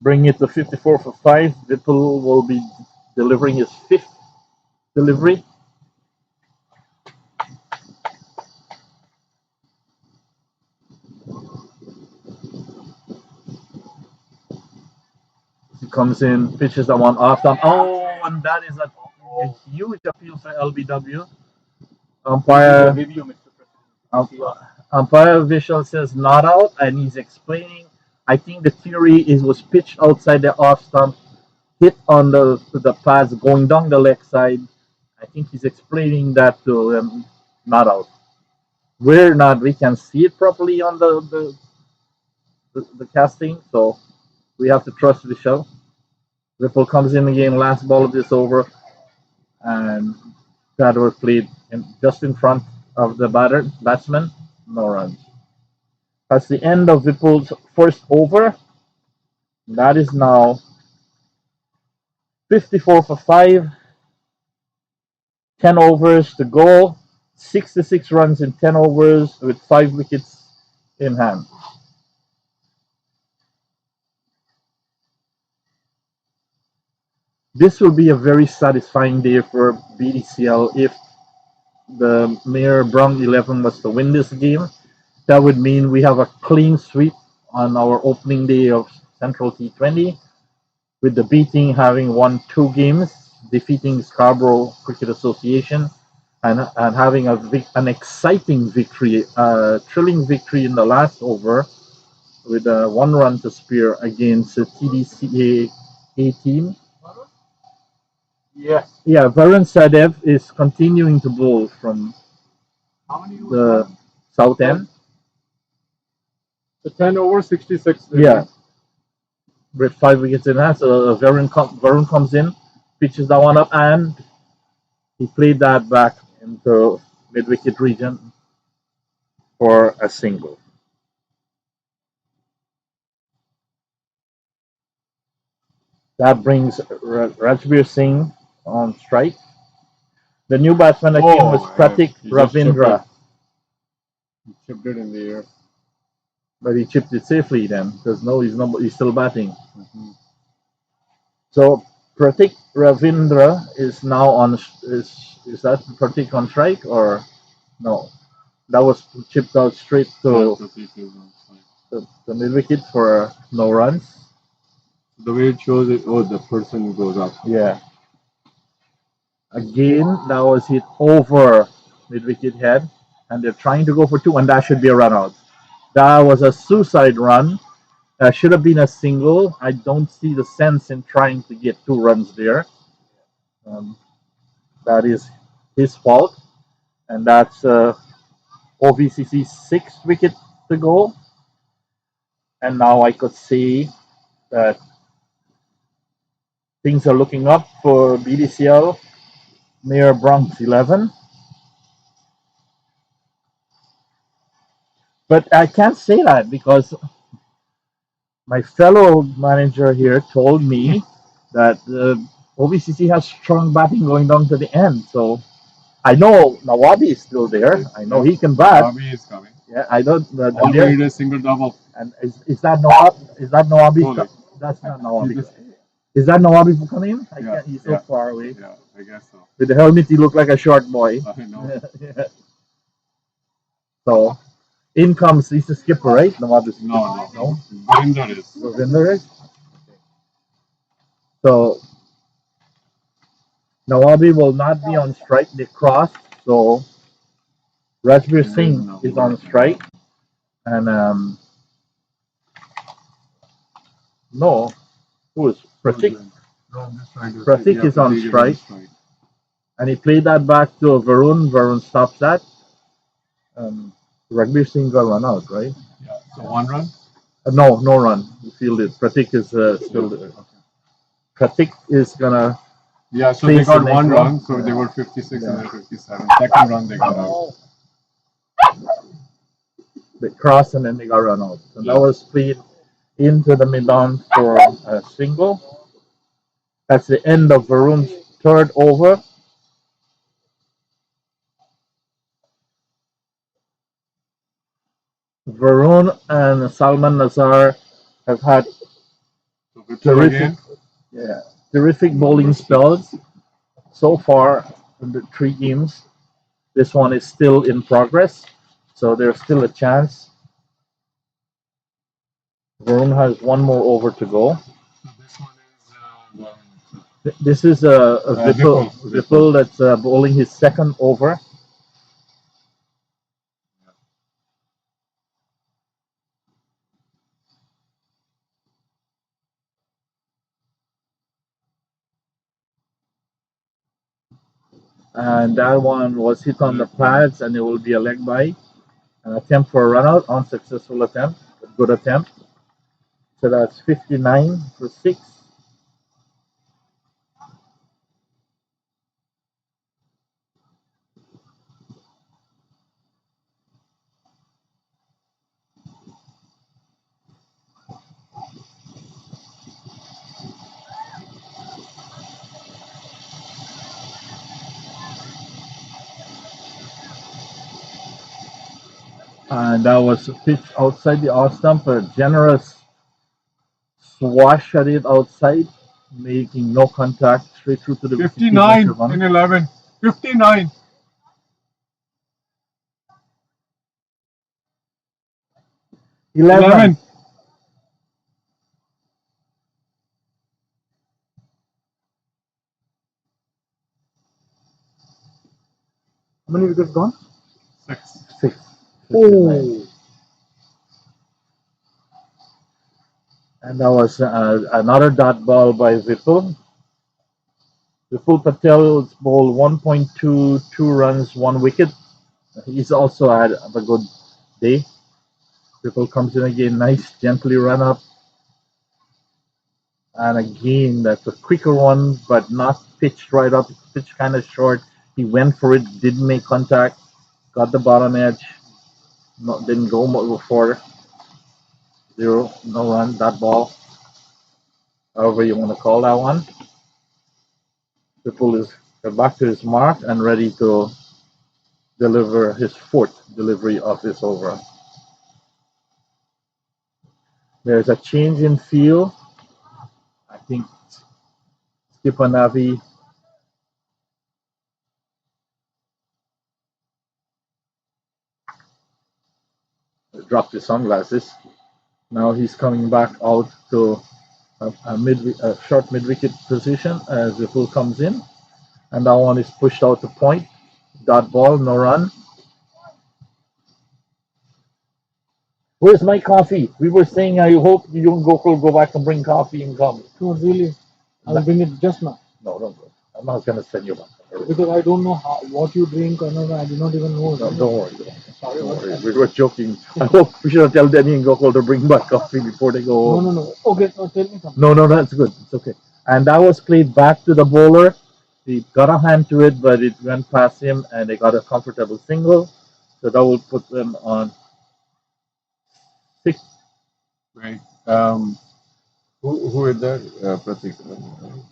bring it to 54 for 5. Vipul will be delivering his fifth delivery. He comes in, pitches that one off them. Oh, and that is a huge appeal for LBW. Umpire, umpire visual says not out, and he's explaining. I think the theory is was pitched outside the off stump, hit on the pads going down the leg side. I think he's explaining that to them, not out. We can see it properly on the casting, so we have to trust the show. Ripple comes in again, last ball of this over, and that was played just in front of the batsman, no runs. That's the end of Ripple's first over. That is now 54 for 5, 10 overs to go, 66 runs in 10 overs with 5 wickets in hand. This will be a very satisfying day for BDCL if the Mayor Brown 11 was to win this game. That would mean we have a clean sweep on our opening day of Central T20, with the beating having won 2 games, defeating Scarborough Cricket Association, and having an exciting victory, thrilling victory in the last over with a 1 run to spare against the TDCA A team. Yes. Yeah, Varun Sadev is continuing to bowl from the south end. So 10 over 66. Yeah, with 5 wickets in hand. So Varun comes in, pitches that one up, and he played that back into mid wicket region for a single. That brings Rajbir Singh on strike. The new batsman that came was Pratik Ravindra, He chipped it in the air. but he chipped it safely then because he's still batting. So Pratik Ravindra is now on. Is that Pratik on strike or no? That was chipped out straight to the mid wicket for no runs. The way it shows it, the person goes up. Yeah. Again, that was hit over mid wicket head, and they're trying to go for 2, and that should be a run out. That was a suicide run. That should have been a single. I don't see the sense in trying to get 2 runs there. That is his fault, and that's OVCC 6th wicket to go. And now I could see that things are looking up for BDCL near Bronx 11. But I can't say that because my fellow manager here told me that OVCC has strong batting going down to the end. So I know Nawabi is still there. I know he can bat. Nawabi is coming. Yeah, I don't. All we need is single double. And is that Nawab? Is that Nawabi? Totally. That's not Nawabi. Is that Nawabi coming in? I Yeah, can't. He's so far away. Yeah, I guess so. With the helmet, he looked like a short boy. I know. Yeah. So in comes he's the skipper, right? Nawab is No. no. Gurinder is. Ravinder is. So Nawabi will not be on strike. They crossed. So Rajbir Singh is on strike. And no, who is Pratik? No, I'm just trying to say, Pratik is on strike. And he played that back to Varun. Varun stops that. Rajbir Singh got run out, right? Yeah. So 1 run? No, no run. He fielded. Pratik is still there. Pratik is gonna. Yeah, so they face got the 1 next run, so they were 56 and then 57. Second run they got out. They crossed and then they got run out. So Yeah. that was played into the mid-on for a single. That's the end of Varun's third over. Varun and Salman Nazar have had So Vipul terrific, again. terrific bowling spells so far in the 3 games. This one is still in progress, so there's still a chance. Varun has 1 more over to go. So this one is This is a Vipul. Vipul that's bowling his second over. And that one was hit on the pads, and it will be a leg by. An attempt for a run out, unsuccessful attempt, good attempt. So that's 59 for 6. And that was a pitch outside the off stump, a generous swash at it outside, making no contact, straight through to the 59 in 11. 59. 11. How many wickets gone? 6. 6. Oh, And that was another dot ball by Vipul. Vipul Patel bowled 1.22 runs, 1 wicket. He's also had a good day. Vipul comes in again, nice, gently run up. And again, that's a quicker one, but not pitched right up. Pitched kind of short. He went for it, didn't make contact, got the bottom edge. No, didn't go before 0, no run, that ball. However you want to call that one. Vipul is back to his mark and ready to deliver his 4th delivery of this over. There's a change in feel. I think Skipper Navi dropped his sunglasses. Now he's coming back out to a short mid-wicket position as Vipul comes in. And that one is pushed out to point. Dot ball, no run. Where's my coffee? We were saying I hope you don't go back and bring coffee and come. No, really. I'll bring it just now. No, don't go. I'm not gonna send you back. Because I don't know what you drink or no, I do not even know. No, don't worry. Don't worry. We were joking. I hope we should tell Denny and Gokul to bring back coffee before they go home. No. Okay, so tell me something. No, that's good. It's okay. And that was played back to the bowler. He got a hand to it, but it went past him, and they got a comfortable single. So that will put them on 6. Right. Who is that? Pratik.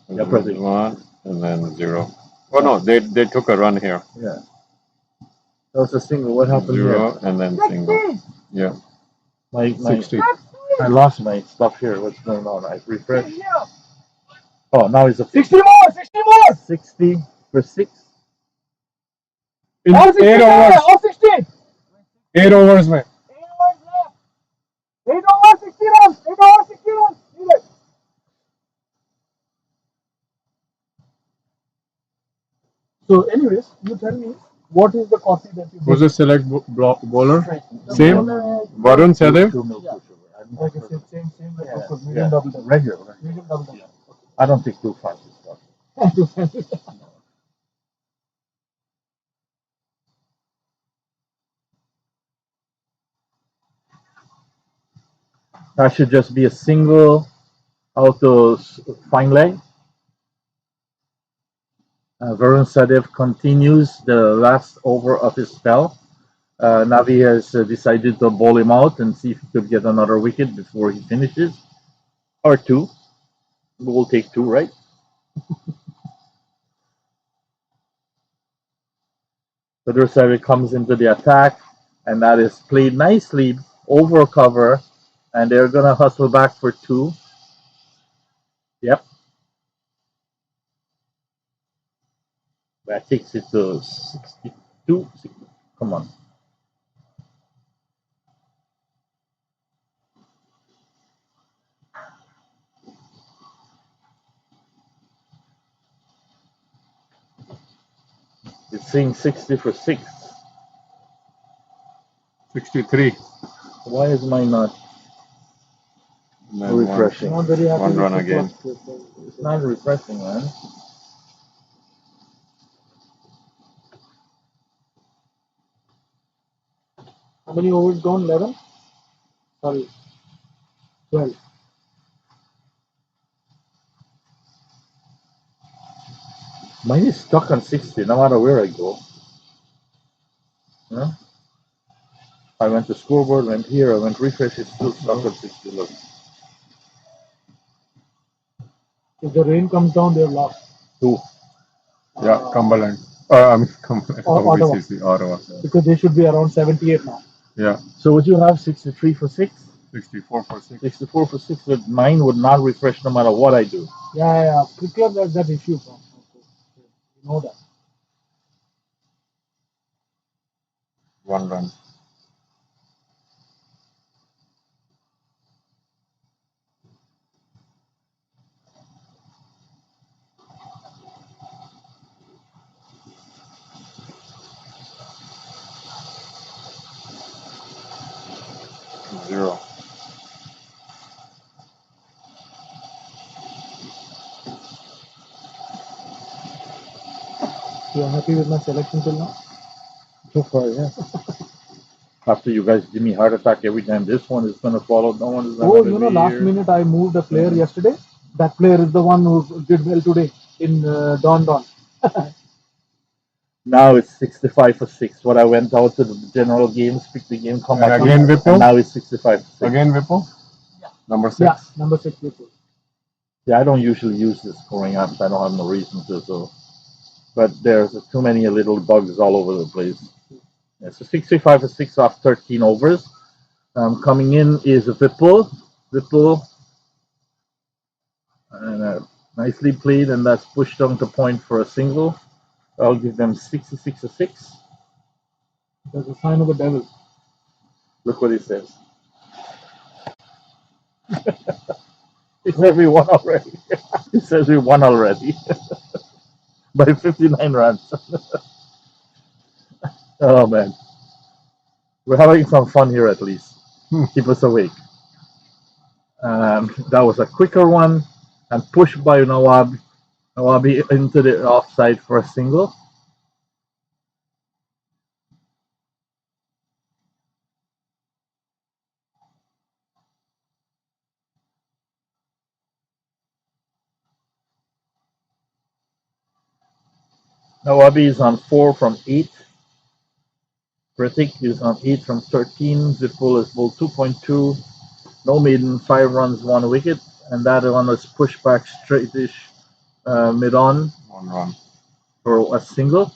Yeah, Pratik. 1 and then 0. Oh no, they took a run here. Yeah. That was a single. What happened 0 here? and then single. Yeah. My 60. I lost my stuff here. What's going on? I refreshed. Oh, now it's a 60 more, 60 more. 60 for 6. In 8 overs. All 60. 8 overs, man. 8 over 60 runs. 8 over 60 runs. So, anyways, you tell me what is the coffee that you Who's make? the select bowler? Straight. Same? Varun Sadev? 2 milk sugar. I don't Like I prefer- said, same like Yeah, of course, yeah, medium double double. regular. Medium double double. I don't take too fancy stuff. That should just be a single out of fine leg. Varun Sadev continues the last over of his spell. Navi has decided to bowl him out and see if he could get another wicket before he finishes. Or two. We'll take two, right? Varun Sadev comes into the attack, and that is played nicely over cover, and they're going to hustle back for two. Yep. That takes it to 62. Come on. It's saying 60 for 6. 63. Why is mine not refreshing? I'm not very happy One with run the again. first. It's not refreshing, man. How many overs gone? 11? Sorry, 12. Mine is stuck on 60 no matter where I go. Yeah? I went to scoreboard, went here, I went refresh, it's still stuck on 60. Look. If the rain comes down, they're lost. Two. Yeah, Cumberland. Cumberland. Ottawa. OVCC, Ottawa. Because they should be around 78 now. Yeah, So would you have 63 for 6? 64 for 6. 64 for 6, but mine would not refresh no matter what I do. Yeah. Cricket has that issue. You know that. One run. Zero. You are happy with my selection till now? So far, yeah. After you guys give me heart attack every time this one is going to follow, no one is going Oh, to you know, last minute I moved a player yesterday. That player is the one who did well today in Don. Now it's 65 for 6. What I went out to the general games, picked the game, come And back, again, and Vipul? now it's 65 for 6. Again, Vipul? Number 6? Yeah, number 6 people. Yeah, I don't usually use the scoring apps. I don't have no reason to. So, but there's too many little bugs all over the place. Yeah, so 65 for 6 off 13 overs. Coming in is Vipul. Vipul, and nicely played, and that's pushed on to point for a single. I'll give them 66 for 6. That's a sign of the devil. Look what he says. He says we won already. He says we won already by 59 runs. Oh man, we're having some fun here at least. Keep us awake. That was a quicker one and pushed by Nawabi into the offside for a single. Nawabi is on 4 from 8. Pratik is on 8 from 13. Zipul is bowled 2.2. No maiden, 5 runs, 1 wicket. And that one was pushed back straightish mid on. 1 run. For a single.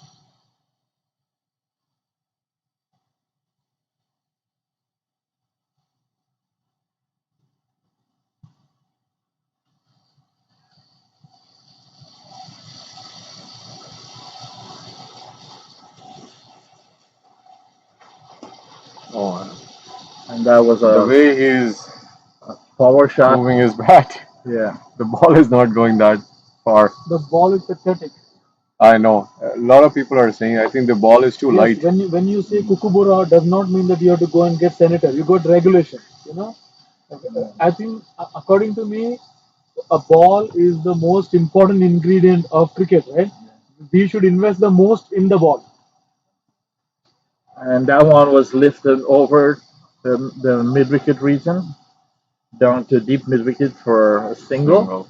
Oh, And that was the a way he's power shot. moving his bat, Yeah. the ball is not going that far. The ball is pathetic. I know. A lot of people are saying I think the ball is too Yes, light. when you say Kukubura does not mean that you have to go and get senator. You got regulation. You know, I think according to me, a ball is the most important ingredient of cricket. Right? We should invest the most in the ball. And that one was lifted over the mid wicket region down to deep mid wicket for a single. Single.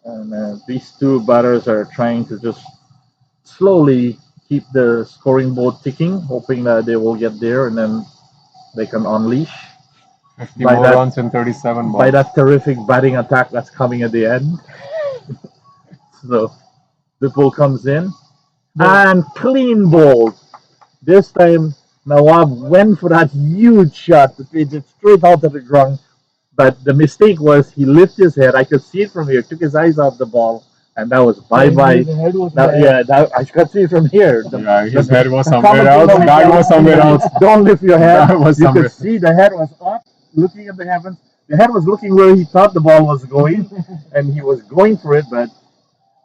And these two batters are trying to just slowly keep the scoring board ticking, hoping that they will get there and then they can unleash 50 by more that runs in 37 by balls. that terrific batting attack that's coming at the end. So the ball comes in and clean ball. This time Nawab went for that huge shot to pitch it straight out of the ground. But the mistake was he lifted his head. I could see it from here. Took his eyes off the ball, and that was bye bye. The head was That, there. yeah, that, I could see it from here. Yeah, his the- head was the somewhere commentator else. was That was somewhere else. Don't lift your head. That was You somewhere. could see the head was up, looking at the heavens. The head was looking where he thought the ball was going, and he was going for it. But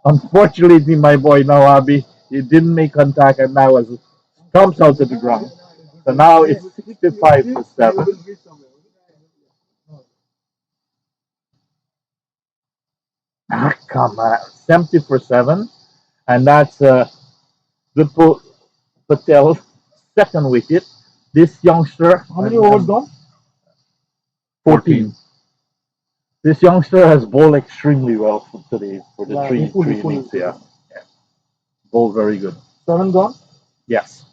unfortunately, my boy Nawabi, he didn't make contact, and that was comes out to the ground. So now it's 65-7. Ah, come on, 70-7, and that's Vipul Patel's second wicket. This youngster, How many overs gone? 14. This youngster has bowled extremely well for today for the Yeah, three Vipul innings. is Yeah, yeah, bowled very good. 7 gone. Yes.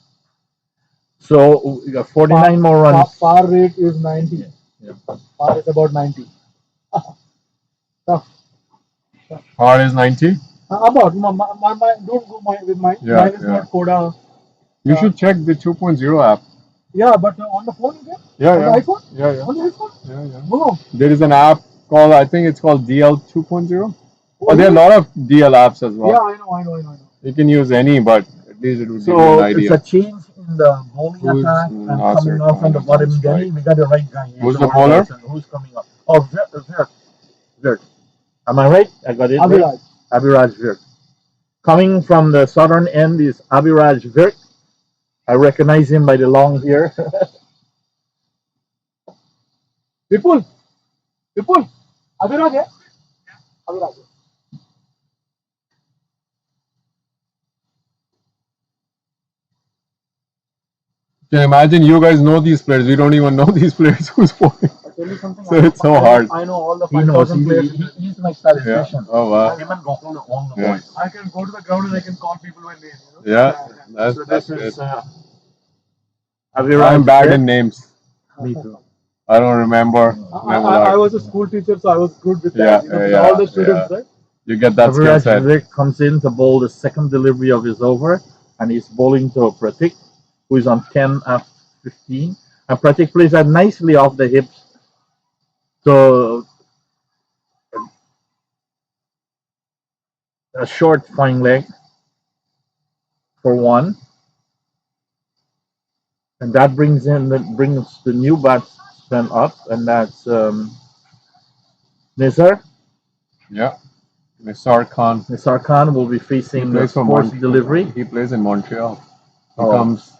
So we got 49 more runs. Par rate is 90. Yeah. Par is about 90. Tough. Par is 90. About don't go with mine. Yeah, Mine is yeah. not Koda. You should check the 2.0 app. Yeah, but on the phone you can? Yeah, On yeah. the iPhone? Yeah, yeah. On the iPhone? Yeah, yeah. No. There is an app called, I think it's called DL 2.0. Oh, there are a lot of DL apps as well. Yeah, I know. You can use any, but at least it would give you So an it's idea. a change in the bowling Who's attack and Nasser coming off on the Khan bottom. on Delhi, strike? we got the right guy. He's Who's the one bowler? person. Who's coming up? Oh, Virt. Am I right? I got it. Abhiraj. Right? Abhiraj Virt. Coming from the southern end is Abhiraj Virt. I recognize him by the long hair. Vipul. Abhiraj hai? Abhiraj. Can you imagine you guys know these players? We don't even know these players who's bowling. I'll tell you something. So it's so hard. I know all the He knows. 5,000 players. He's my statistician. Oh wow. Him and Gokul own the Yeah. boys. I can go to the ground and I can call people by name. Yeah, that's So that's this good. is Abhiraj I'm bad Virt. in names. Me too. I don't remember. I was a school teacher, so I was good with Yeah, that. With yeah, all the students, yeah. right? You get that skill Abhiraj set. Virt comes in to bowl the second delivery of his over, and he's bowling to Pratik, who is on 10 after 15. And Pratik plays that nicely off the hips. So a short fine leg for one, and that brings the new batsman up, and that's Nizar. Yeah. Nisar Khan. Nisar Khan will be He facing the plays for fourth Montreal. delivery. He plays in Montreal. He Oh. comes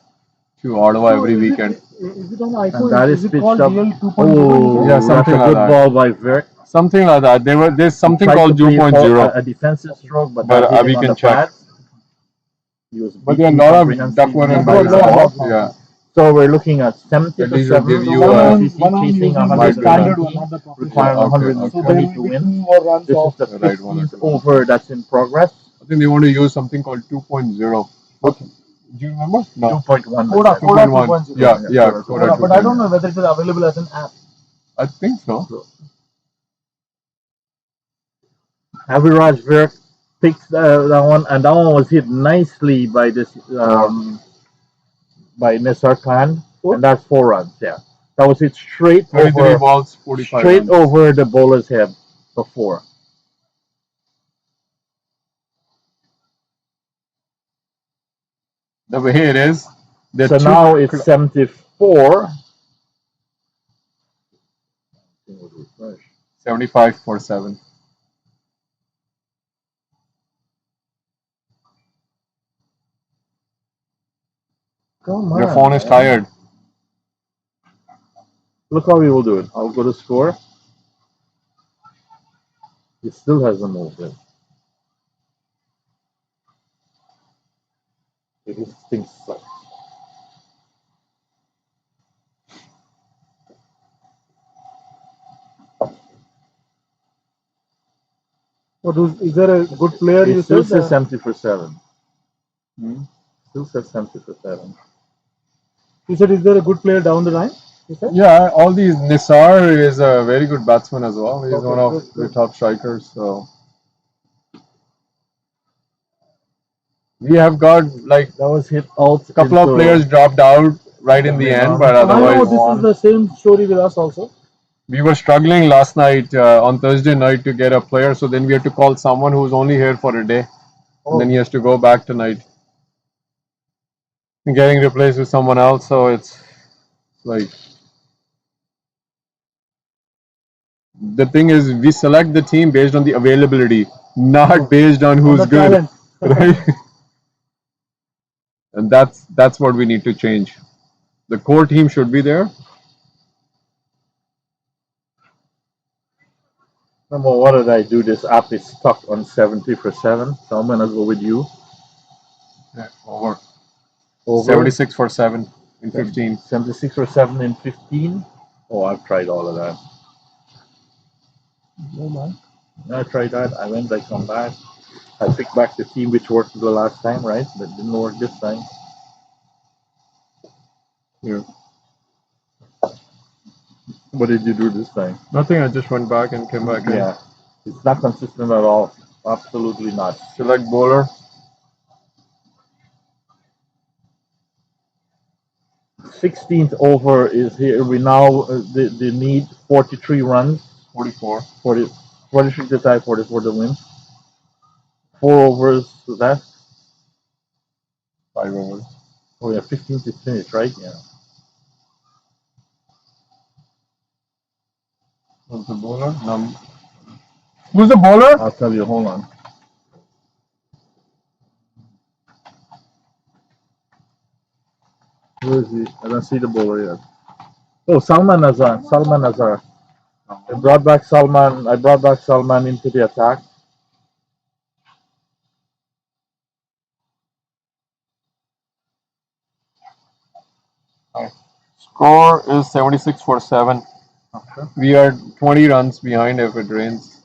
to Ottawa every weekend. Is it on the And iPhone? that Is is it pitched called up. DL 2.0? Oh, Yeah, that's something a like good that. ball by Virt. Something like that. There's something Tried called to play 2.0. a defensive stroke, but But, that hit we him on can the check. pads. He was But there are a beaten lot of comprehensively Duckworth by and the ball. Yeah. So we're looking at 70 At to least it'll 7. give you One a- OVCC chasing Might be 117, not the professional. requiring Okay, 120 okay. to win. More runs This is off. the Right, 15th over that's in progress. I think they want to use something called 2.0. What? Do you remember? No. 2.1. Koda, they said. 2.1. 2.0. Yeah, yeah. Koda Koda But I don't 2.0. know whether it is available as an app. I think so. Abhiraj Virt picks that one, and that one was hit nicely by this by Nisar Khan, and that's 4 runs. Yeah, that was hit straight 33 over, balls, 45 straight runs. over the bowler's head for 4. The way it is, they're So two now it's 74. 75 for 7. Come on. Your phone is man. tired. Look how we will do it. I'll go to score. It still hasn't moved in. This thing sucks. Is there a good player you It still said? says 70 for 7. Still says 70 for 7. You said, is there a good player down the line? You said? Yeah, all these. Nisar is a very good batsman as well. He's Okay, one of good, the good. top strikers. So we have got like That was hit out. a couple of into players dropped out right in the every end, run. but I know otherwise this is the same story with us also. we were struggling last night on Thursday night to get a player. So then we had to call someone who's only here for a day, and then he has to go back tonight, getting replaced with someone else. So it's like the thing is we select the team based on the availability, not based on On who's the good, talent. right? And that's what we need to change. The core team should be there. Number what did I do? This app is stuck on 70 for 7. So I'm gonna go with you. Yeah, over. Over 76 for 7 in 15. 76 for 7 in 15. Oh, I've tried all of that. No man. I tried that. I went, I come back. I picked back the team which worked the last time, right? But didn't work this time. Yeah. What did you do this time? Nothing. I just went back and came back in. Yeah. It's not consistent at all. Absolutely not. Select bowler. 16th over is here. We now they need 43 runs. 44. 43 to tie, 44 to win. 4 overs left. 5 overs. Oh yeah, 15 to finish, right? Yeah. Who's the bowler? Who's the bowler? I'll tell you. Hold on. Who is he? I don't see the bowler yet. Oh, Salman Nazar. Salman Nazar. I brought back Salman into the attack. Score is 76 for 7. Okay. We are 20 runs behind if it rains.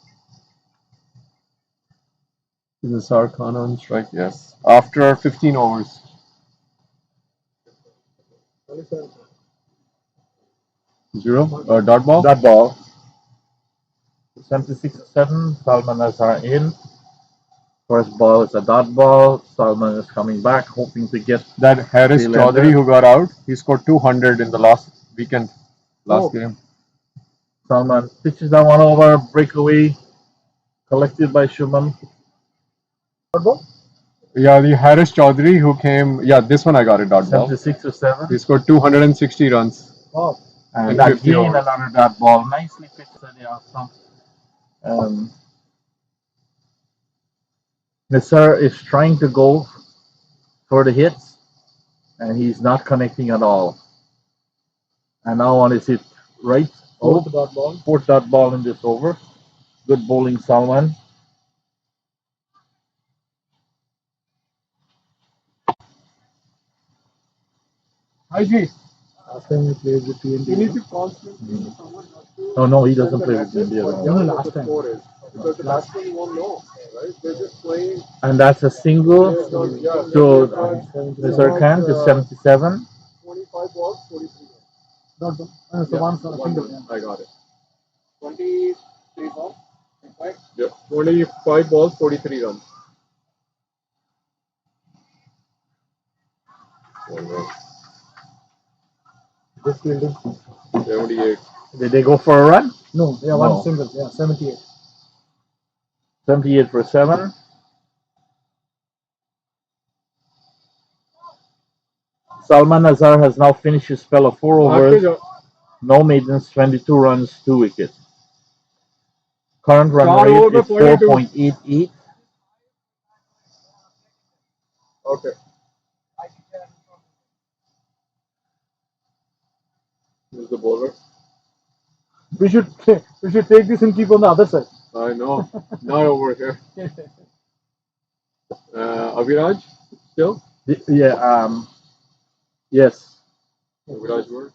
Is this our Khan on strike? Yes. After 15 overs. Zero? Dot ball? That ball. 76-7. Salman Nazar in. First ball is a dot ball. Salman is coming back, hoping to get That Harris Tail Chaudhary ender. who got out, he scored 200 in the last weekend, last game. Salman pitches that one over, breakaway, collected by Shuman. Yeah, the Harris Chaudhary who came, yeah, this one I got it, dot ball. 76-7. He scored 260 runs. Wow. And in 50 again, overs. another dot ball. Nicely pitched. Nisar is trying to go for the hits, and he's not connecting at all. And now on is hit right. Fourth dot ball. Fourth dot ball in this over. Good bowling, Salman. Hi, G. Last time he played with TNT. You need to constantly someone not to Oh no, he doesn't play with India. what No, the last time. score is. Because the last one you won't know, right? They're just playing. And that's a single Yeah, to Nisar Khan to 77. 25 balls, 43 runs. Dot ball. So one single. Yeah. I got it. 23 balls, right? Yeah. 25 balls, 43 runs. Good fielding. 78. Did they go for a run? No, yeah, No. one single. Yeah, 78. 78 for 7. Salman Nazar has now finished his spell of 4 overs. No maidens, 22 runs, 2 wickets. Current run Four rate over is 42. 4.88. Okay. We should we should take this and keep on the other side. I know. Not over here. Aviraj, still? Yeah. Yes. Aviraj word?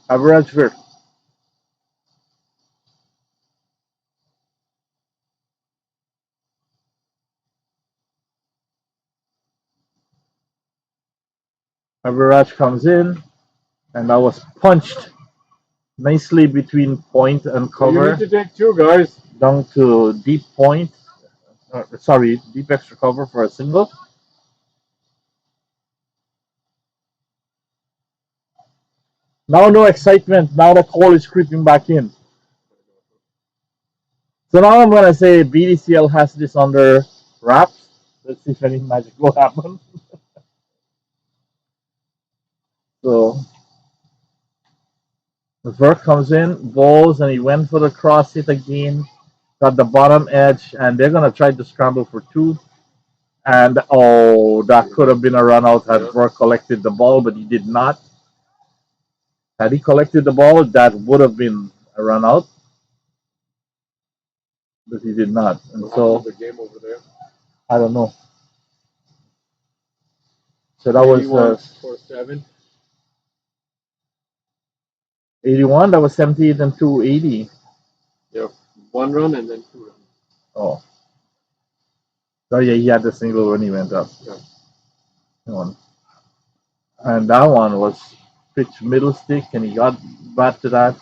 Average where? Average comes in, and I was punched nicely between point and So you need cover to take two, guys. down to deep point. Sorry, deep extra cover for a single. Now no excitement. Now the call is creeping back in. So now I'm gonna say BDCL has this under wraps. Let's see if any magic will happen. So the vert comes in, balls, and he went for the cross hit again. Got the bottom edge, and they're gonna try to scramble for two. And oh, that could have been a run out had Vert collected the ball, but he did not. Had he collected the ball, that would have been a run out, but he did not. And so The game over there. I don't know. So that was 4-7. 81. That was 78 and 280. Yeah, one run and then two runs. Oh. Oh yeah, he had the single when he went up. Yeah. One. And that one was pitch middle stick, and he got back to that.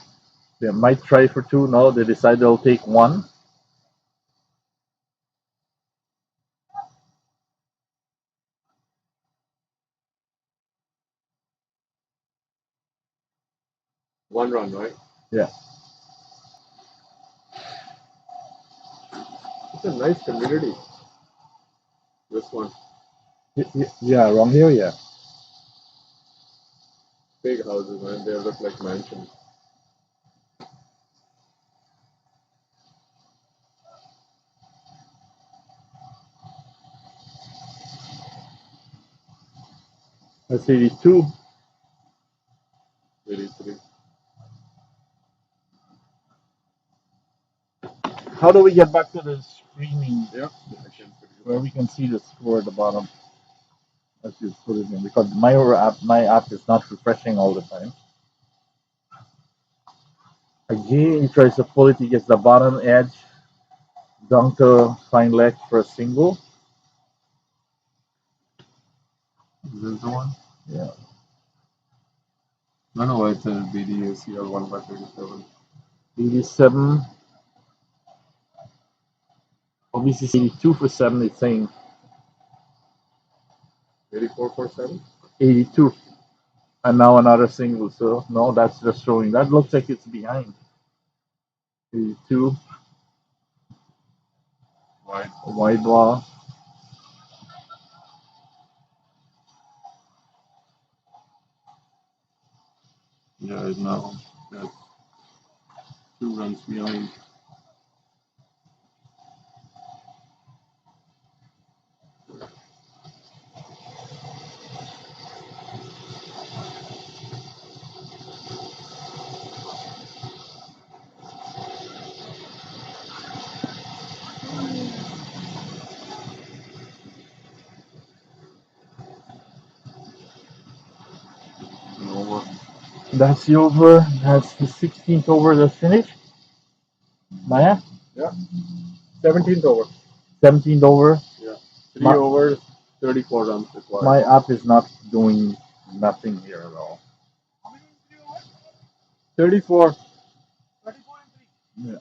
They might try for two. No, they decided they'll take one. One run, right? Yeah. It's a nice community. This one. Yeah, wrong here, yeah. Big houses, man. They look like mansions. That's 82. 83. How do we get back to the screening Yeah. I can put you. where we can see the score at the bottom? Let's just put it in because my app is not refreshing all the time. Again, he tries to pull it. He gets the bottom edge down to fine leg for a single. Is this the one? Yeah. No, it's a BDCL 1/37. 87. OVCC 82 for 7. It's saying 84-7. 82. And now another single. So, no, that's just showing. That looks like it's behind. 82. Wide. Wide ball. Yeah, no. That's 2 runs behind. Over. That's the over. That's the 16th over the finish. Maya? Yeah. 17th over. 17th over. Yeah. 3 My- overs, 34 runs required. My app is not doing nothing here at all. 34. Yeah.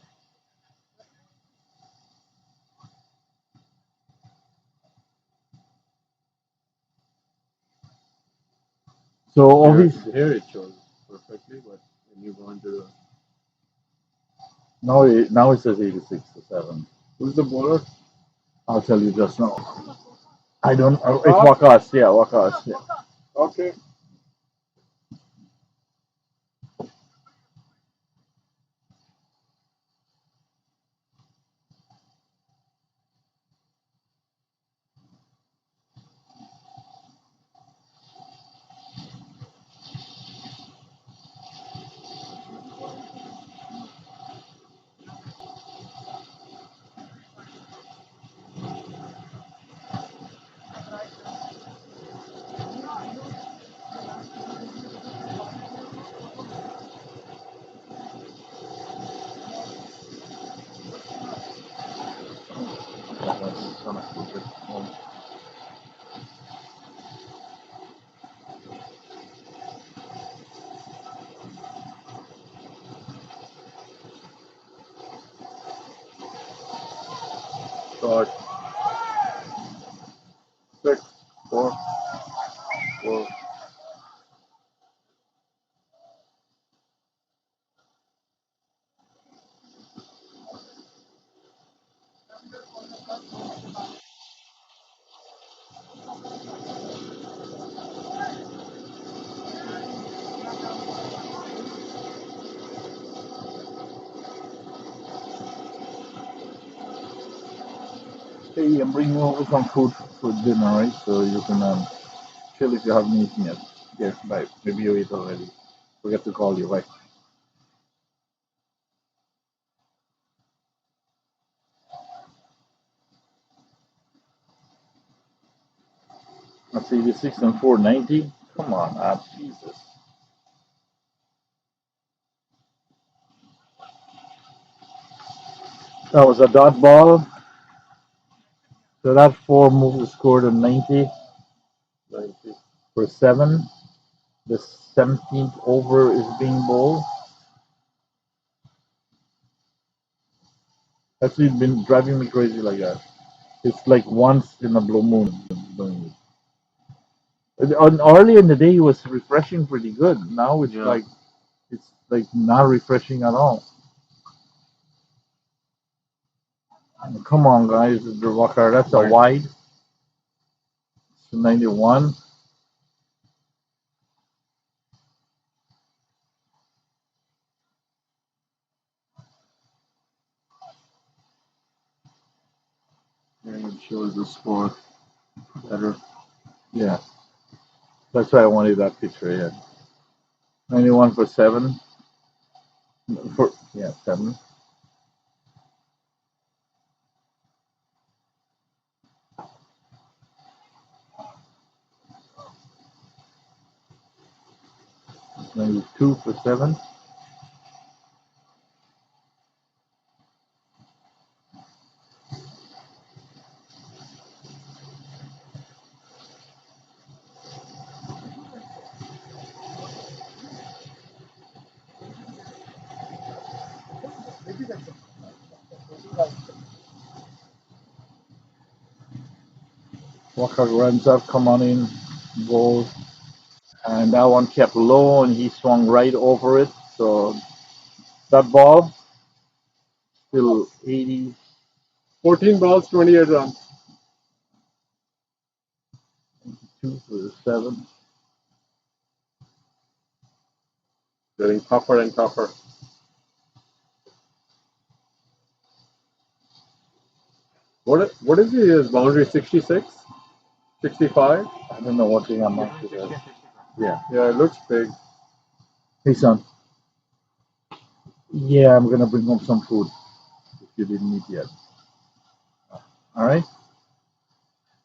So obviously, Here it shows perfectly, but when you go into the. now it says 86 to 7. Who's the bowler? I'll tell you just now. I don't. It's Wakas. Yeah, Wakas. Yeah. Okay. That's gonna keep it home. Short. 6, 4, 4. Hey, I'm bringing over some food for dinner, right? So you can chill if you haven't eaten yet. Yes, bye. Maybe you ate already. Forget to call you, bye. That's 86 and 490. Come on, Jesus. That was a dot ball. So that four moves scored a 90 90. for 7. The 17th over is being bowled. That's been driving me crazy like that. It's like once in a blue moon. Early in the day, it was refreshing pretty good. Now Yeah. it's like not refreshing at all. Come on, guys, the Walker. That's a Wide. wide. It's 91. And it shows the score better. Yeah, that's why I wanted that picture. Yeah, 91 for 7. For 7. Maybe 2 for 7. Walker runs up, come on in, goes. And that one kept low and he swung right over it. So that ball, still 82 14 balls, 28 runs. for 7. Getting tougher and tougher. What is his boundary? 66? 65? I don't know what the amount is. Yeah. Yeah, it looks big. Hey, son. Yeah, I'm going to bring home some food if you didn't eat yet. All right?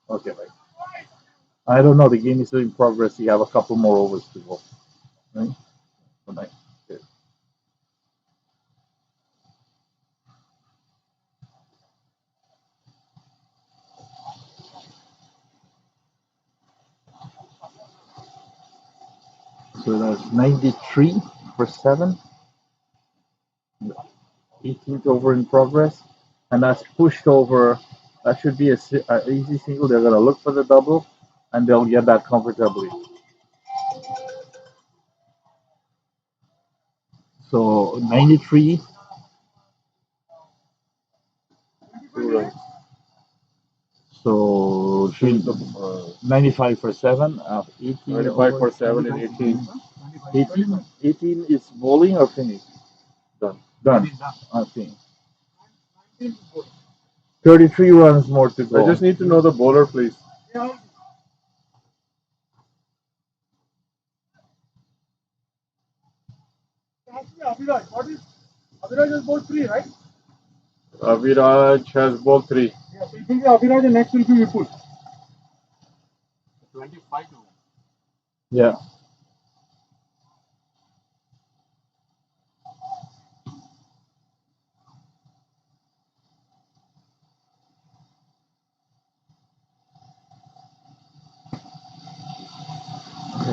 Okay, bye. I don't know. The game is still in progress. You have a couple more overs to go. Right? Good night. Okay. So that's 93 for 7. 18th over in progress. And that's pushed over. That should be a easy single. They're going to look for the double, and they'll get that comfortably. So 93. 2 runs. So 95 for 7. 18. 95 for 7 and 18. 18 is bowling or finish? Done. Done. I think. 33 runs more to I go. just need to know the bowler, please. Abhiraj has bowled 3, right? Aviraj has bowled 3. Yeah, so it will be Abhiraj and next will be Vipul. 25 to Yeah.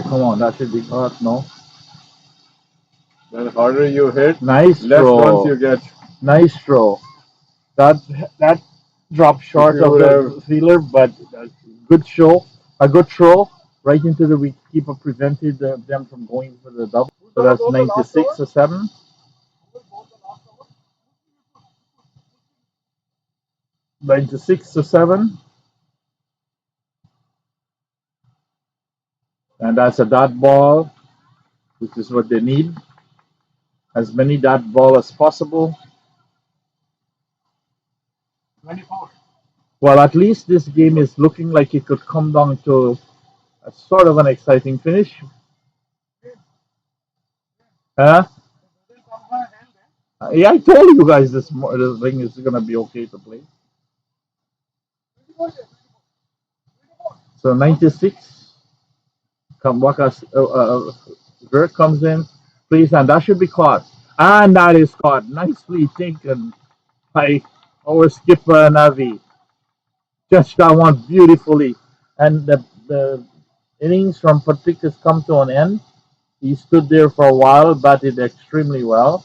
come on, that should be caught. No. The harder you hit, Nice less runs throw. you get. Nice throw. That that dropped If short you of would have, the fielder, but good show. A good throw right into the wicketkeeper prevented them from going for the double. So that's 96 or 7. 96 to 7. And that's a dot ball, which is what they need. As many dot ball as possible. Well, at least this game is looking like it could come down to a sort of an exciting finish. Huh? Yeah, I told you guys this thing is gonna be okay to play. So 96, Kamwaka Vert comes in, please, and that should be caught. And that is caught. Nicely taken by our skipper Navi. Judged that one beautifully. And the innings from Patrick has come to an end. He stood there for a while, batted extremely well.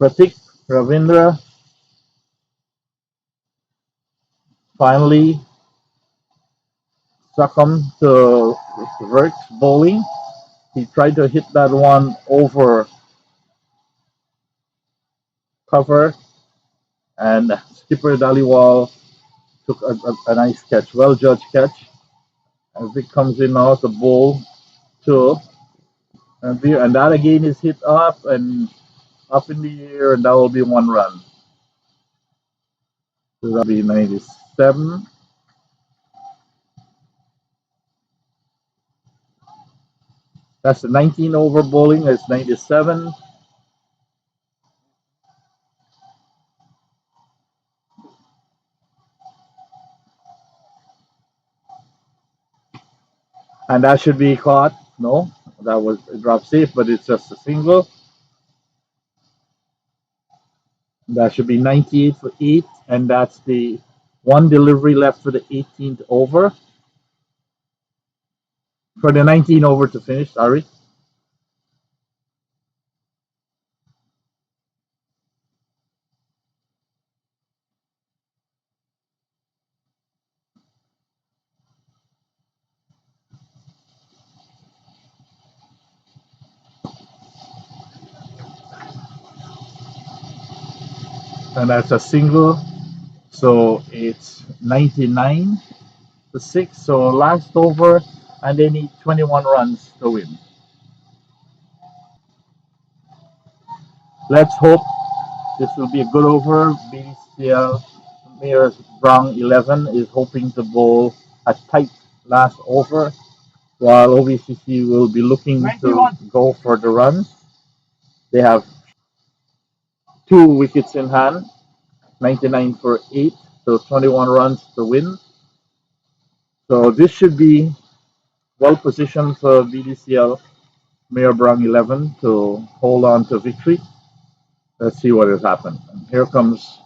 Pratik Ravindra finally succumbed to Vert's bowling. He tried to hit that one over cover, and skipper Daliwal took a nice catch, well judged catch. As it comes in now to bowl to and that again is hit up in the air, and that will be 1 run. So that'll be 97. That's the 19 over bowling. It's 97. And that should be caught. No, that was a drop safe, but it's just a single. That should be 98 for 8, and that's the one delivery left for the 18th over. For the 19 over to finish, sorry. And that's a single. So it's 99 to 6. So last over, and they need 21 runs to win. Let's hope this will be a good over. BEDCL Mayor's Brown 11 is hoping to bowl a tight last over, while OVCC will be looking to go for the runs. They have 2 wickets in hand, 99 for 8, so 21 runs to win. So this should be well positioned for BDCL Mayor Brown 11 to hold on to victory. Let's see what has happened. And here comes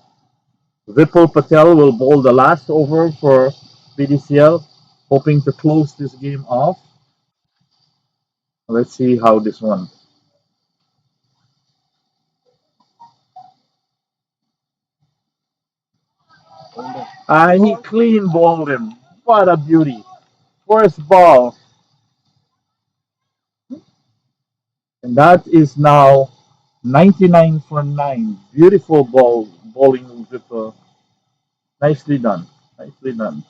Vipul Patel will bowl the last over for BDCL, hoping to close this game off. Let's see how this one. And he clean bowled him. What a beauty. First ball. And that is now 99 for 9. Beautiful ball bowling Vipul. Nicely done. Nicely done.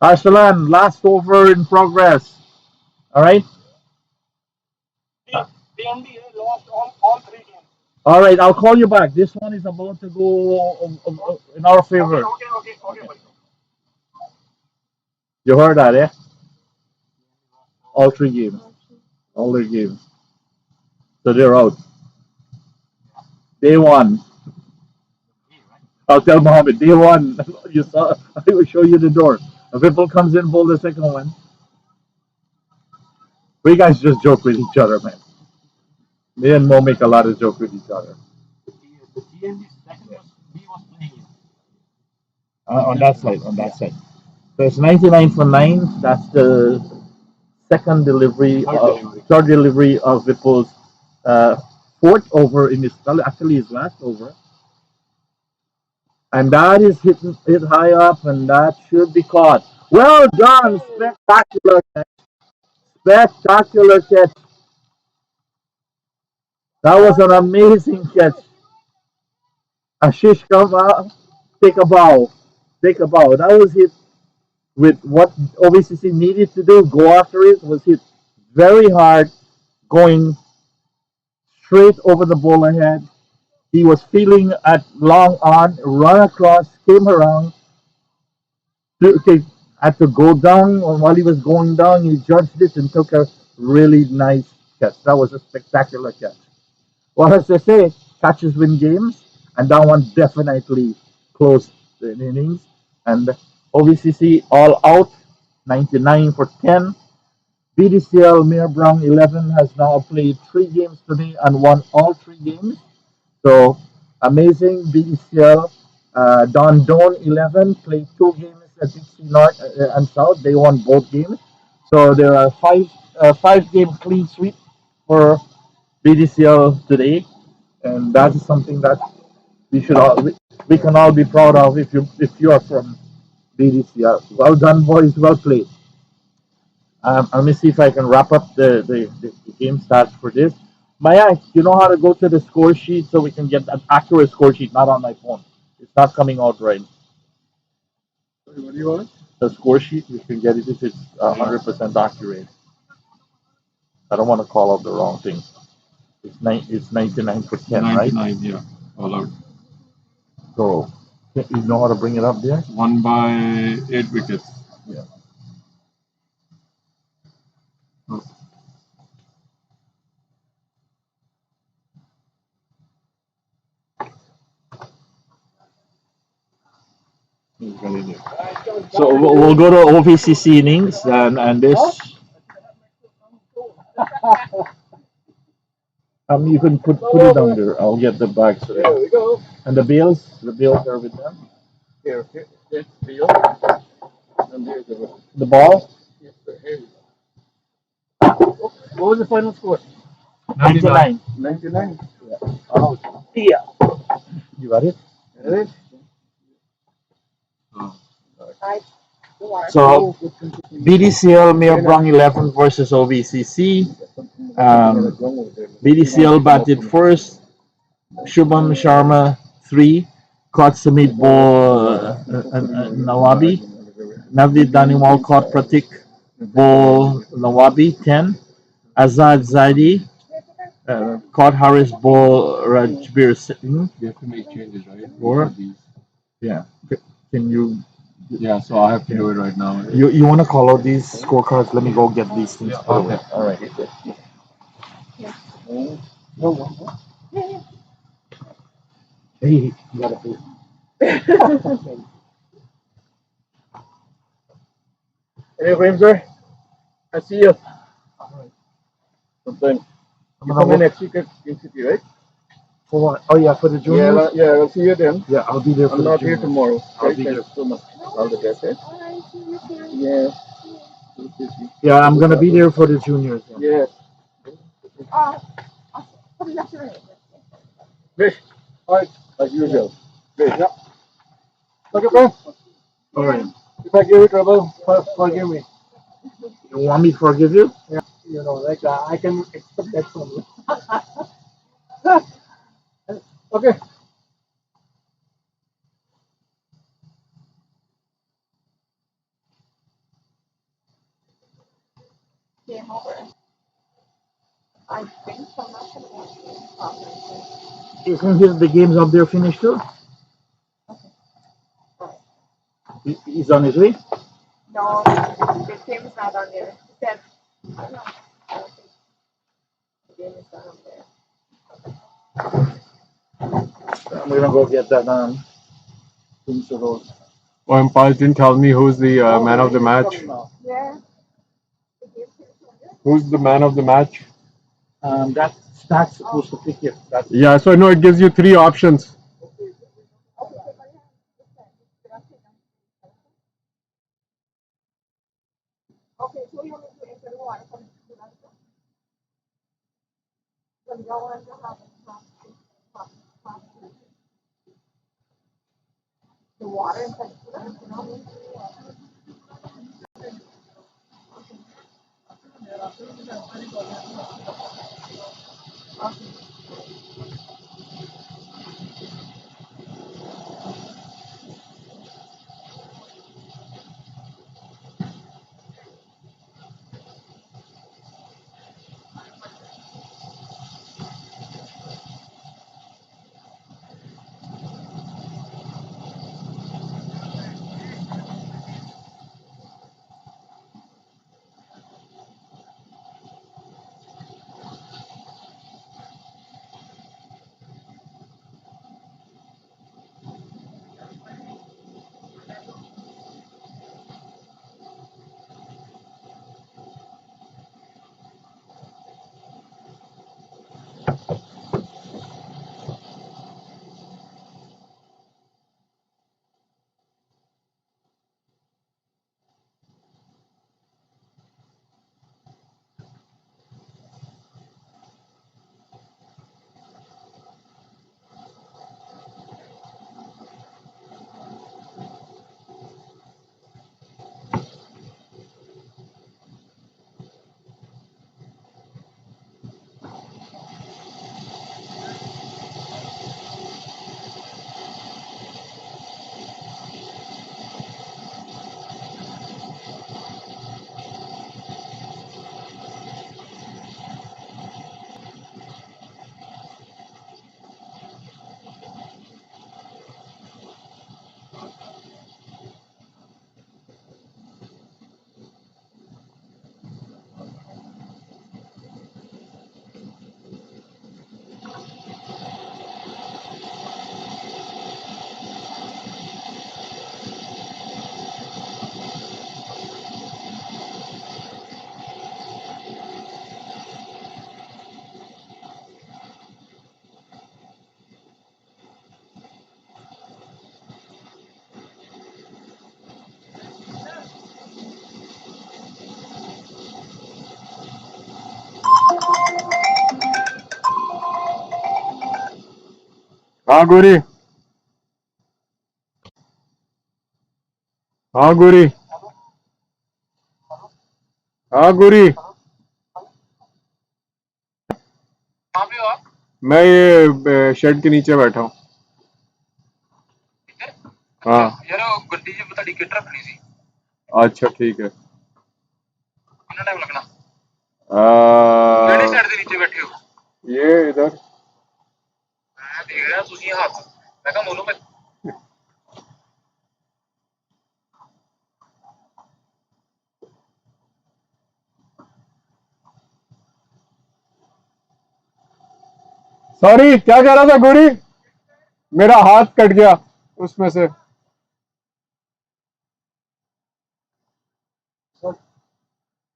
Arsalan, last over in progress. All right. All right, I'll call you back. This one is about to go in our favor. You heard that, eh? All 3 games. All their games. So they're out. They won. I'll tell Mohammed, day one, you saw, I will show you the door. A Whipple comes in, bowl the second one. We guys just joke with each other, man. Me and Mo make a lot of joke with each other. The TND second was he was playing it. On that side, on that side. So it's 99 for 9. That's the second delivery, third delivery of Whipple's uh, fourth over in his, well, actually his last over. And that is hit high up, and that should be caught. Well done, spectacular catch. Spectacular catch. That was an amazing catch. Ashish, come out, take a bow. Take a bow. That was hit with what OVCC needed to do. Go after it. Was hit very hard, going straight over the ball ahead. He was feeling at long on, run across, came around. Okay, had to go down. And while he was going down, he judged it and took a really nice catch. That was a spectacular catch. Well, as they say, catches win games, and that one definitely closed the innings. And OVCC all out, 99 for 10. BDCL Mayor Brown 11 has now played 3 games today and won all 3 games. So amazing. BEDCL Don Don 11 played 2 games at Dixie North and South. They won both games. So there are 5 game clean sweep for BDCL today, and that is something that we can all be proud of if you are from BDCL. Well done, boys. Well played. Let me see if I can wrap up the game stats for this. Maya, you know how to go to the score sheet so we can get an accurate score sheet, not on my phone. It's not coming out right. What do you want? The score sheet, we can get it if it's 100% accurate. I don't want to call out the wrong thing. It's 99 for 10, right? 99, yeah, all out. So you know how to bring it up there? Won by 8 wickets. Yeah. So we'll go to OVCC innings and this. You can put it down there. I'll get the bag. So There we go. and the bills are with them. Here, it's Leo. And there's The ball, here. What was the final score? 99. 99. Oh, yeah. You got it. Right? I four. So BDCL Mayor Brown 11 versus OVCC. BDCL batted first. Shubham Sharma 3. Caught Sumit Ball Nawabi. Navid Daniwal caught Pratik Ball Nawabi 10. Azad Zaidi caught Haris Ball Rajbir Singh. You have to make changes, right? Four. For these. Yeah. Can you Yeah, so I have to do it right now. you want to call out these scorecards? Let me go get these things. Yeah, okay. All right. Hey, you gotta pay. Hey, Ramsey. I see you. Something. You come in next week at King City, right? For what? Oh yeah, for the juniors. Yeah, I'll see you then. Yeah, I'll be there for I'm the not here juniors. tomorrow. I'll Right? be Thank there. you so much. All the best, eh? Alright, see you soon. Yeah. Yeah, I'm gonna be there for the juniors. Yeah. Probably not sure. Great. All right. As usual. Great. Yeah. Okay, friend. All right. If I give you trouble, forgive me. You want me to forgive you? Yeah. You know, like I can expect that from you. Okay. Game over. I think so. I'm not gonna watch it. Isn't the games up there finished too? He's on his way. No, the game is not on there. He said, I don't know. I don't think the game is not on there. I'm gonna go get that. things arose. Oh, umpires didn't tell me who's the man of the match. Yeah. Who's the man of the match? That's Stack's supposed to pick it. That's Yeah, so no, it gives you three options. Okay, so you want me to enter the water from the left? So you don't want to have the water inside the cooler, you know? हाँ गोरी, हाँ गोरी, हाँ गोरी। मैं ये shade के नीचे बैठा हूँ। हाँ यार गड्डी च ਤੁਹਾਡੀ ਕਿੱਟ ਰੱਖਣੀ ਸੀ अच्छा ठीक है। ਕਿੰਨਾ ਟਾਈਮ ਲੱਗਣਾ ਕਿਹੜੇ ਸਾਈਡ ਦੇ ਨੀਚੇ ਬੈਠੇ ਹੋ ये इधर ਮੈਂ ਦੇਖ ਰਿਹਾ ਤੁਸੀਂ ਹੱਥ ਮੈਂ ਕਿਹਾ ਮੋਨੂ ਮੈਂ सॉरी क्या कह रहा था गोरी, मेरा हाथ कट गया उसमें से।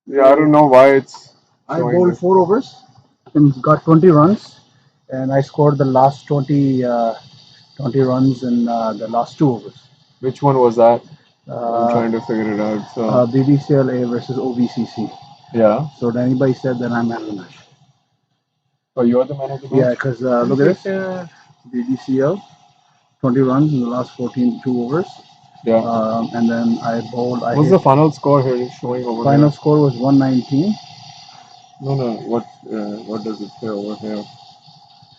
Yeah, I don't know why it's I showing bowled this. 4 overs and got 20 runs, and I scored the last 20 runs in the last 2 overs. Which one was that? I'm Uh, trying to figure it out. So BDCL versus OVCC. yeah. So anybody said that I'm man of the match. Oh, you're the man of the match? Yeah, because look at this. BDCL, 20 runs in the last 2 overs. Yeah. And then I bowled. What's the final score here? It's showing over final here. score was 119. No. What does it say over here?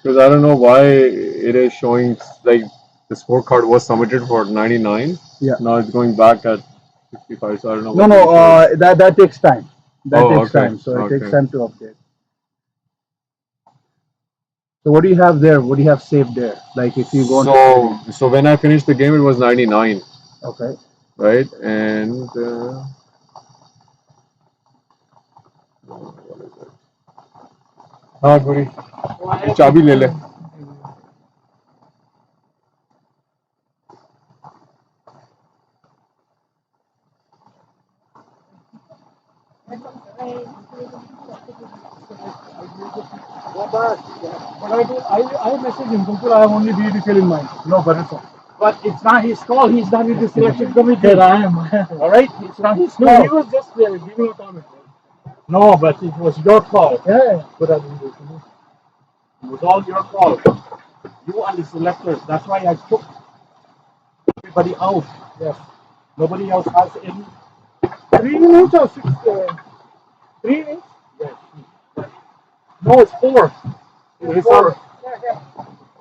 Because I don't know why it is showing like the scorecard was submitted for 99. Yeah. Now it's going back at 65. So I don't know. No, what it is. that takes time. That Oh, takes okay. time. So it takes Okay. time to update. So what do you have there? What do you have saved there? Like if you go So when I finished the game, it was 99, okay. right? And what is it? हाँ गुरी, चाबी ले ले। But I messaged him, Gulfur, I have only BEDCL in mind. No, but it's not his call. He's not in the selection committee. Here I am. All right, it's not his No, he call. was just giving a comment. No, but it was your call. Yeah, but I didn't do it. It was all your call. You and the selectors. That's why I took everybody out. Yes. Nobody else has any. 3 minutes or 6? 3 minutes? Yes. No, it's 4. It's 4.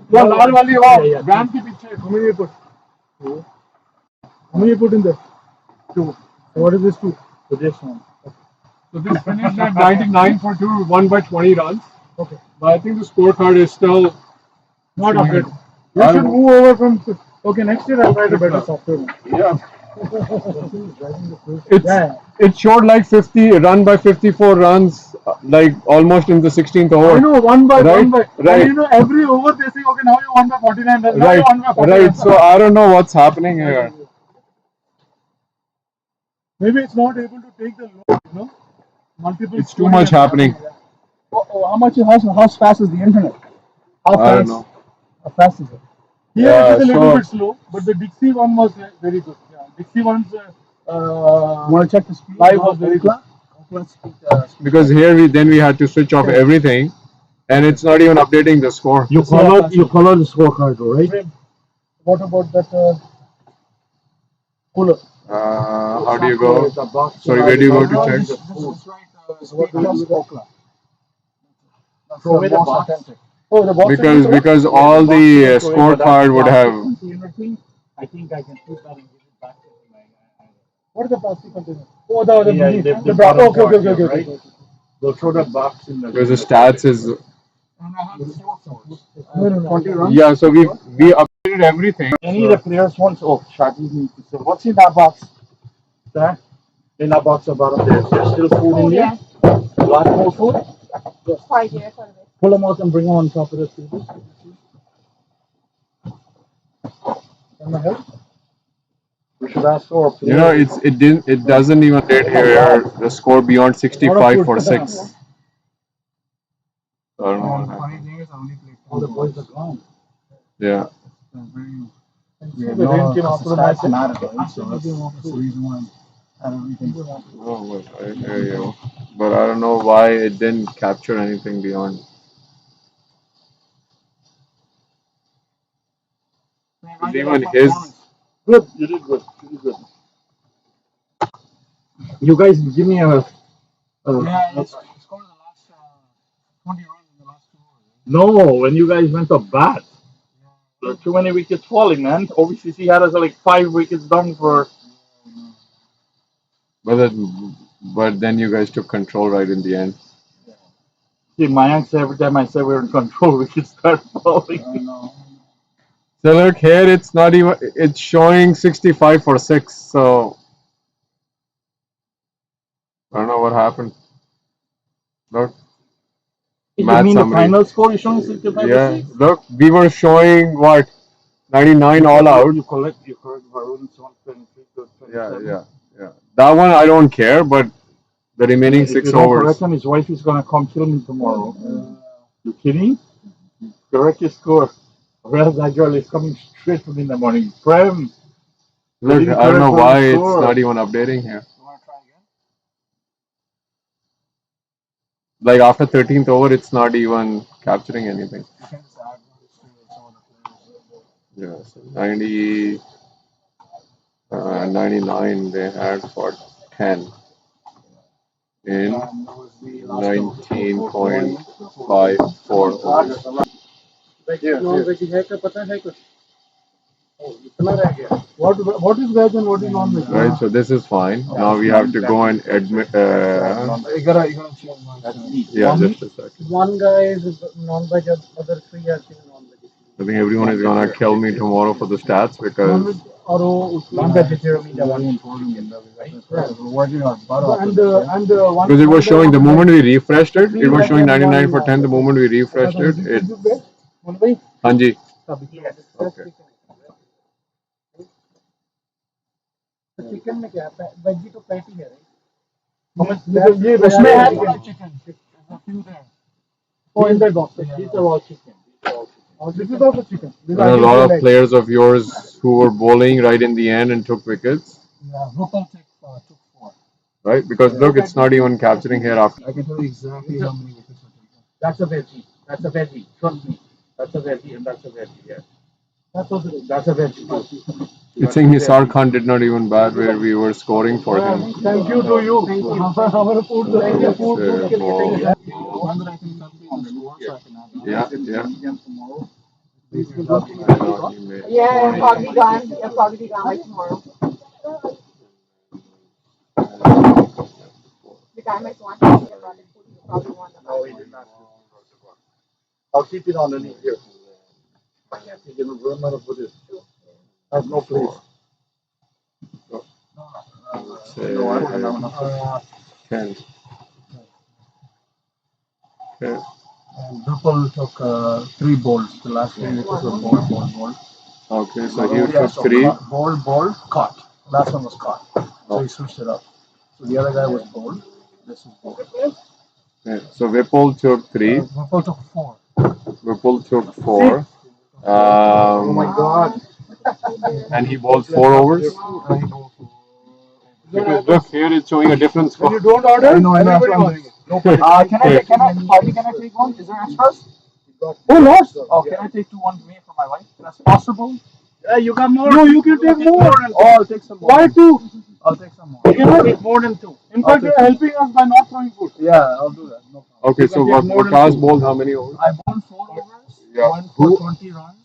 Yeah, लाल वाली वो Yeah, yeah. van के पीछे. How many you put? 2. How many you put in there? 2. What is this 2? So this one. So this finished at 99 for 2, won by 20 runs. Okay. But I think the scorecard is still Not showing updated. it. You should move over from. Okay, next year I'll write a better software. Yeah. Yeah. It showed like 50, run by 54 runs, like almost in the 16th over. I know, one by. Right. And you know, every over they say, okay, now you won by 49 runs. Now Right, you won by 49 right. runs. So I don't know what's happening here. Maybe it's not able to take the load, you know. Multiple. It's too much happening. How fast is the internet? How I don't know. How fast is it? Here Yeah, it is a little so- bit slow, but the Dixie one was very good. Yeah, Dixie one's want to check the speed? Live was very good. Because here we had to switch off everything, and it's not even updating the score. You follow the scorecard, right? What about that cooler? How do you go? Sorry, where do you go to check? Throw away the box. Oh, the box. Because all the scorecard would have. I think I can put that and give it back to him. What is the plastic container? Oh, the Yeah, beneath. the bottom bottom part, part, okay. right? They'll throw that box in the. Because the stats is. No. 20 runs. Yeah, so we updated everything. Any of the players wants. Oh, Sharpie needs to say, what's in that box? There? In that box about there's still food in there? A lot more food? Quite, yeah, quite a bit. Pull them out and bring them on top of the table. Can I help? We should ask for. You know, it doesn't even update here the score beyond 65 for 6. I don't know what happened. All the boys are gone. Yeah. The rain came after the match. So that's the reason why everything. Oh, but I hear you. But I don't know why it didn't capture anything beyond. Even his. Good. You did good. You guys give me a. It's scored the last 20 runs in the last 2 overs. No, when you guys went to bat. There are too many wickets falling, man. OVCC had us like 5 wickets down for. But then you guys took control right in the end. See, Mayank said every time I said we were in control, wickets start falling. So look here, it's not even. It's showing 65 for 6. So I don't know what happened. Look. You Match mean summary. the final score is showing 65? Yeah, look, we were showing what 99 all out. You correct Varun's 123 to 27. Yeah. That one I don't care, but the remaining If 6 you don't overs. correct him, his wife is gonna come kill me tomorrow. You kidding? Correct your score. Whereas that girl is coming straight from in the morning. Prem. Look, I don't know why it's not even updating here. You want to try again? Like after 13th over, it's not even capturing anything. You can just add some of the players. Yeah, so 90, 99 they had for 10 in 19.54 overs. What is veg and what is non-veg? Right, so this is fine. Now we have to go and admit. You gotta change one. Yeah, just a second. One guy is non-veg, other 3 are non-veg. I think everyone is gonna kill me tomorrow for the stats because Non-vegetarian meat, it was showing the moment we refreshed it, it was showing 99 for 10. The moment we refreshed it, Hanji. Okay. Chicken में क्या है veggie तो patty है उसमें है थोड़ा chicken. There's a few there. Oh, in that box. These are all chicken. This is also chicken. These And are a lot of legs. players of yours who were bowling right in the end and took wickets, Yeah, Rupal took 4. right? Because look, it's not even capturing here after. I can tell you exactly how many wickets were taken. That's a veggie. That's a veggie. Trust me. That's a veggie and that's a veggie. Yeah. That's a veggie. You're saying Nisar Khan did not even bat where we were scoring for him. Thank you to you. Thank you. Thank you. Food के लिए thank you. Yeah, yeah. Yeah, it'll probably be gone. It'll probably be gone by tomorrow. The guy might want to see about it. He'll probably want to. No, he did not. I'll keep it underneath here. I can't think of room out of this. I have no place. No, I don't have enough. 10. Okay. And Rupal took 3 balls. The last 3 wickets were ball. Okay, so he took 3. Ball, caught. Last one was caught. So he switched it up. So the other guy was bowled. This was bowled. Okay. So Vipul took 3. Rupal took 4. Vipul took 4. Oh my God. And he bowled 4 overs. Because look, here it's showing a different score. You don't order? I know. Everybody wants. Can I take one? Is there extras? Oh, no. Oh, can I take 2 one for me for my wife? That's possible. Yeah, you got more. No, you can take more. Oh, I'll take some more. Why 2? I'll take some more. You cannot take more than 2. In fact, you're helping us by not throwing food. Yeah, I'll do that. No problem. Okay, so Waqas bowled how many overs? I bowled 4 overs. Yeah. One for 20 runs.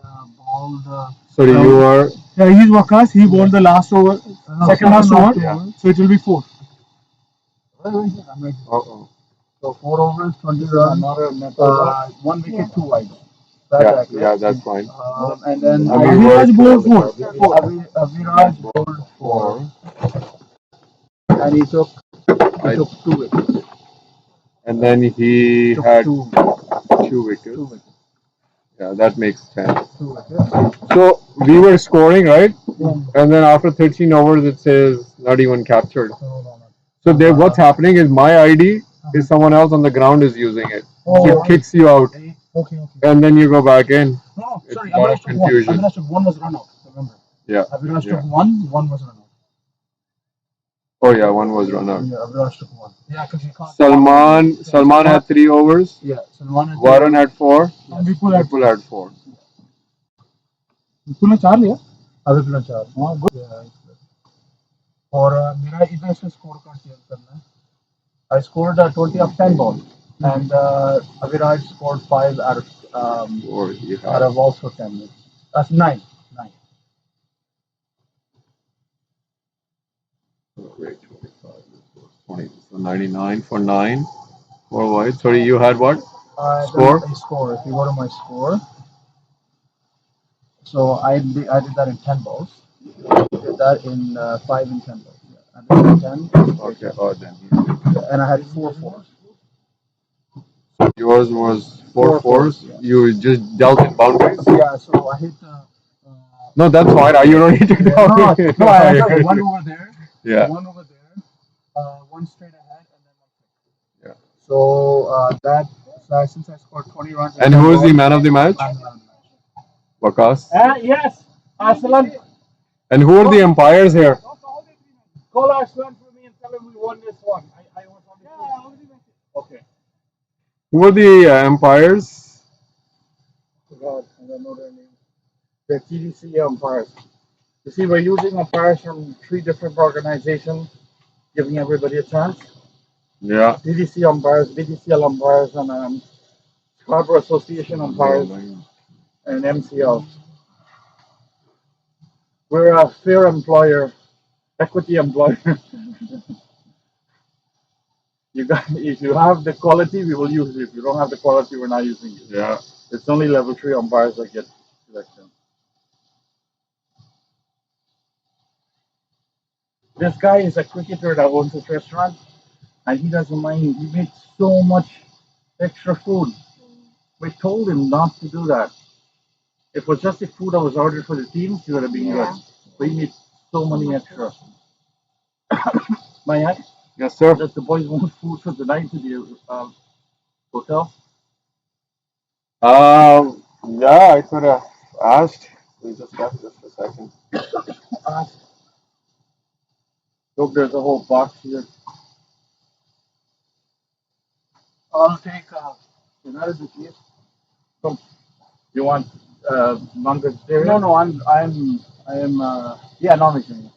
I bowled. Sorry, you were. Yeah, he's Waqas. He bowled the last over, second last over. Yeah. So it will be 4. Uh-oh. So 4 overs, 20 runs, 1 wicket, 2 wide. Yeah, that's fine. And then Aviraj bowled 4. Aviraj bowled 4. And he took 2 wickets. And then he had 2 wickets. Yeah, that makes 10. 2 wickets. So we were scoring, right? And then after 13 overs, it says not even captured. So there, what's happening is my ID is someone else on the ground is using it. So it kicks you out. Okay. And then you go back in. No, It's sorry, a lot of Aviraj took 1. confusion. Aviraj took 1 was run out, remember? Yeah. Aviraj took 1 was run out. Oh yeah, 1 was run out. Yeah, Aviraj took 1. Yeah, because he can't. Salman had 3 overs. Yeah, Salman had 3. Varun had 4. And Vipul had 4. Vipul ने 4 लिया? Vipul ने 4. हाँ, good. Yeah. और मेरा इधर से score card change करना है. I scored 20 of 10 balls, and Aviraj scored 5 out of also 10. That's 9. Wait, 25, 20. So 99 for 9. 4 wide. Sorry, you had what? Score. If you go to my score, so I did that in 10 balls. I did that in 5 and 10 balls. Yeah. I did 10. Okay. Oh, then. And I had 4 fours. Yours was 4 fours. Yeah. You just dealt in boundaries. Yeah. So I hit. No, that's fine. You don't need to No, I had 1 over there. Yeah. 1 over there. 1 straight ahead, and then 1 Yeah. So since I scored 20 runs. And who is the man of the match? Waqas. Yes, Aslan. And who are the umpires here? Call Aslan for me and tell him we won this one. I was on the Okay. Who are the umpires? God, I don't know their names. They're TDC umpires. You see, we're using umpires from 3 different organizations, giving everybody a chance. Yeah. TDC umpires, BDCL umpires, and Scarborough Association umpires, and MCL. We're a fair employer, equity employer. If you have the quality, we will use it. If you don't have the quality, we're not using it. Yeah. It's only level 3 umpires that get selection. This guy is a cricketer that owns a restaurant, and he doesn't mind. He makes so much extra food. We told him not to do that. If it was just the food that was ordered for the teams, he would have been good. But he made so many extra. Mayank, Yes, sir. does the boys want food for the night to the hotel? Yeah, I could have asked. We just left just a second. Look, there's a whole box here. I'll take. That is the case. So, you want non-vegetarian? No, I am. Yeah, non-vegetarian.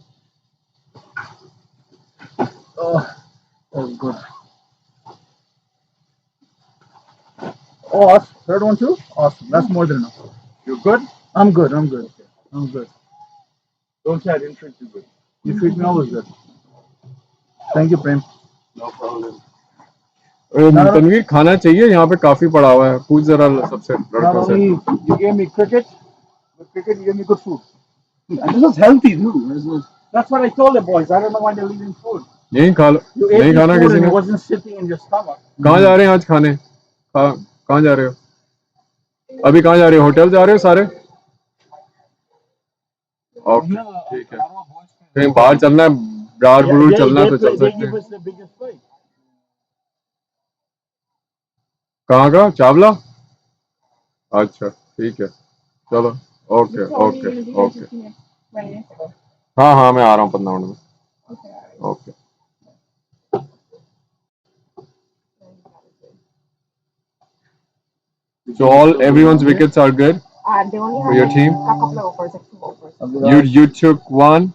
Oh, that's good. Oh, awesome. Third one too? Awesome. That's more than enough. You're good? I'm good. I'm good. I'm good. Don't say I didn't treat you good. You treat me always good. Thank you, Prem. No problem. Tanveer खाना चाहिए यहाँ पे काफी पड़ा हुआ है पूछ जरा सबसे Not लड़कों से only you gave me cricket, with cricket you gave me good food. And this was healthy too. That's what I told the boys. I don't know why they're leaving food. नहीं खा लो You ate नहीं the खाना food किसी and ने it wasn't sitting in your stomach. कहाँ जा रहे हैं आज खाने कहाँ जा रहे हो अभी कहाँ जा रहे हो होटल जा रहे हो सारे ओके ठीक है कहीं बाहर चलना है ब्रार गुरु चलना है तो चल They सकते give हैं us the biggest fight. कहाँ का चावला अच्छा ठीक है चलो ओके ओके ओके हाँ हाँ मैं आ रहा हूँ 15 मिनट में okay So all everyone's wickets are good They only for your have team. a couple of overs, like 2 overs. You took one,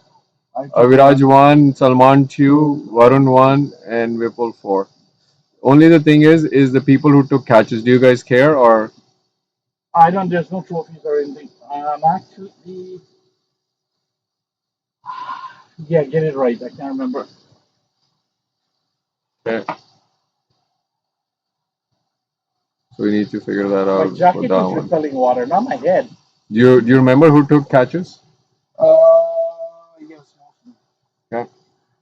Aviraj one, Salman two, Varun one, and Vipul four. Only the thing is the people who took catches. Do you guys care or? I don't. There's no trophies or anything. Actually, yeah, get it right. I can't remember. Okay. So we need to figure that My out for jacket that is one. repelling water, not my head. Do you remember who took catches? Yes. Okay.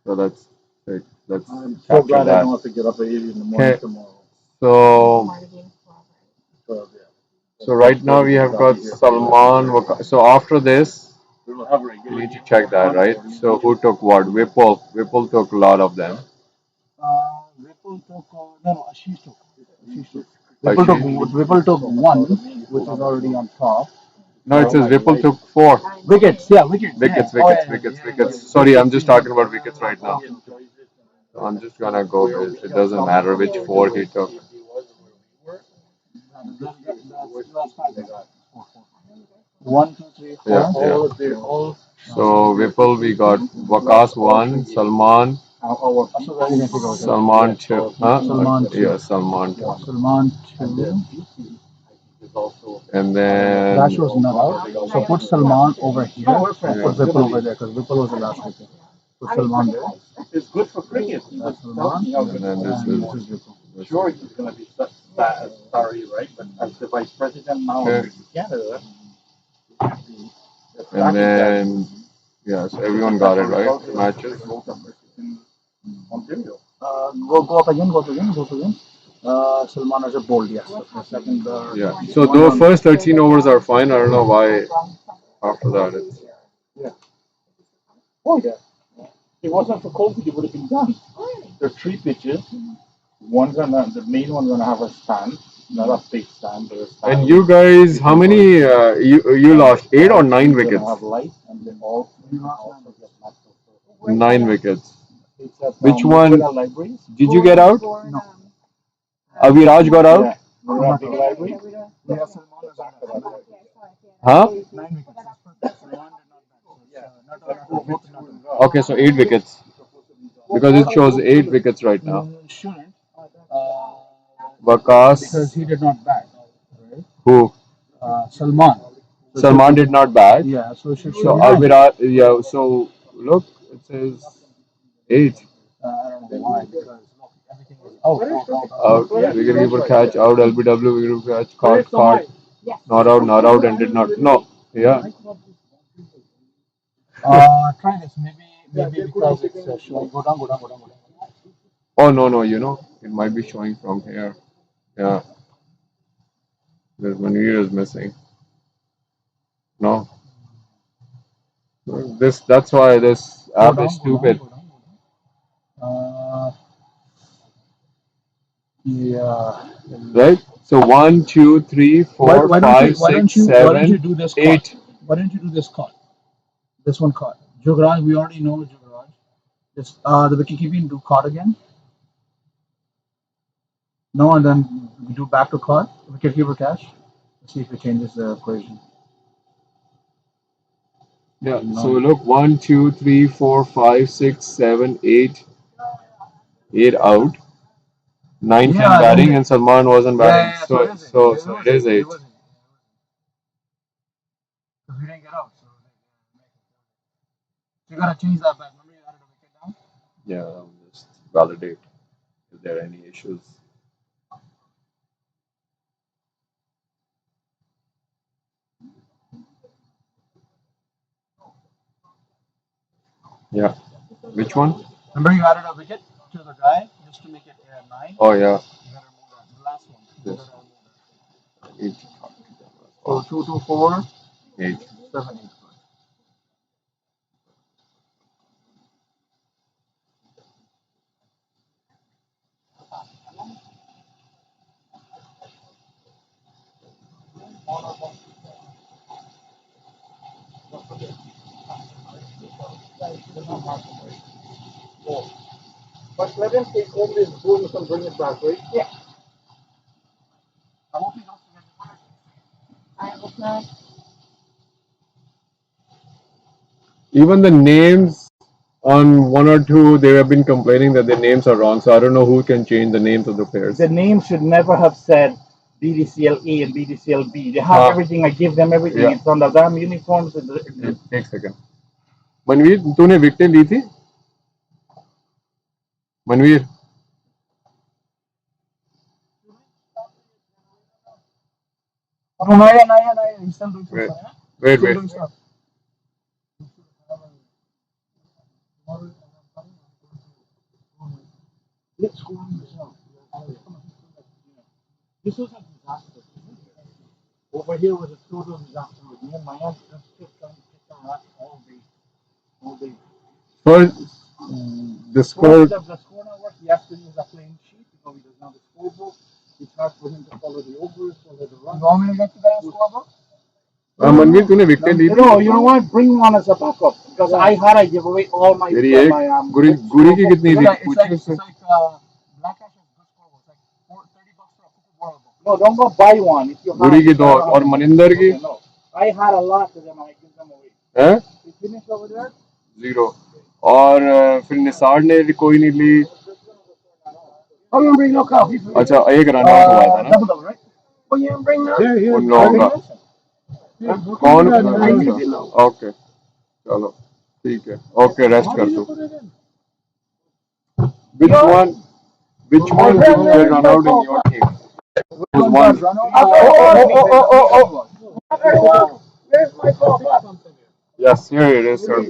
So let's I'm so capture glad I that. don't have to get up at 8 in the morning Okay. tomorrow. So right now we have got Salman. So after this, We will have we regular need to games check on that, right? Monday. So who took what? Vipul took a lot of them. Ripple took no, Ashish took. Ripple took one, which is already on top. No, it says Vipul took 4 Wickets, yeah, wickets. wickets, Yeah. wickets. Sorry, I'm just talking about wickets right now. So I'm just gonna go with it. Doesn't matter which 4 he took. 1, 2, 3, 4. Yeah, yeah. So Vipul, we got Vakas 1, Salman 2, huh? Salman 2. Yeah, Salman 2. Salman 2. And then Rash was not out. So put Salman over here and put Vipul over there because Vipul was the last wicket. Put Salman there. It's good for cricket. That's Salman. and then this is Vipul. Sure, he's going to be sorry, right? But as the vice president now Okay. in Canada, and then yes, everyone got it right. Matches. Ontario. Go up again. Salman has a bowled, yes. The second. Yeah. So the first 13 overs are fine. I don't know why after that it's. Yeah. Oh yeah. If it wasn't for COVID, it would have been done. There are 3 pitches. The main one's gonna have a stand, not a big stand, but a stand. And you guys, how many you lost 8 or 9 It's gonna wickets? have light, and then all. 9 wickets. It's at, Which one? Big Libraries. Did you get out? No. Aviraj got out? Yeah. Remember Big Library? Yeah, Salman is on that. Huh? 9 wickets. Salman did not bat. Okay, so 8 wickets. Because it shows 8 wickets right now. Shouldn't. Vakas. Because he did not bat. Right? Who? Salman. Salman did not bat. Yeah, so it should So show 9. Aviraj, yeah. So look, it says 8. I don't know why, because everything was out. Out. Wicketkeeper catch. Out. LBW. Wicketkeeper catch. Caught. Not out. Not out. And did not. No. Yeah. Try this. Maybe because it's showing. Go down. Oh no. You know, it might be showing from here. Yeah. There's Manir is missing. No. That's why this app is stupid. Yeah. right? So 1, 2, 3, 4, Why 5, don't 6, you 7, do this card? 8. Why don't you do this card? This one card. Jugraj, we already know Jugraj. Just the wicket keeping, do card again. No, and then we do back to card. Wicket keeper cash. Let's see if it changes the equation. Yeah, No. so look 1, 2, 3, 4, 5, 6, 7, 8. 8 out. 9 Yeah, came then batting the- and Salman wasn't Yeah, batting. yeah, So it is. so so it is 8. Because we didn't get out. So you gotta change that back. Remember you added a wicket down? Yeah, I'll just validate if there are any issues. Yeah. Which one? Remember you added a wicket to the guy just to make it 9? Oh yeah. You gotta remove that. The last one. You This. gotta remove that. 8. So 2, 2, 4, 8. 7, 8. But let him take home this bonus and bring it back, right? Yeah. I hope he don't forget the card. I hope not. Even the names on 1 or 2, they have been complaining that their names are wrong. So I don't know who can change the names of the players. The name should never have said BDCL A and BDCL B. They have everything. I give them everything. Yeah. It's on the damn uniforms. एक second Manveer तूने wicket ली थी Manveer Oh, no, yeah. He's still doing wait stuff. wait Still wait doing stuff. Let's go on yourself. This was a disaster. Over here was a total disaster. Me and Maya just kept trying to kick the rat all day. All day. first the score The score not work. He has to use a plain sheet because he doesn't have the scorebook. It's hard for him to follow the overs, follow the runs. You want me to get to that scorebook? Manveer तूने wicket ली थी No, you know what? Bring one as a backup because I had to give away all my. मेरी एक my गुरी गुरी की कितनी थी It's पूछी like उससे Black Ash is good scorebook. It's like $30 for a Cuckoo World book. No, don't go buy one. If you have, गुरी की 2 और मनिंदर की Okay, no. I had a lot of them and I give them away. है You finished over there? 0 और फिर निसार ने कोई नहीं ली Oh, you bring no coffee. अच्छा एक रन आउट हुआ था ना Double, right? Oh, you didn't bring that? उन लोगों का कौन ओके चलो ठीक है ओके रेस्ट कर दो which one did they run out in your team? Was one Where's my coffee? yes here it is sir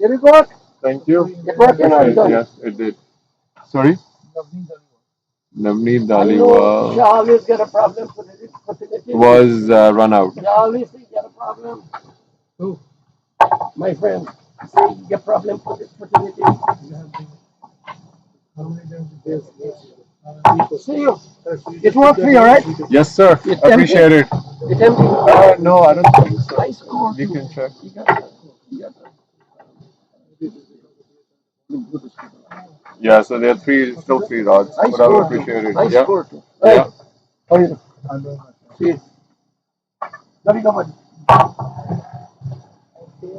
Did it work? thank you It worked? yes it did sorry Navneet Daliwal You always get a problem for the was run out. You always get a problem. Who? My friend. Say you get problem for this fertility. See you. It worked for you, right? Yes, sir. Appreciate it. It empty. No, I don't think so. I scored. You can check. Yeah, so there are still three rods, but I would appreciate it. I Yeah. scored. Yeah. How are you? See you. Love you, go, buddy.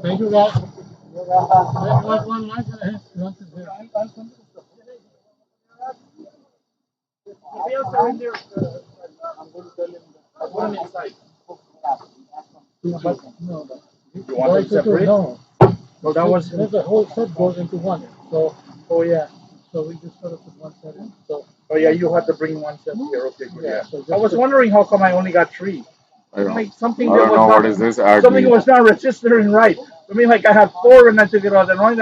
Thank you, guys. One match and a half. I'm going to tell him. I put him inside. No, You want to separate? no. No, that was. The whole set goes into one. So, Oh yeah. so we just sort of put one set in. So, Oh yeah. You had to bring one set here. Okay, good. yeah. Yeah. So just I was wondering how come I only got 3. I don't, Like something I that don't was know not, what is this ad something mean. was not registering right. I mean, like I had 4 and I took it out. And wrong.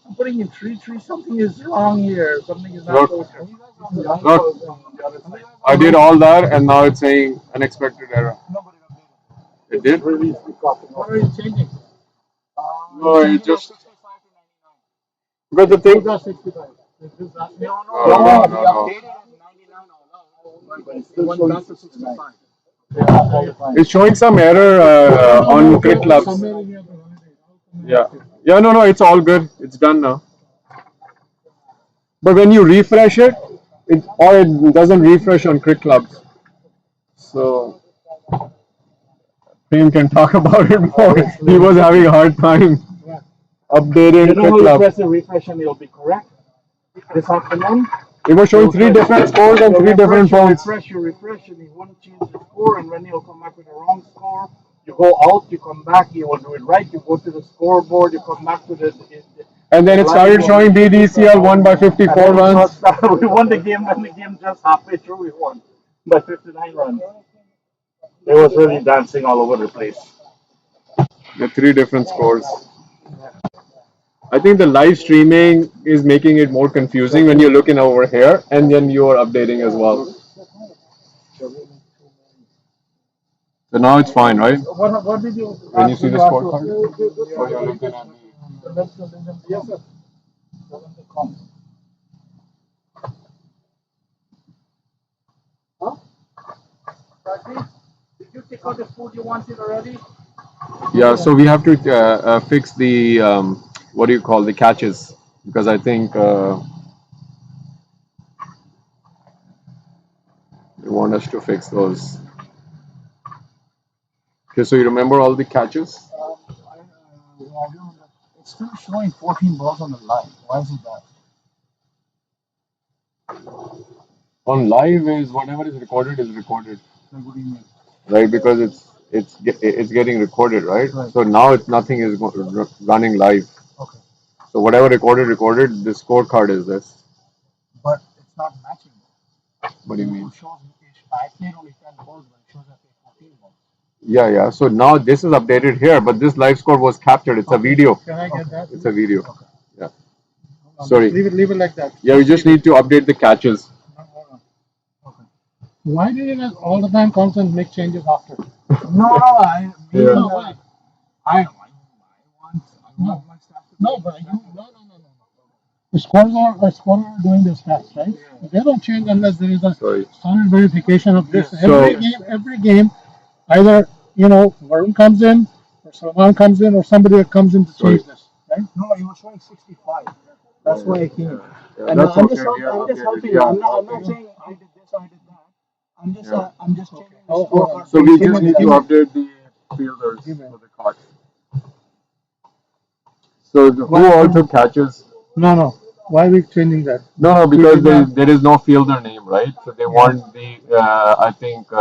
I'm putting in 3. Something is wrong here. Something is not Look, kosher. look, I did all that and now it's saying unexpected error. It did? what are you changing? No, it just because the thing. Got 65. No. One back to 65. It's showing some error on Crick Clubs. Somewhere in here, the holiday. Yeah. Yeah, no, it's all good. It's done now. But when you refresh it, it doesn't refresh on Crick Clubs. So Prem can talk about it more. He was having a hard time updating Crick Clubs. Press the refresh and it'll be correct. This afternoon, It was showing three different scores on three different phones. you refresh, and you want to change the score, and when you'll come back with the wrong score, you go out, you come back, you will do it right, you go to the scoreboard, you come back to And then it started showing BDCL won by 54 runs. we won the game, when the game just halfway through, we won by 59 runs. It was really dancing all over the place. The three different scores. I think the live streaming is making it more confusing when you're looking over here and then you're updating as well. So now it's fine, right? What did you? When you see the scorecard? Or you're looking at Yes, sir. Did you take out the food you wanted already? Yeah, so we have to fix the what do you call the catches, because I think they want us to fix those. Okay, so you remember all the catches? It's still showing 14 balls on the line. Why is it that? On live is whatever is recorded is recorded, Like, what do you mean? right? Because it's getting recorded, right? Right. So now nothing is running live. Okay. So whatever recorded. The scorecard is this. But it's not matching. What do you mean? It shows, I played only 10 balls, but it shows I played 14 balls. Yeah. So now this is updated here, but this live score was captured. It's a video. Can I get that? It's a video. Okay. Yeah. Sorry. Leave it like that. Yeah, we just need to update the catches. Why do you guys all the time come and make changes after? No, I mean, Yeah. No, why? I want my staff to No, but no. The scorers are doing this test, right? They don't change unless there is a Sorry. solid verification of this. So- Every game, either Varun comes in, or Salman comes in, or somebody comes in to change this, right? No, it was showing 65. That's why I came. Yeah, And that's I'm okay. just, We have I'm just updated. helping. Yeah. I'm not saying I did this, I did that. I'm just changing the Oh, scorecard. So we just need to update the fielders for the catch. So who all took catches? No. Why are we changing that? No, because there is no fielder name, right? So they want the I think they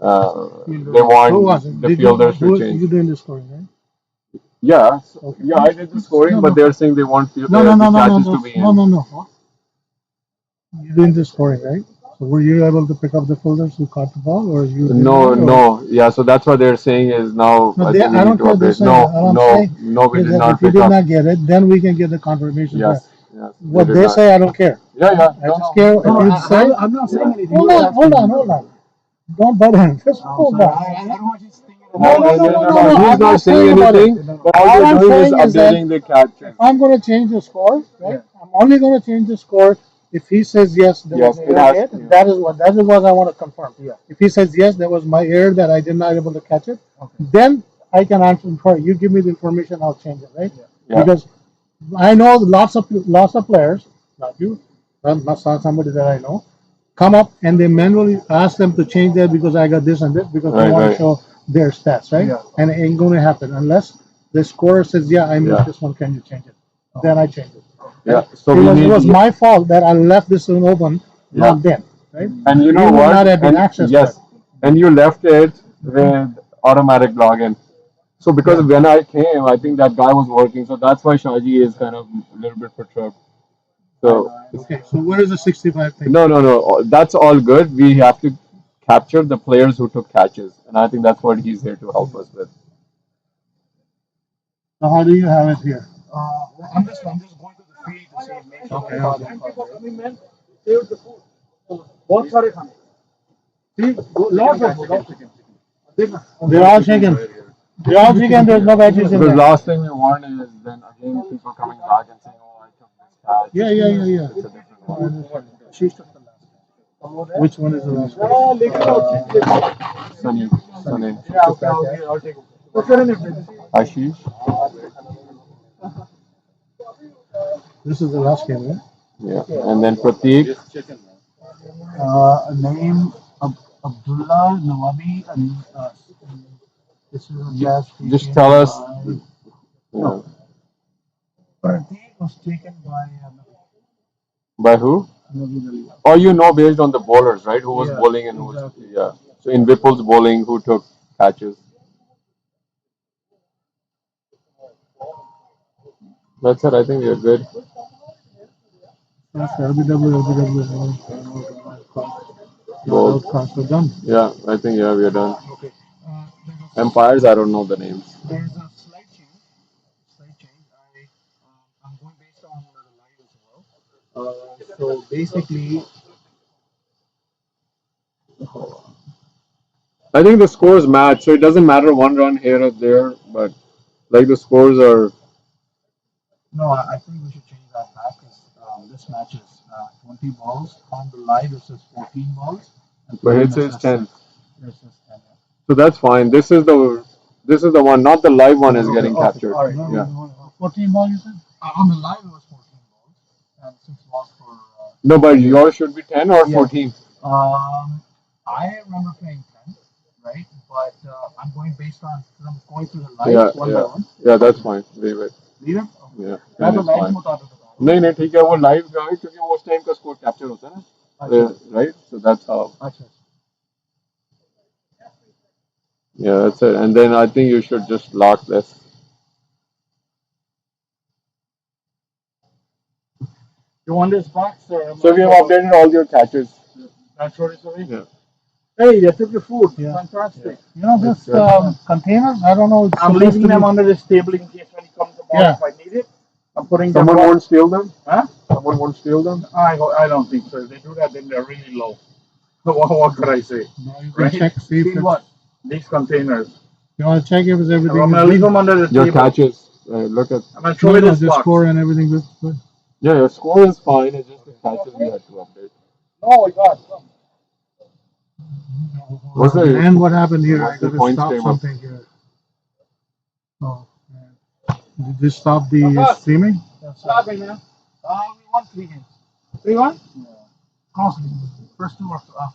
Who want was it? the fielders to You change. doing the scoring, right? Yeah, Okay. yeah, I did the scoring, but they're saying they want the catches to be in. No. You're doing the scoring, right? So were you able to pick up the fielders who caught the ball, or you? No. Yeah, so that's what they're saying is now. No, I they, think we I need don't to care. They're update. saying that. All I'm saying No, we is did that not if you pick did up. not get it, then we can get the confirmation. Yes. What did they not. say, I don't care. Yeah. I just care if you say. I'm not saying anything. Hold on. Don't butt in. Just hold on. I don't want you thinking No. He's I'm not saying about it. anything. But all All we're I'm doing is saying is that updating the catches. if I'm going to change the score, right? I'm only going to change the score if he says yes. There Yes, was it an has error. to, yeah. That is what I want to confirm. Yeah. If he says yes, that was my error that I did not able to catch it, then I can answer for it. You give me the information, I'll change it, right? Yeah. Because I know lots of players, not you, not somebody that I know, come up and they manually ask them to change that because I got this and this because they want to show their stats, right? Yeah. And it ain't going to happen unless the scorer says, yeah, I missed Yeah. this one, can you change it? Then I change it. Yeah. So It was my fault that I left this one open, not them, right? And you know You would what? not have been And access to yes, it. and you left it with automatic login. So because when I came, I think that guy was working. So that's why Shaji is kind of a little bit perturbed. So Okay, so what is the 65 thing? no. That's all good. We have to capture the players who took catches, and I think that's what he's here to help us with. So how do you have it here? Well, I'm just going to the field to see make sure. Okay. And people coming, man, save the food. बहुत सारे खाने. See, lots of chicken. They're all chicken. They're all chicken. There's no veggies in The there. last thing we want is then again people coming back and saying, "Oh, I took this catch." Yeah. It's a different one. She's took the last. Which one is the last one? Sunny. Sunny. Yeah, okay, I'll take it. What's your name? Ashish. This is the last game, right? Yeah. And then Prateek. Name Abdullah Nawabi, and this is a jazz. Just tell us. Yeah. Pratik was taken By who? Nabil. Or you know based on the bowlers, right? Who was Yeah, bowling and who was exactly. yeah. So in Vipul's bowling, who took catches? That's it. I think we are good. That's LBW. Bowls. Cost are done. Yeah, I think yeah, we are done. Okay. Empires, I don't know the names. There's a slight change. I'm going based on the live as well. So basically, I think the scores match, so it doesn't matter 1 run here or there, but like the scores are. no, I think we should change that back because this match is 20 balls. On the live, it says 14 balls. And But it today says 10. It says 10. So that's fine. This is the one, not the live one is getting Okay, captured. all right. Yeah. 14 balls, you said? On the live, it was 14 balls. And 6 balls for. No, but yours should be 10 or Yeah. 14. I remember playing 10, right? But I'm going based on, because I'm going through the live Yeah, one by yeah. one. Yeah, that's fine. Leave it. Leave it? Yeah. मैं 10 तो is match fine. में उतार देता हूँ। नहीं नहीं ठीक है वो लाइव का है क्योंकि वो उस टाइम का स्कोर कैप्चर होता है ना right so that's how अच्छा yeah that's it and then I think you should just lock this You want this box or? so we have updated all your catches That's what it's yeah Hey, they took your food. Yeah. Fantastic. You know this containers? I don't know. I'm leaving them under this table in case when he comes tomorrow if I need it. I'm putting someone them. won't steal them Huh? someone won't steal them I don't think so. If they do that, then they're really low. So what could I say? Now you can Right? check, see if See it's, what? These containers. you want to check if it's everything. I'm gonna leave them under the your table. catches look at I'm gonna show you this the box. score and everything is good. yeah your score is fine it's just the catches we had to update No, I got some. what's the And what happened here? I what's the got to points stop table something here. Oh, man. Did you stop the streaming? Stopping now. We won 3 games. 3-1? Yeah. Costly. First 2 are